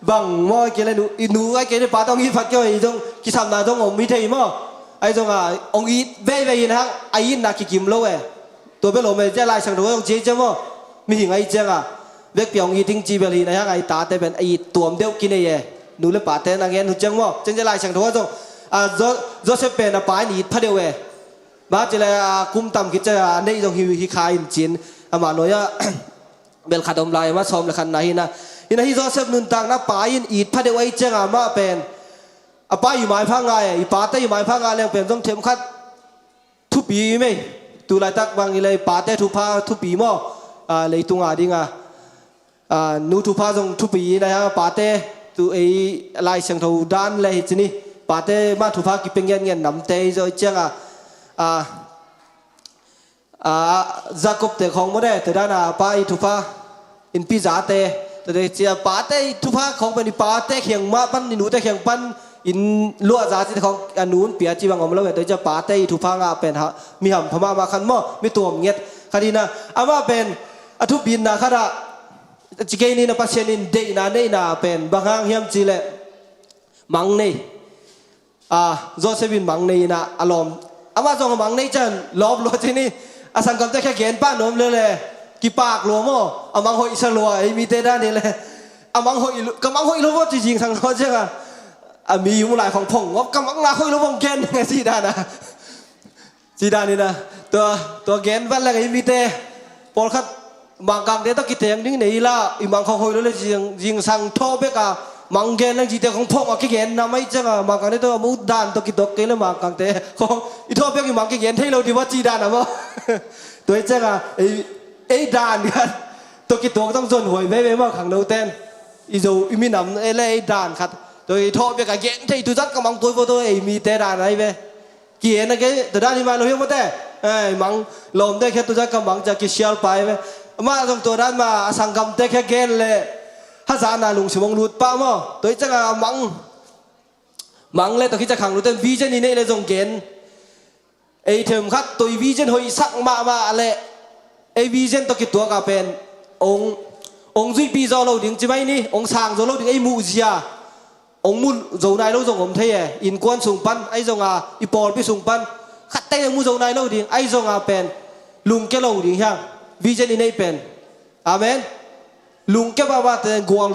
บังมอเกลือหนูไอ้เกลือปาต้องอีดผัดเกลือจงกิสามนาจงอมมิเทยมั้งไอ้จงองอีเว่ยนะไอ้ยินนักกิมโลตัวเบลโลเมจะไล่เสียงถูจงเจ๊จ้ะมั้งมีหิงไอ้เจ้าเด็กเปียงอีทิ้งจีเบลีนะฮะไอ้ตาเต้เป็นไอ้ตัวเดียวกินไอ้หนูเลปาเต้นางเงี้ยหนูจังมั้งจังจะไล่เสียงถูจงโจเซฟเป็นปายอีดผัดเดียวมาจะเลยกุมตำกิจในตรงฮิคายจินมาหน่อยเบลขัดอมลายมาซ้อมเลยขันไหนนะฮิโซเซฟนุนต่างนะปายอีดพัดเดียวไอ้เจ้ามาเป็นป้ายอยู่หมายพังไงอีปาเต้อยู่หมายพังไงเรื่องเป็นต้องเทมขัดทุบปีไหมตัวลายตักบางเลยปาเต้ทุบผ้าทุบปีมั้งเลยตุงดิงนูทุบผ้าตรงทุบปีนะฮะปาเต้ตัวไอ้ลายเสียงทูด้านเลยจีนี่ปาเต้มาทุบผ้ากิเป็นเงี้ยนำเตยจะเจ้าJacob te khong mo de te dana pa I thupa in pizza te te chia pa te thupa khong ben pa te khiang ma pan ni nu te khiang pan in lua za chi khong anun pia chi bang om lo te cha pa te thupa nga pen ha mi ham phama ma khan mo mi tuam nget khadina ama pen athu bin na khara chi ke ni na pasien in de na nei na pen bangang hiam chi le mang nei Josephine mang nei na alom ama jong mang nei chan lob lo chi niสังคมจะแค่เขียนป้านมเลยกี่ปากหลวมอ่ะมังหอยสลัวมีเตด้านนี่เลยมังหอยก็มังหอยรู้ว่าจริงๆสังคมใช่ไหมมีอยู่หลายของผงว่าก็มังลาหอยรู้ว่าแกนไงสีด้านนะสีด้านนี่นะตัวแกนวันแรกมีเตพอคัดบางกลางเดต้องกินเตียงนี่นี่ละอีมังของหอยรู้เลยจริงสังโทเบกะมังแกนนั่งจีเตของผงอ่ะกี่แกนนะไม่ใช่ไหมบางกลางเดตัวมุดด้านตัวกินตัวเกลือมังกลางเตของอีโทเบกอีมังกี่แกนให้เราดีว่าจีด้านนะมั้งตัวเจ้าไอ้ด่านกันตัวกี่ตัวต้องจนหวยไม่มาขังโนเต้นอีโจอีมีน้ำไอ้เล่ด่านครับตัวทอเบียกเย็นที่ตัวจัดกำลังตัวไอ้มีเตด่านอะไรเว้กี่เอ็นนะแกตัวด่านนี่มาเราเห็นมั้ยเต้มังลมได้แค่ตัวจัดกำลังจะกี่เชียร์ไปเว้มาตรงตัวด่านมาสังคมเต้แค่เกณฑ์เลยฮัสานาลุงสมองรูดป้ามั้งตัวเจ้ามังเลยตัวคิดจะขังโนเต้นวิจัยนี่เลยจงเกณฑ์ไอ้เทมขัดตัววิจัยหอยสักมาอะไรไอ้วิจัยตัวกี่ตัวก็เป็นองค์จุยปีจอเราดึงใช่ไหมนี่องค์สางจอเราดึงไอ้มูเซียองค์มูจงนายเราจงผมเทียอินกวนส่งปันไอ้จงอีปอลไปส่งปันขัดเตะมูจงนายเราดึงไอ้จงเป็นลุงแกเราดึงยังวิจัยนี่เป็นอาเมนลุงแกบ้าบ้าแต่กวน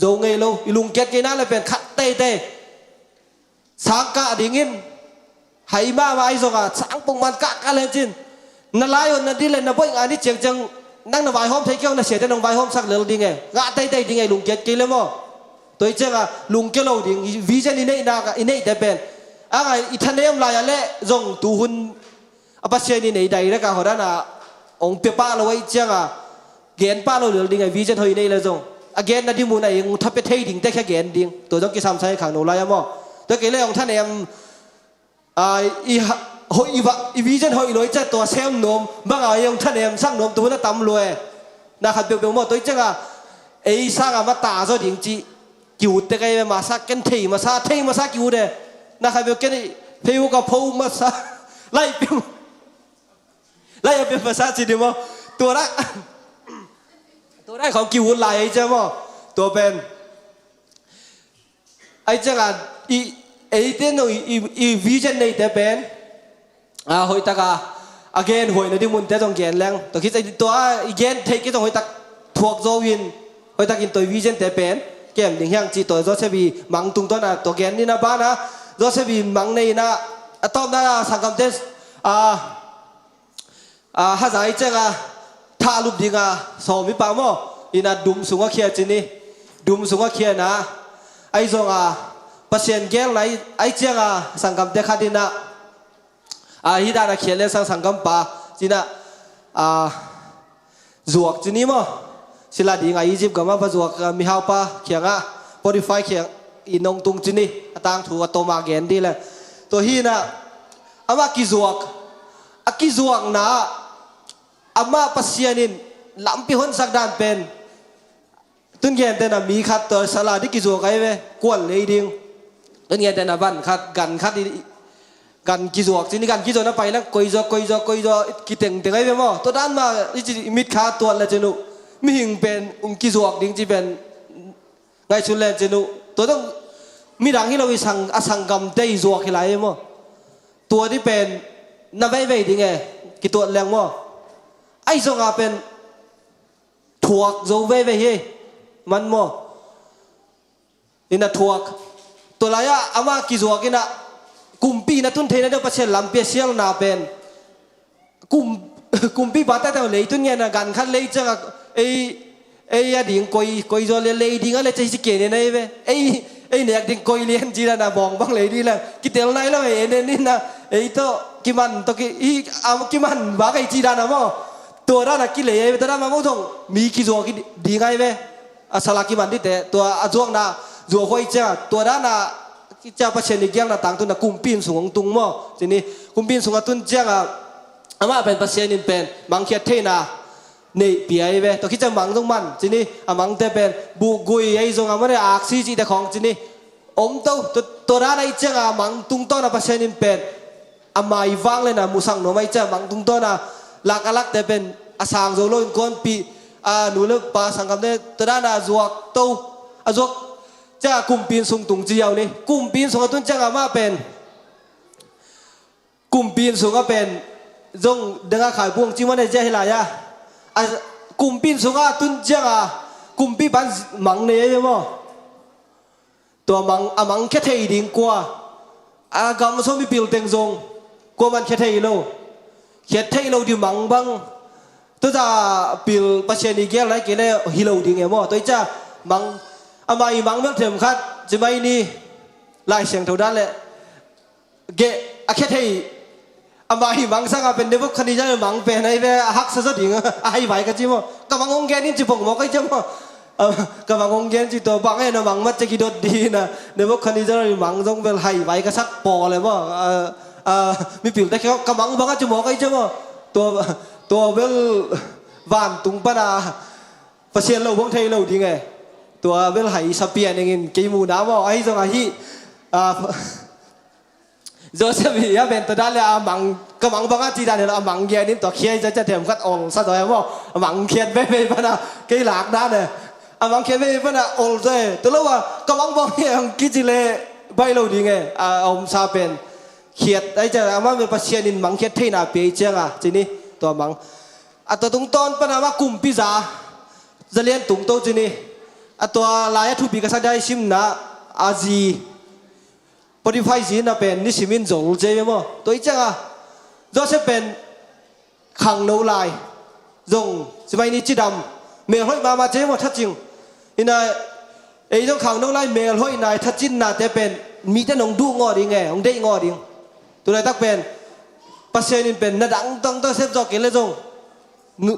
จงไงเราลุงแกกินนั่นเลยเป็นขัดเตะสังกะดึงอินให้มาไอ้จงสังปงมันกะกันเลยจินนั่นไล่นั่นดีเลยนั่นบ่อยอันนี้เจียงจังนั่งในใบห้อมเที่ยวนั่นเสียแต่ในใบห้อมสักเหลือดีไงงาเต้ดีไงลุงเกศกินเลยมั้งตัวเจ้าลุงเกศเราดีวิจัยนี่น่าอินนี่แต่เป็นอะไรอีท่านเนี่ยลายอะไรจงตูหุ่นปัจจัยนี่ใดแล้วก็หัวด้านองค์เปียป้าเราไว้เจ้าเกณฑ์ป้าเราเหลือดีไงวิจัยเท่านี้เลยจงเกณฑ์นั่นที่มูนไอ้ทับไปเที่ยวดิ่งแต่แค่เกณฑ์ดิ่งตัวจงกิจสามใช้ขังหนูลายมั้งตัวเกณฑ์เลยองค์ท่านเนี่ยอีวิจัยหอยลอยจะตัวเซมนมบางอย่างยังท่านเอ็มสร้างนมตัวนั้นตำรวยนะครับเปียวๆหมดตัวจังไอ้สร้างมาตาซะดิ่งจีกิวแต่ไงมาซักกันเทมาซากิวเด้นะครับเปียวกันเปียวกับพูมาซาไล่เปียวภาษาจีนมั้งตัวได้ของกิวไหลใช่มั้งตัวเป็นไอ้จังไอ้เต้นอีวิจัยในแต่เป็นหอยตากagain หอยในที่มุนแต่ต้องเกณฑ์แรงตัวคิดไอ้ตัว again เทกิต้องหอยตากถูกโจวินหอยตากินตัววิจัยแต่เป็นเกมดิ่งยังจีตัวโจเซบีมังตุงตัวน่ะตัวเกณฑ์นี่นะบ้านะโจเซบีมังในนะตอนนั้นสังคมเทสฮัจไอ้เจ้าท่าลุบดิ่งสอมิปามออินาดุมสุงก็เขียจีนี่ดุมสุงก็เขียนะไอ้จงปัจเจียนเกลไหนไอ้เจ้าสังคมเทขัดดินะฮิดานาเขียนเรื่องสังคมป่าจีน่ะจวกจีนี่มั้งสิลาดีไงอียิปต์ก็มาประจวกมีฮาวป่าเขียงโปรดิฟายเขียงอินงตุงจีนี่ต่างถูกตัวมาเกนดีเลยต ตัวฮีนะอามากิจวกอากิจวกนะอามาปัสยานินลำพิหนสักดานเป็นตุนเย็นแต่น่ะมีขัดตัวสลาที่กิจวกไอ้เว้กวนเลยดิ้งตุนเย็นแต่น่ะบ้านขัดกันขัดกันกิจวกทีนี้กันกิจวกนั้นไปแล้วกอยจกิเต็งไอ้เว้มั้งตัวด้านมาอิจิมิดขาตัวละเจนุมีหิงเป็นกิจวกดิ้งจีเป็นไงชุนเลนเจนุตัวต้องมีดังที่เราไปสั่งอสังกัมเตยจวกอะไรมั้งตัวที่เป็นน่าไว้ดิ้งไงกิตัวแรงมั้งไอ้ทรงอาเป็นถั่วโจไว้เฮ้มันมั้งนี่น่ะถั่วตัวไรอะอามากิจวกินะกุมปีนะตุนเทนะเดี๋ยวประเทศลำเปียเชียงนาเป็นกุมปีบัดแต่เลยตุนเนี่ยนะกันขันเลยจังไอ้ยาดิ่งกอยโจเลยดิ่งอะไรจะสิเกณฑ์เนี่ยเว้ไอ้เนี่ยดิ่งกอยเลี้ยนจีนะบองบังเลยดีแล้วกิเตลไหนแล้วไอ้เนี่ยนี่นะไอ้ตัวกิมันตัวกิมันบ้าไอ้จีนะมั้งตัวนั้นน่ะกิเลยตัวนั้นมาไม่ต้องมีกิจวกิดีไงเว้อาสลากิมันดิแต่ตัวอาจวงน่ะจวกไว้จ้าตัวนั้นน่ะเจ้าประเทศนี้ยังน่ะต่างตุนน่ะกุมปีนสูงตุงมั้งทีนี้กุมปีนสูงตุนจ้าอามาเป็นประเทศนี้เป็นมังเคียเทน่ะนี่เปียเว้ตัวคิดจะมังตรงมันทีนี้มังแต่เป็นบุกุยไอ้ทรงอามาได้อักซีจีแต่ของทีนี้ตัวนั้นไอ้จ้ามังตุงต้นน่ะประเทศนี้เป็นอามาอีวังเลยนะมุสังโนไม่จ้ามังตุงต้นน่ะลักแต่เป็นอาสางโจโลนก้นปีหนูเลิกปาสังคำเนี่ยตัวด้านจวกโตจวกจะกุมปีนสูงตุงเจียวนี่กุมปีนสูงตุนจะงามาเป็นกุมปีนสูงก็เป็นจงเด็กขายพวงจิมันได้เจให้หลายกุมปีนสูงตุนจะกุมปีบันมังเนี่ยใช่ไหมตัวมังแค่เทยดิ่งกว่ากำลังส่งมีปิลเต็งจงกว่ามันแค่เทยโลเขียนเทเราดิมังบังตัวจะปิลประเทศนี้เกี่ยวอะไรเกี่ยวกับฮิโลดิ่งเงี้ยมั้งตัวจะมังอามาอีมังเมื่อเทียมคัดจะไม่นี่ลายเสียงเท่านั้นแหละเกะอาแค่เทอามาอีมังสังเป็นเด็กคนนี้จะมังเป็นไอ้เว้ฮักซะดิ่งไอ้ไหวกันจิมั้งกำลังงงแกนี่จีบผมบอกไอ้เจ้ามั้งกำลังงงแกจีตัวบังไอ้นะมังมันจะกินดดดีนะเด็กคนนี้จะมังต้องเป็นไห้ไหวกันสักปอเลยมั้งมีปิ่นแต่เขากำลังบังอาจจะบอกไอ้เจ้าว่าตัวเวลวานตุงปนาประเทศเราพวกไทยเราดีไงตัวเวลไหสเปียนอย่างเงี้ยกี่มูน้ำว่าไอ้จังไงโจเซฟีอะเป็นตัวด้านเลยมังกำลังบังอาจจะได้เลยมังเงี้ยนี่ตัวเคียจะเถียมกัดอ่อนซะตัวว่ามังเคียนไปปนากี่หลักด้านเลยมังเคียนไปปนาอ่อนเลยตัวเราว่ากำลังบังเงี้ยกิจิเลใบเราดีไงอมซาเป็นเขียดไอ้เจ้าอามาเป็นประเทศนินมังเขียดเทน่าเปียเจ้าจีนี่ตัวมังตัวตุงต้นปนามากลุ่มพิซาจะเลี้ยนตุงโตจีนี่ตัวลายทุบีก็สักได้ชิมนะอาจีปฏิไฟจีน่ะเป็นนิสิมินโจลเจ้ามั้งตัวไอ้เจ้าจะเป็นขังโนลายจงสมัยนี้จีดำเมลห้อยมาเจ้ามั้งทัดจริงนี่นะไอ้เจ้าขังโนลายเมลห้อยนายทัดจินน่ะแต่เป็นมีแต่น้องดูงอดีไงน้องได้งอดีตัวไหนตักเป็นปัสเซนินเป็นนาดังต้องเซฟจอกเกลเลยจง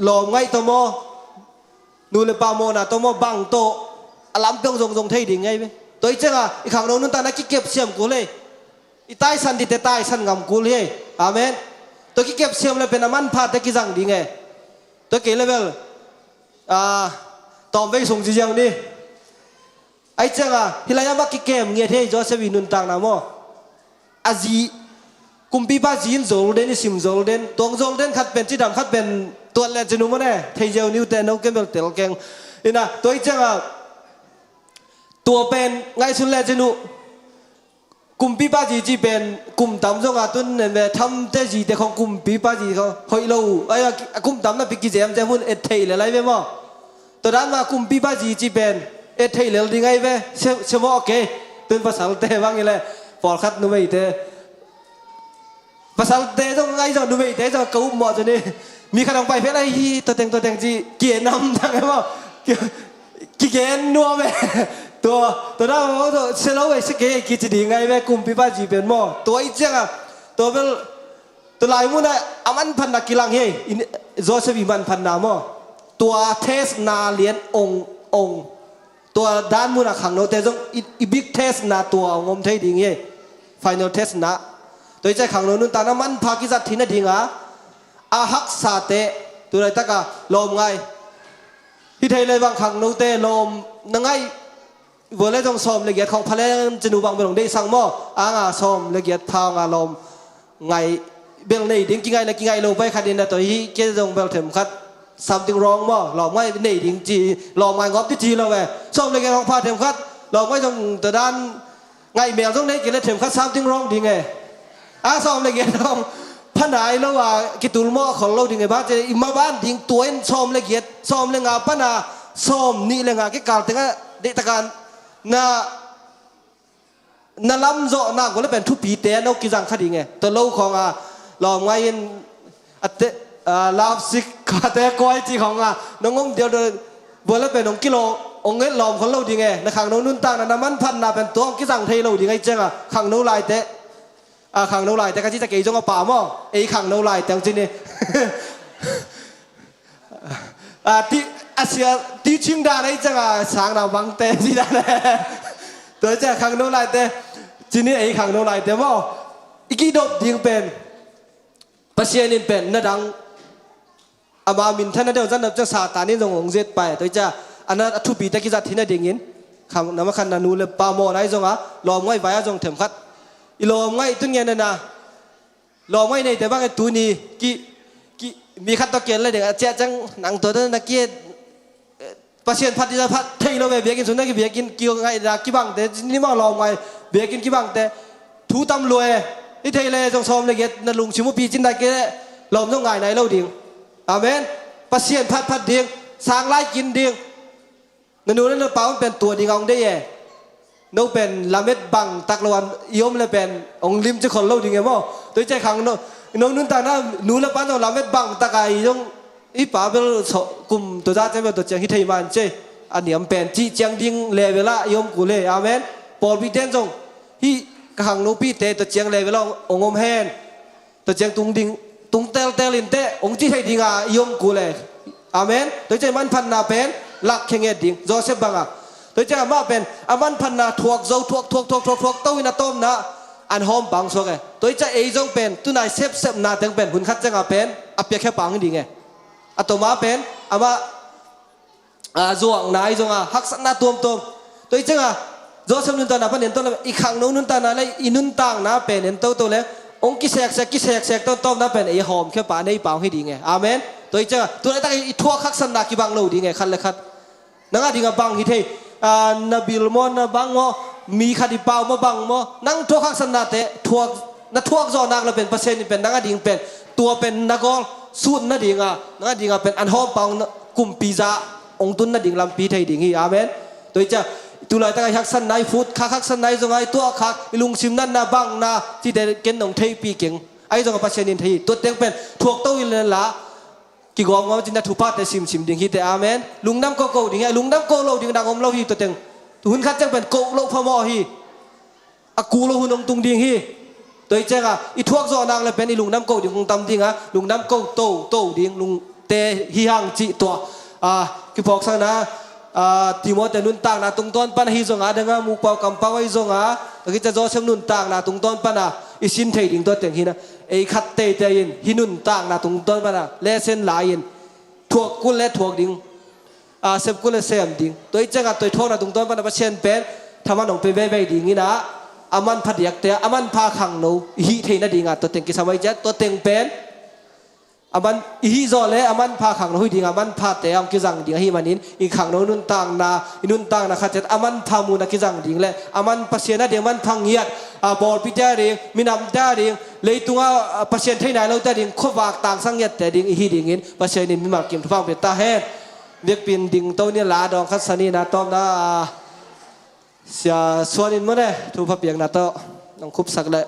หลอมไงตัวมอนูเลปาโมนะตัวมอบังโตอลัมเปียงจงเทยดิ่งไงไปตัวอีเจ้าอีขังโนนุนตานักเก็บเสียมกูเลยอีใต้สันดิเตใต้สันงำกูเลยอาเมนตัวเก็บเสียมเลยเป็นน้ำมันพาดแต่กิจังดิ่งไงตัวเกลเลยเบลตอมไว้ส่งจีจังนี่ไอ้เจ้าฮิลายาบักเกมเงี้ยเทยโจเซฟีนุนตังนะโมอาจีกุมปีบ้าจีนโจลเดนซิมโจลเดนตัวโจลเดนขัดเป็นจีดำขัดเป็นตัวเลจินุมันเนี่ยเทยเจวนิวเตนเอาเกมเบลเตลเกงนี่นะตัวไอ้เจ้าตัวเป็นไงสุดเลจินุกุมปีบ้าจีเป็นกุมตำจงอาตุนเนี่ยทำแต่จีแต่ของกุมปีบ้าจีเขาหอยลูไอ้กุมตำน่ะปิกิเจมเจมุนเอเทยเลยไรเว้ยมั้งตัวนั้นมากุมปีบ้าจีเป็นเอเทยเลยดีไงเว้ยเชื่อว่าโอเคตื่นภาษาเตะบ้างยังไงพอคัดนุ่มไม่เตะภาษาเตะต้องไงจะนุ่มไม่เตะจะกู้หมดจะนี่มีขนมไปเพื่ออะไรตัวเต็งจีเกียร์นำทั้งไงมั้งเกียร์นัวเว้ยตัวนั้นว่าตัวเชลล์เว้ยสเกย์กิจดีไงเว้ยกุมปีบ้าจีเป็นมั้งตัวอีเจ้าตัวเป็นตัวลายมุนอะอามันพันนักกีฬาเฮ้ยโจเซฟีมันพันนามั้งตัวเทสนาเลียนองตัวด้านมุนขังโนเตจงอีบิ๊กเทสนาตัวงมเทยดิ่งเย่ไฟนอลเทสนะ ตัวใจขังโนนุนตาน้ำมันพากิจัดที่นั่นดิ่งอาฮักซาเตตัวไรตะกะลมไงที่ไทยเลยบางขังโนเตลมนังไงวันแรกต้องซ้อมละเอียดของพลังจะนูบางเบลงได้สั่งหม้อซ้อมละเอียดทางลมไงเบลนี่ดิ่งกี่ไงละกี่ไงลงไปขัดดินนะตัวที่เกี่ยตรงเบลเถมขัดsomething wrong หม้อลมไงนี่ดิ่งจีลมไงงอบที่จีเราไงซ้อมละเอียดของพาเถมขัดลมไงตรงตัวด้านไงเบลตรงนี้กี่ละเถมขัด something wrong ดิ่งไงซ้อมละเอียดของพนายแล้วว่ากิตุลหม้อของเราดิ่งไงบ้างจะอิมาบ้านดิ่งตัวเองซ้อมละเอียดซ้อมละงาพนาซ้อมนี่ละงากี่การแต่งเด็กตะการน่าล้ำโจน่าก็เลยเป็นทุบปีเตะนกกิจังคดีไงตัวเล่าของลองไงอัตลาบสิกขาเตะก้อยจีของน้องเดียวเลยบัวแล้วเป็นองกิโลองเงินลอมของเราดีไงในขังโน้นนุ่นต่างนั้นมันพันนาเป็นตัวกิจังไทยเราดีไงเจ้าขังโน้นลายเตะขังโน้นลายแต่ก็ที่จะเกี่ยจงกับป่าหม้อขังโน้นลายแต่จริงนี่ที่อาเซียที่ชิงดาในจังสางนาวังเตะที่นั่นแหละตัวเจ้าขังโนไลเตะจีนี่ขังโนไลเตะมั้งอีกกี่ดอกดิ่งเป็นภาษาอินเป็นนั่นดังอามามินท่านนั่นเดียวจันนับจะสาตานี่จงองเจ็ดไปตัวเจ้าอันนั้นทุบปีตะกี้จัดที่นั่นดิ่งยินคำนั้นมาขันนันูเลยปาโมไหนจงลอมไว้ไว้จงเถมคัดอีลอมไว้ตุ้งเงินนั่นนะลอมไว้ในแต่ว่าไอ้ตัวนี้กี่มีคัดตะเกียนเลยเด็กเจ้าจังหนังตัวนั้นนักเกียรภาษาพัฒน์พัฒน์ไทยเราแบบเบียกินส่วนนั้นก็เบียกินเกี่ยวไงรักกี่บังแต่นี่มั่งลองไงเบียกินกี่บังแต่ทูตำรวจที่ไทยเลยจงซ้อมเลยเกียรนั่นลุงชิมุปีจินได้เกียรลมต้องไงไหนเราดิ่งอาเมนภาษาพัฒน์ดิ่งสร้างไล่กินดิ่งนั่นดูนั่นเปล่าเป็นตัวดิ่งองได้ยังโนเป็นลาเม็ดบังตักละวันยมเลยเป็นองลิมจะคนเราดิ่งไงมั้งตัวใจขังโนนุ่นตาหน้าหนูละปั้นเอาลาเม็ดบังตะไคร้ยงอีป่าเบลกลุ่มตัวจ้าจะเป็นตัวเจียงฮิตไทยมันเจ้อันนี้มันเป็นจีเจียงดิ่งเลเวลายมกุเลอาเมนปอลพิเตนจงฮิขังโนปีเตตัวเจียงเลเวลองอมแฮนตัวเจียงตุงดิ่งตุงเตลลินเตองจีให้ดิ่งยมกุเลอาเมนตัวเจียงมันพันนาเป็นลักเข่งเอ็ดดิ่งโจเซฟบังตัวเจียงมาเป็นอามันพันนาทวกโจทวกตัววินาต้มนะอันหอมปังสวกตัวเจียงเอจงเป็นตัวนายเซฟนาถึงเป็นหุ่นคัดจังเป็นอเปียแค่ปังดิ่งอัตมาเป็นอามาจวงนายจงฮักษณะตัวตัวจังโจเซฟนุนตานาพันเห็นตัวอีกขังนุนตานาเลยอินุนตังนาเป็นเห็นตัวเลยองค์กิเสกต้นนาเป็นหอมแค่ป่าในป่าให้ดีไงอาเมนตัวจังตัวไอ้ตั้งอีทั่วฮักษณะกี่บังเราดีไงคันเลยคัดนั่งดีกับบังฮิตเฮนบิลมอนบังมอมีคดีเปล่ามาบังมอนั่งทั่วฮักษณะเตะทั่วจอนางเราเป็นเปอร์เซ็นต์เป็นนั่งดีเป็นตัวเป็นนักกอลสูตรนั่นดิ่งเป็นอันหอมปังกลุ่มปีจ่าองตุนนั่นดิ่งลำปีไทยดิ่งฮีอาเมนตัวจะตุลายตั้งฮักสันไนฟูดฮักสันไนจงไอตัวฮักลุงซิมนั่นนาบังนาที่เด็กเก่งน้องไทยปีเก่งไอ้จงกับปัจเจนินไทยตัวเต็งเป็นถูกเต้าอินเลยละกี่กองว่าจินดาทุพาแต่ซิมดิ่งฮีแต่อาเมนลุงน้ำโกดิ่งไงลุงน้ำโกโลดิ่งดังอมเราฮีตัวเต็งหุ่นคัดจังเป็นโกโลพมอฮีอากูโลหุ่นองตุงดิ่งฮีตัวเจ้าอีทวกจอนางเลยเป็นอีลุงน้ำโกดิ่งลุงตำดิ่งลุงน้ำโกโตดิ่งลุงเตฮิฮังจิตัวคือพอกสังนะทีมอแต่นุนต่างนะตรงต้นปันฮิจงdenganมุกเป่ากำปังไว้จงตะกี้จะโจเซมนุนต่างนะตรงต้นปันอีสินเทดิ่งตัวเต็งฮินะไอ้ขัดเตยินฮินุนต่างนะตรงต้นปันเลเซนหลายินทวกกุลและทวกดิ่งเซมกุลและเซมดิ่งตัวเจ้าตัวทวกนะตรงต้นปันประเชนเป็นทำมันองไปเว่ยดิ่งฮินะอามันพัดยักเตะอามันพาขังโนฮิเทนดิ่งตัวเต็งกิสมัยเจ็ดตัวเต็งเป็นอามันฮิโซเลอามันพาขังโนฮิดิ่งอามันพาเตะอังกิจังดิ่งฮิมันอินขังโนนุนตังนาอินุนตังนะขัดเจ็ดอามันพามูนักกิจังดิ่งเลอามันปัสเซียนะเดี๋ยวมันพังเหียดบอลพิจารณ์มินำได้ดิ่งเลยตัวปัสเซียนที่ไหนเราได้ดิ่งขวากต่างสังเกตแต่ดิ่งฮิดิ่งอินปัสเซียนินมิมาร์กิมทุฟังเป็นตาเฮดเรียกเป็นดิ่งตัวนี้ลาดองคัสนีนะตอมนะเสียส่วนอินมั้งเนี่ยทุบพับเปียงนะโตน้องคุบสักเลย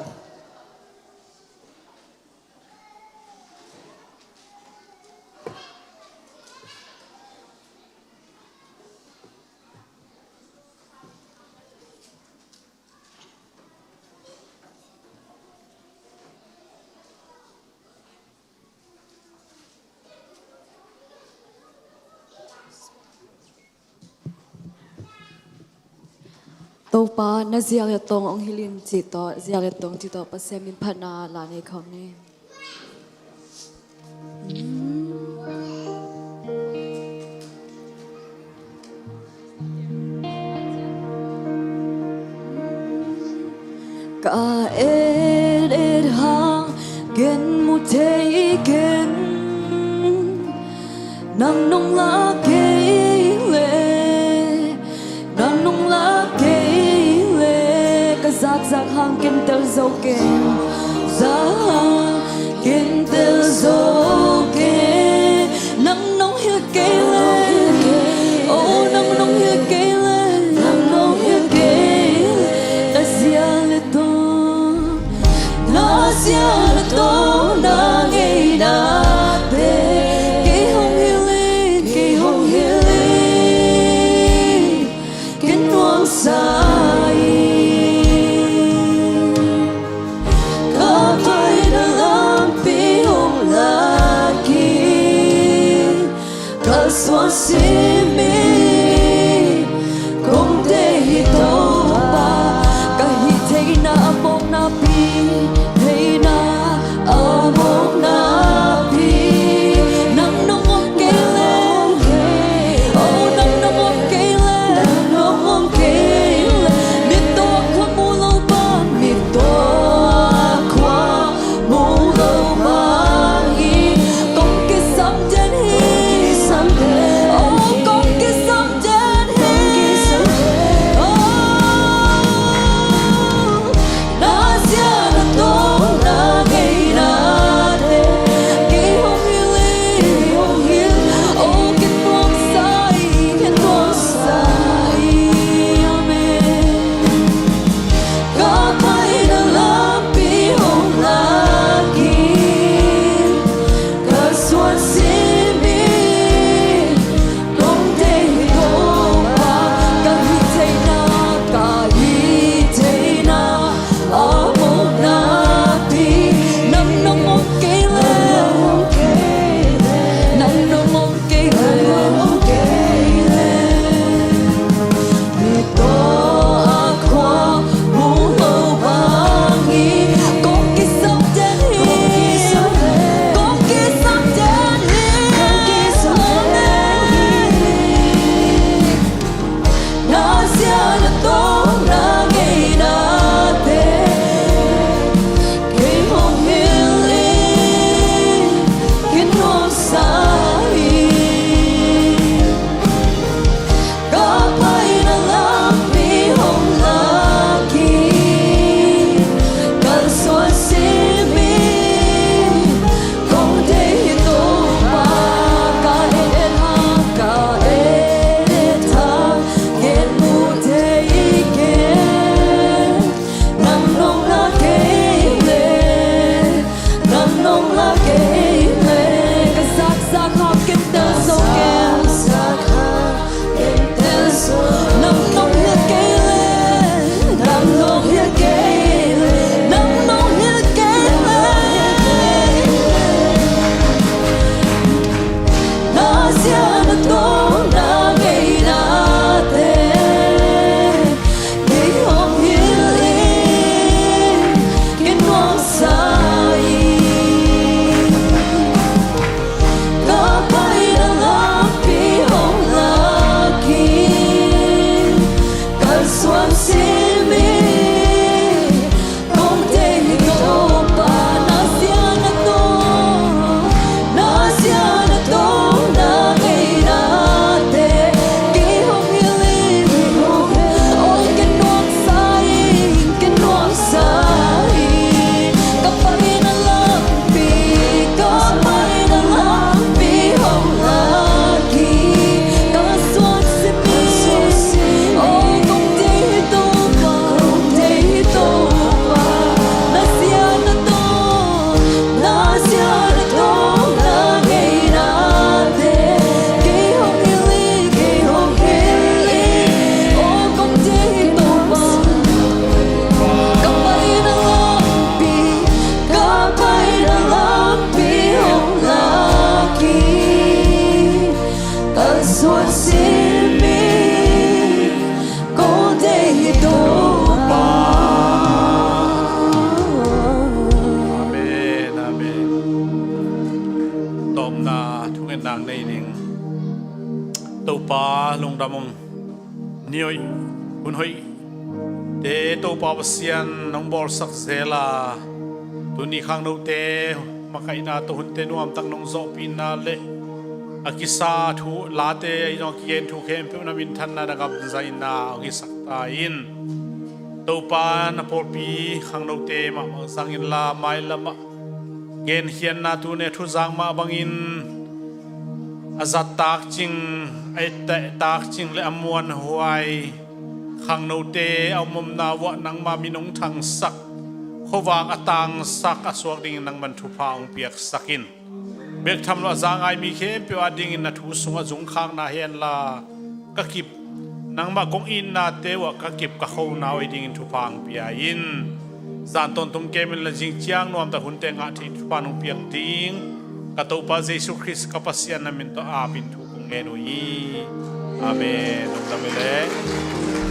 tàu pa na ziak ya tong ong hilin chi to ziak ya tong chi to pa se min phana la nei khom ne ka et hang gen mu te gen nang nong la ke le nang nong la ke le ka zak zak hang gen tel zo gen za gen tel zo gen nang nong hi ke le oh nang nong hi ke le nang nong hi ke la sia le to la sia le to na ge na be sai ka pai da lam pi hong la ki ka so si mi kong te hi to pa ka hi te na among na pi te na among na pi nang nong om ke le oh nang nong om ke le nong om ke Hãy subscribe nàng này đình tàu pa lùng đam ông nhiều hun hoi để tàu pa basian nong bor sak zela tu ni khang no te makai na to hun te nuam tang nong zo pin na le akisa thu la te no kien thu khem pe na min than na gam zai na ngi sak ta in tàu pa na por pi khang no te ma sang in la mai lama gen hian na tu ne thu zang ma bangin azat tak ching ai te tak ching le amuan huai khang no te au mom na wa nang ma minong thang sak khowang atang sak aswak ding nang man thu pa ong piak sakin bek tham lo zang ai mi khem pe ading in na thu sunga jung khang na hen la ka kip nang ma kong in na te wa ka kip ka kho na oi ding thu pang pia in zan ton tum kemen la jing chiang nuam ta hun te nga thi thu pa nong piak ding ka to pa Jesus Christ ka pasian na min to a bin thu kong enu yi amen dong ta mele